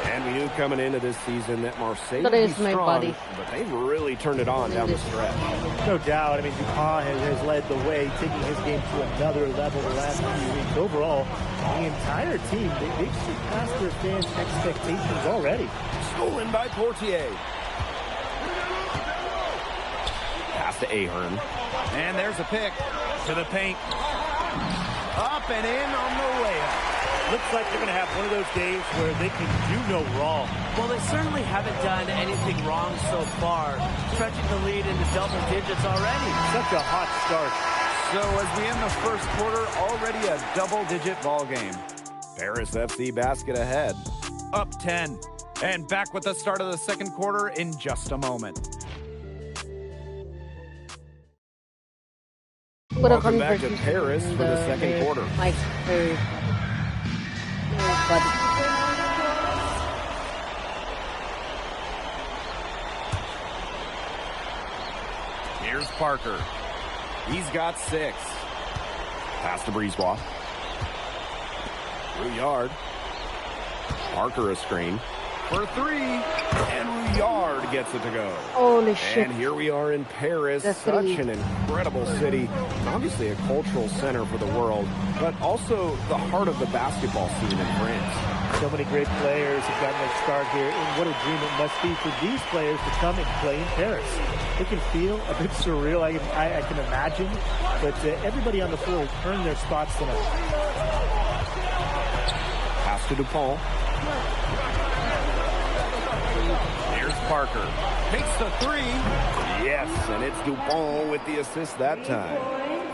S17: And we knew coming into this season that Marseille would be strong, but they've really turned it on down the stretch.
S18: No doubt. I mean, Dupont has led the way, taking his game to another level the last few weeks. Overall, the entire team, they've surpassed their fans' expectations already.
S17: Stolen by Portier. Pass to Ahern.
S6: And there's a pick to the paint. Up and in on the way up.
S18: Looks like they're going to have one of those days where they can do no wrong.
S20: Well, they certainly haven't done anything wrong so far, stretching the lead into double digits already.
S18: Such a hot start.
S6: So as we end the first quarter, already a double-digit ball game.
S17: Paris FC Basket ahead.
S6: Up 10. And back with the start of the second quarter in just a moment.
S17: Welcome back to Paris for the second quarter. Here's Parker. He's got 6. Pass to Brisebois. Rouillard. Parker a screen for 3. And Rouillard gets it to go.
S16: Holy shit.
S17: And here we are in Paris, such an incredible city. Obviously a cultural center for the world, but also the heart of the basketball scene in France.
S18: So many great players have gotten their start here, and what a dream it must be for these players to come and play in Paris. It can feel a bit surreal, I can imagine, but everybody on the floor has earned their spots tonight.
S17: Pass to Dupont. Here's Parker. Takes the 3. Yes, and it's Dupont with the assist that time.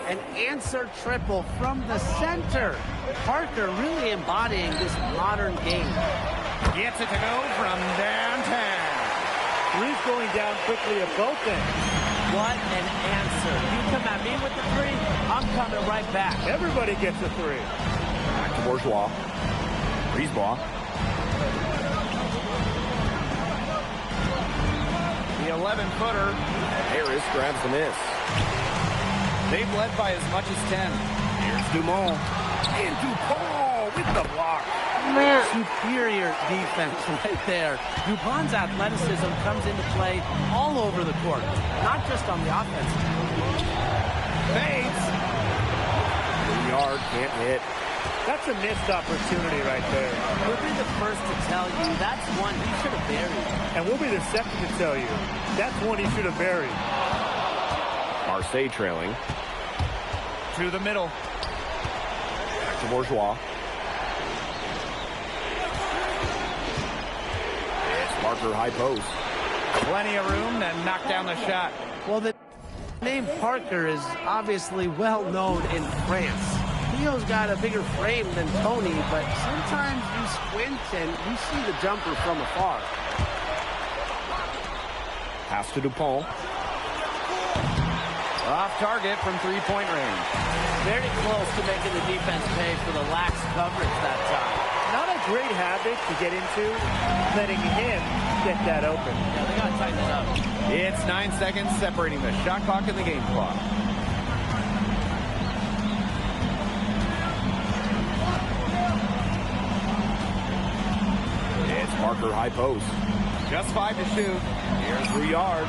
S20: An answer triple from the center. Parker really embodying this modern game.
S6: Gets it to go from downtown.
S18: 3's going down quickly at both ends.
S20: What an answer. You come at me with the 3, I'm coming right back.
S18: Everybody gets a 3.
S17: Back to Bourgeois. Brisebois.
S6: The 11-footer.
S17: Harris grabs the miss.
S6: They've led by as much as 10.
S17: Here's Dumont. And Dupont with the block.
S20: Superior defense right there. Dupont's athleticism comes into play all over the court, not just on the offense.
S6: Fades.
S17: Rouillard can't hit.
S18: That's a missed opportunity right there.
S20: We'll be the first to tell you that's one he should have buried.
S18: And we'll be the second to tell you that's one he should have buried.
S17: Marseille trailing.
S6: To the middle.
S17: Back to Bourgeois. It's Parker high post.
S6: Plenty of room to knock down the shot.
S20: Well, the name Parker is obviously well known in France. Theo's got a bigger frame than Tony, but sometimes you squint and you see the jumper from afar.
S17: Pass to Dupont.
S6: Off target from 3-point range.
S20: Very close to making the defense pay for the lax coverage that time.
S18: Not a great habit to get into, letting him get that open.
S20: Yeah, they got to tighten it up.
S6: It's 9 seconds separating the shot clock and the game clock.
S17: It's Parker high post.
S6: Just 5 to shoot.
S17: Here's Rouillard.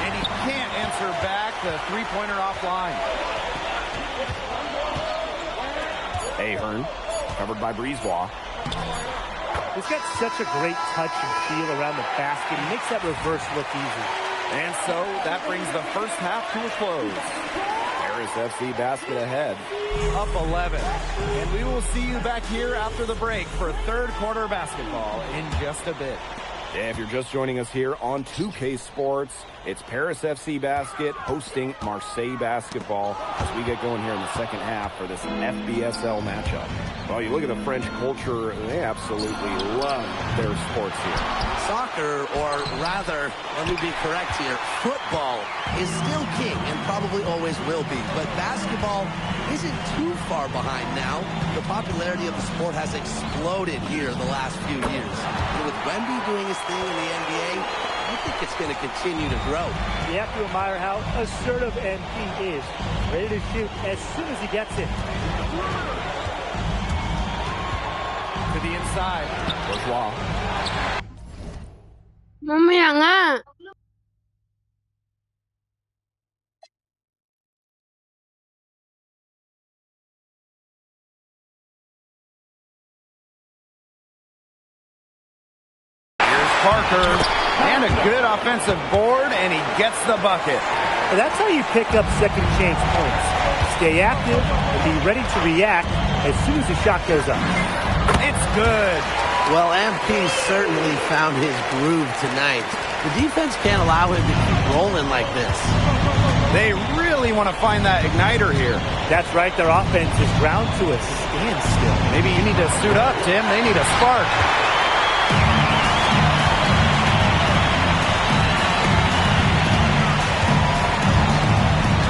S6: And he can't answer back the 3-pointer offline.
S17: Ahern, covered by Brisebois.
S18: He's got such a great touch and feel around the basket. He makes that reverse look easy.
S6: And so that brings the first half to a close.
S17: Paris FC basket ahead.
S6: Up 11. And we will see you back here after the break for third quarter basketball in just a bit.
S17: Yeah, if you're just joining us here on 2K Sports, it's Paris FC Basket hosting Marseille Basketball as we get going here in the second half for this FBSL matchup. Well, you look at the French culture, they absolutely love their sports here.
S19: Soccer, or rather, let me be correct here, football is still king and probably always will be. But basketball isn't too far behind now. The popularity of the sport has exploded here the last few years. And with Wemby doing his thing in the NBA, I think it's going to continue to grow.
S18: You have to admire how assertive MP is. Ready to shoot as soon as he gets it.
S6: To the inside.
S17: Bourgeois.
S16: Mamaya nga.
S6: Parker, and a good offensive board, and he gets the bucket.
S18: And that's how you pick up second chance points. Stay active and be ready to react as soon as the shot goes up.
S6: It's good.
S19: Well, MP certainly found his groove tonight. The defense can't allow him to keep rolling like this.
S6: They really want to find that igniter here.
S18: That's right, their offense is ground to a standstill.
S6: Maybe you need to suit up, Tim. They need a spark.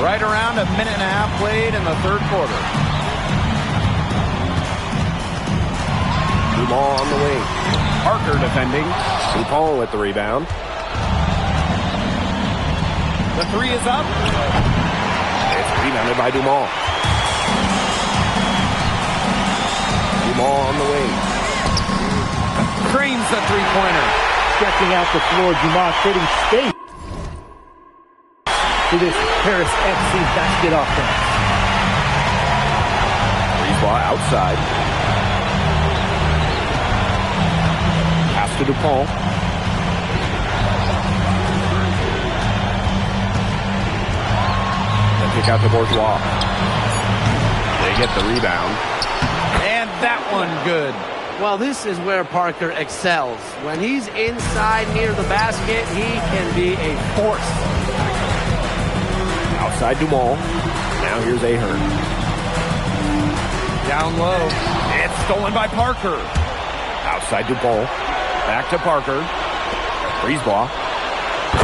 S6: Right around a minute and a half played in the third quarter.
S17: Dumont on the wing. Parker defending. Dupont with the rebound. The three is up. It's rebounded by Dumas. Dumas on the wing.
S6: Creams the three-pointer.
S18: Stretching out the floor, Dumas creating space for this Paris FC basket offense.
S17: Brisebois outside. Pass to DuPont. Then kick out to Bourgeois. They get the rebound.
S6: And that one good.
S20: Well, this is where Parker excels. When he's inside near the basket, he can be a force.
S17: Outside Dumas. Now here's Ahern.
S6: Down low. It's stolen by Parker.
S17: Outside Dupont. Back to Parker. Brisebois.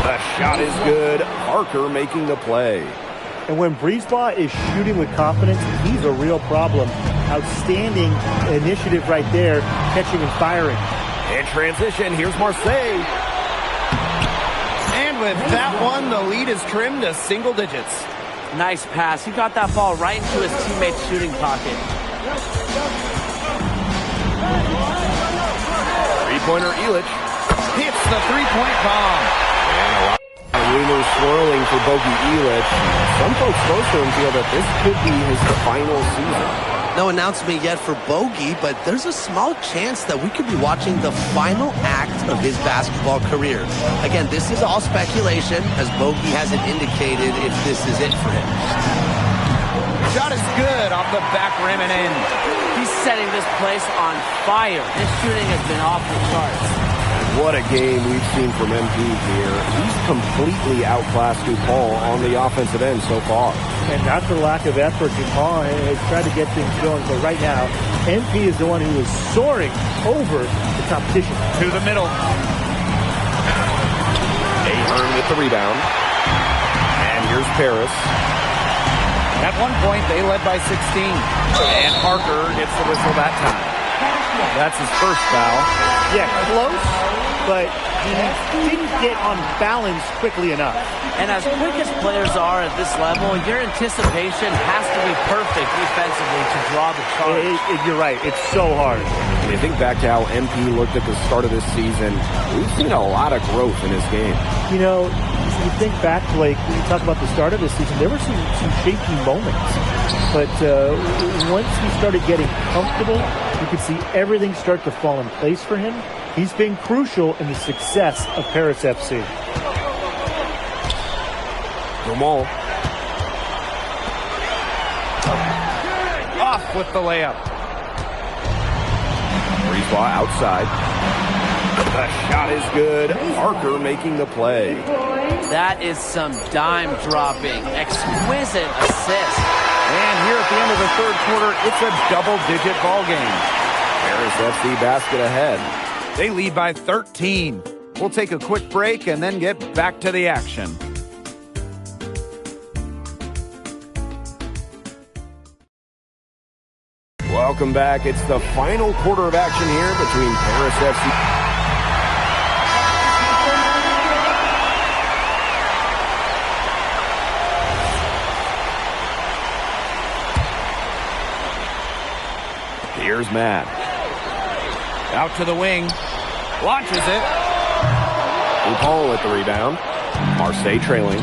S17: The shot is good. Parker making the play.
S18: And when Brisebois is shooting with confidence, he's a real problem. Outstanding initiative right there, catching and firing.
S17: In transition, here's Marseille.
S6: And with that one, the lead is trimmed to single digits.
S20: Nice pass. He got that ball right into his teammate's shooting pocket.
S17: Three-pointer Illich.
S6: Hits the three-point bomb.
S17: And a lot of rumors swirling for Bogey Illich. Some folks close to him feel that this could be his final season.
S19: No announcement yet for Bogey, but there's a small chance that we could be watching the final act of his basketball career. Again, this is all speculation, as Bogey hasn't indicated if this is it for him.
S6: Shot is good off the back rim and in.
S20: He's setting this place on fire. His shooting has been off the charts.
S17: What a game we've seen from MP here. He's completely outclassed DuPont on the offensive end so far.
S18: And not for lack of effort, DuPont has tried to get things going, but right now, MP is the one who is soaring over the competition.
S6: To the middle.
S17: Ahern with the rebound. And here's Paris.
S6: At one point, they led by 16. And Parker gets the whistle that time. That's his first foul.
S18: Yeah, close, but he didn't get on balance quickly enough.
S20: And as quick as players are at this level, your anticipation has to be perfect defensively to draw the charge.
S18: You're right. It's so hard.
S17: When you think back to how MP looked at the start of this season, we've seen a lot of growth in his game.
S18: You know, you think back, Blake, when you talk about the start of this season, there were some shaky moments. But once he started getting comfortable, you could see everything start to fall in place for him. He's been crucial in the success of Paris FC.
S17: Dumont.
S6: Off with the layup.
S17: Brisebois outside. The shot is good. Parker making the play.
S20: That is some dime dropping. Exquisite assist.
S6: And here at the end of the third quarter, it's a double-digit ball game.
S17: Paris FC basket ahead.
S6: They lead by 13. We'll take a quick break and then get back to the action.
S17: Welcome back. It's the final quarter of action here between Paris FC. Here's Matt.
S6: Out to the wing. Launches it.
S17: Dupont with the rebound. Marseille trailing.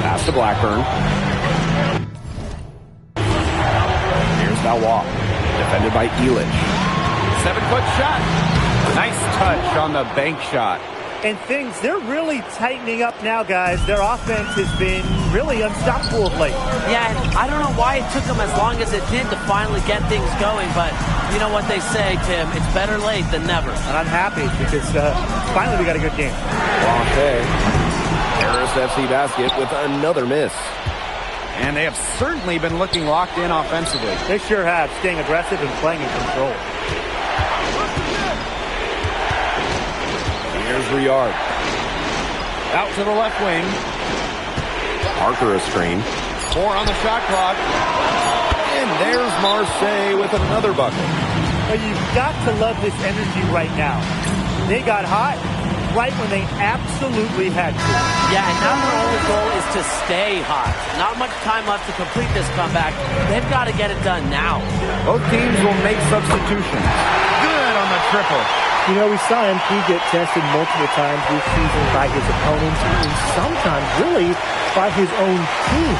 S17: Pass to Blackburn. Here's Valois. Defended by Illich.
S6: 7-foot shot. Nice touch on the bank shot.
S18: And they're really tightening up now, guys. Their offense has been really unstoppable of late.
S20: Yeah, and I don't know why it took them as long as it did to finally get things going, but you know what they say, Tim, it's better late than never.
S18: And I'm happy because finally we got a good game.
S17: Okay. Paris FC basket with another miss.
S6: And they have certainly been looking locked in offensively.
S18: They sure have, staying aggressive and playing in control.
S17: Here's Riard.
S6: Out to the left wing.
S17: Parker a screen.
S6: 4 on the shot clock. And there's Marseille with another bucket.
S18: But you've got to love this energy right now. They got hot. right when they absolutely had to.
S20: Yeah, and now their only goal is to stay hot. Not much time left to complete this comeback. They've got to get it done now.
S5: Both teams will make substitutions. Good on the triple.
S18: You know, we saw MP get tested multiple times this season by his opponents and sometimes really by his own team.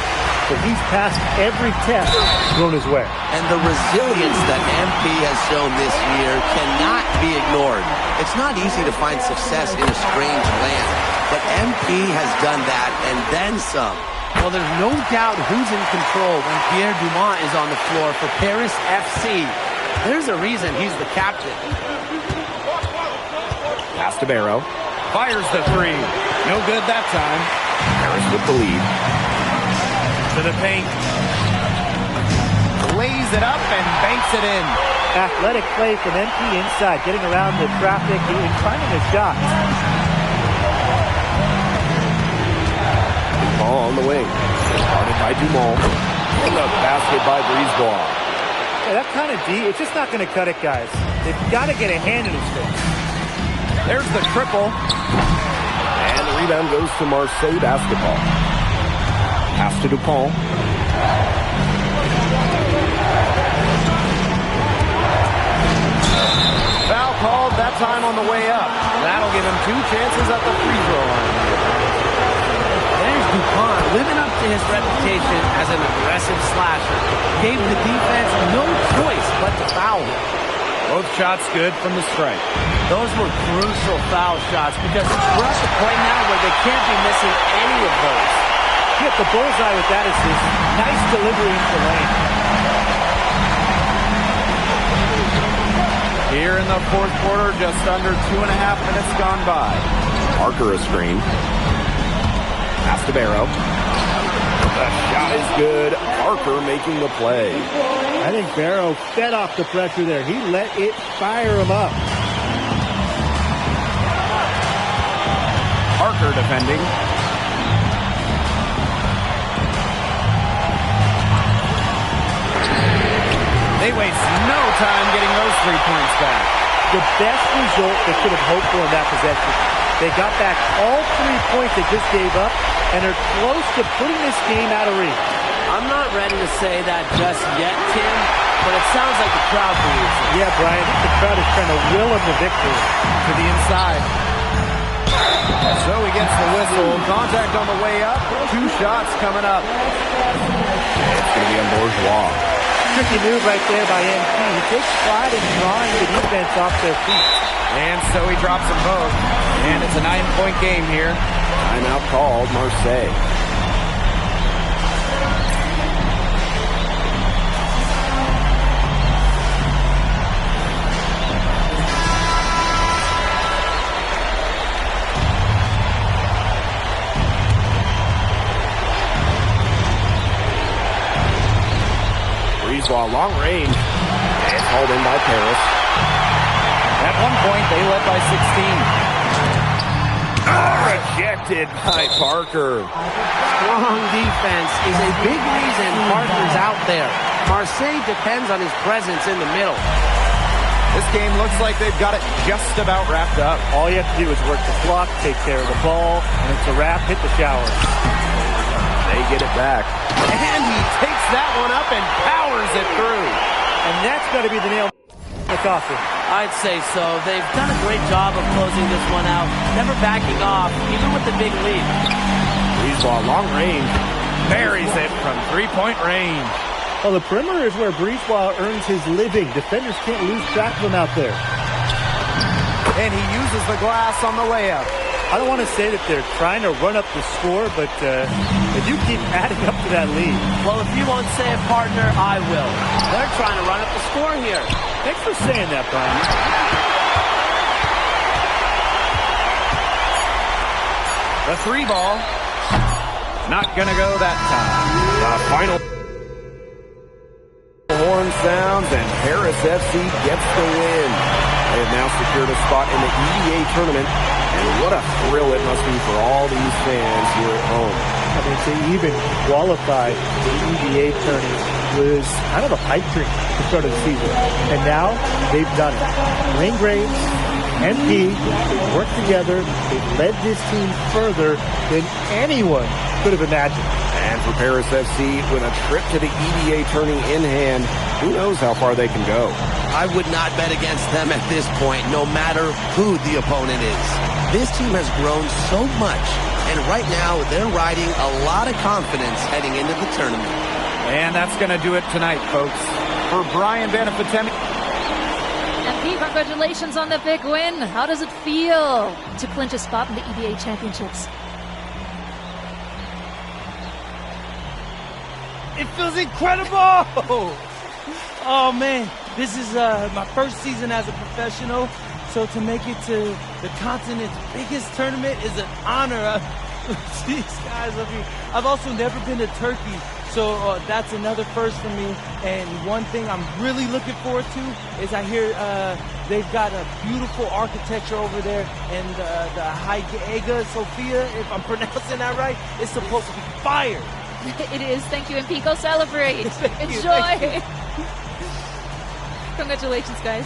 S18: But he's passed every test thrown his way.
S19: And the resilience that MP has shown this year cannot be ignored. It's not easy to find success in a strange land, but MP has done that and then some.
S20: Well, there's no doubt who's in control when Pierre Dumont is on the floor for Paris FC. There's a reason he's the captain.
S5: Pass to Barrow. Fires the three. No good that time. Paris with the lead. To the paint. Lays it up and banks it in.
S18: Athletic play from MP inside, getting around the traffic and finding a shot.
S17: Ball on the wing. Started by Dumont. And the basket by Brisebois.
S18: Yeah, that kind of D, it's just not going to cut it, guys. They've got to get a hand in his face.
S5: There's the triple.
S17: And the rebound goes to Marseille basketball. Pass to Dupont.
S5: Foul called that time on the way up. That'll give him 2 chances at the free throw line.
S20: There's Dupont living up to his reputation as an aggressive slasher. Gave the defense no choice but to foul him.
S5: Both shots good from the strike.
S20: Those were crucial foul shots because we're at the point now where they can't be missing any of those.
S18: Hit the bullseye with that assist. Nice delivery into the lane.
S5: Here in the fourth quarter, just under 2.5 minutes gone by.
S17: Parker a screen. Pass to Barrow. The shot is good. Parker making the play.
S18: I think Barrow fed off the pressure there. He let it fire him up.
S5: Parker defending. They waste no time getting those 3 points back.
S18: The best result they could have hoped for in that possession. They got back all 3 points they just gave up, and are close to putting this game out of reach.
S20: I'm not ready to say that just yet, Tim, but it sounds like the crowd believes it.
S18: Yeah, Brian, I think the crowd is trying to will him to victory.
S5: To the inside. So he gets the whistle. Contact on the way up. 2 shots coming up. It's going to be on Bourgeois.
S18: Tricky move right there by MP. He takes pride in drawing the defense off their feet.
S5: And so he drops them both. And it's a 9-point game here.
S17: Timeout called Marseille. Long range. It's hauled in by Paris.
S5: At one point, they led by 16.
S17: Rejected by Parker.
S20: Strong defense is a big reason Parker's out there. Marseille depends on his presence in the middle.
S5: This game looks like they've got it just about wrapped up.
S18: All you have to do is work the clock, take care of the ball, and it's a wrap. Hit the shower.
S17: They get it back.
S5: And he takes that one up and powers it through.
S18: And that's got to be the nail in the coffin.
S20: I'd say so. They've done a great job of closing this one out, never backing off, even with the big lead.
S17: Brisebois, long range.
S5: Buries it from 3-point range.
S18: Well, the perimeter is where Brisebois earns his living. Defenders can't lose track of him out there.
S5: And he uses the glass on the layup.
S18: I don't want to say that they're trying to run up the score, but they do keep adding up to that lead.
S20: Well, if you won't say it, partner, I will. They're trying to run up the score here.
S18: Thanks for saying that, Brian.
S5: The 3 ball. Not going to go that time.
S17: The final horn sounds, and Paris FC gets the win. They have now secured a spot in the EDA tournament, and what a thrill it must be for all these fans here at home.
S18: I mean, to even qualify the EDA tournament was kind of a pipe dream at the start of the season, and now they've done it. Wayne Graves, MP worked together. They led this team further than anyone could have imagined.
S17: And for Paris FC, with a trip to the EDA tourney in hand, who knows how far they can go.
S19: I would not bet against them at this point, no matter who the opponent is. This team has grown so much, and right now they're riding a lot of confidence heading into the tournament.
S6: And that's going to do it tonight, folks. For Brian Banafitemi.
S21: MP, congratulations on the big win. How does it feel to clinch a spot in the EDA Championships?
S2: It feels incredible! Oh man, this is my first season as a professional, so to make it to the continent's biggest tournament is an honor. These guys, I've also never been to Turkey, so that's another first for me. And one thing I'm really looking forward to is I hear they've got a beautiful architecture over there, and the Hagia Sophia, if I'm pronouncing that right, is supposed to be fire.
S21: It is. Thank you, MP. Go celebrate. Enjoy. Congratulations, guys.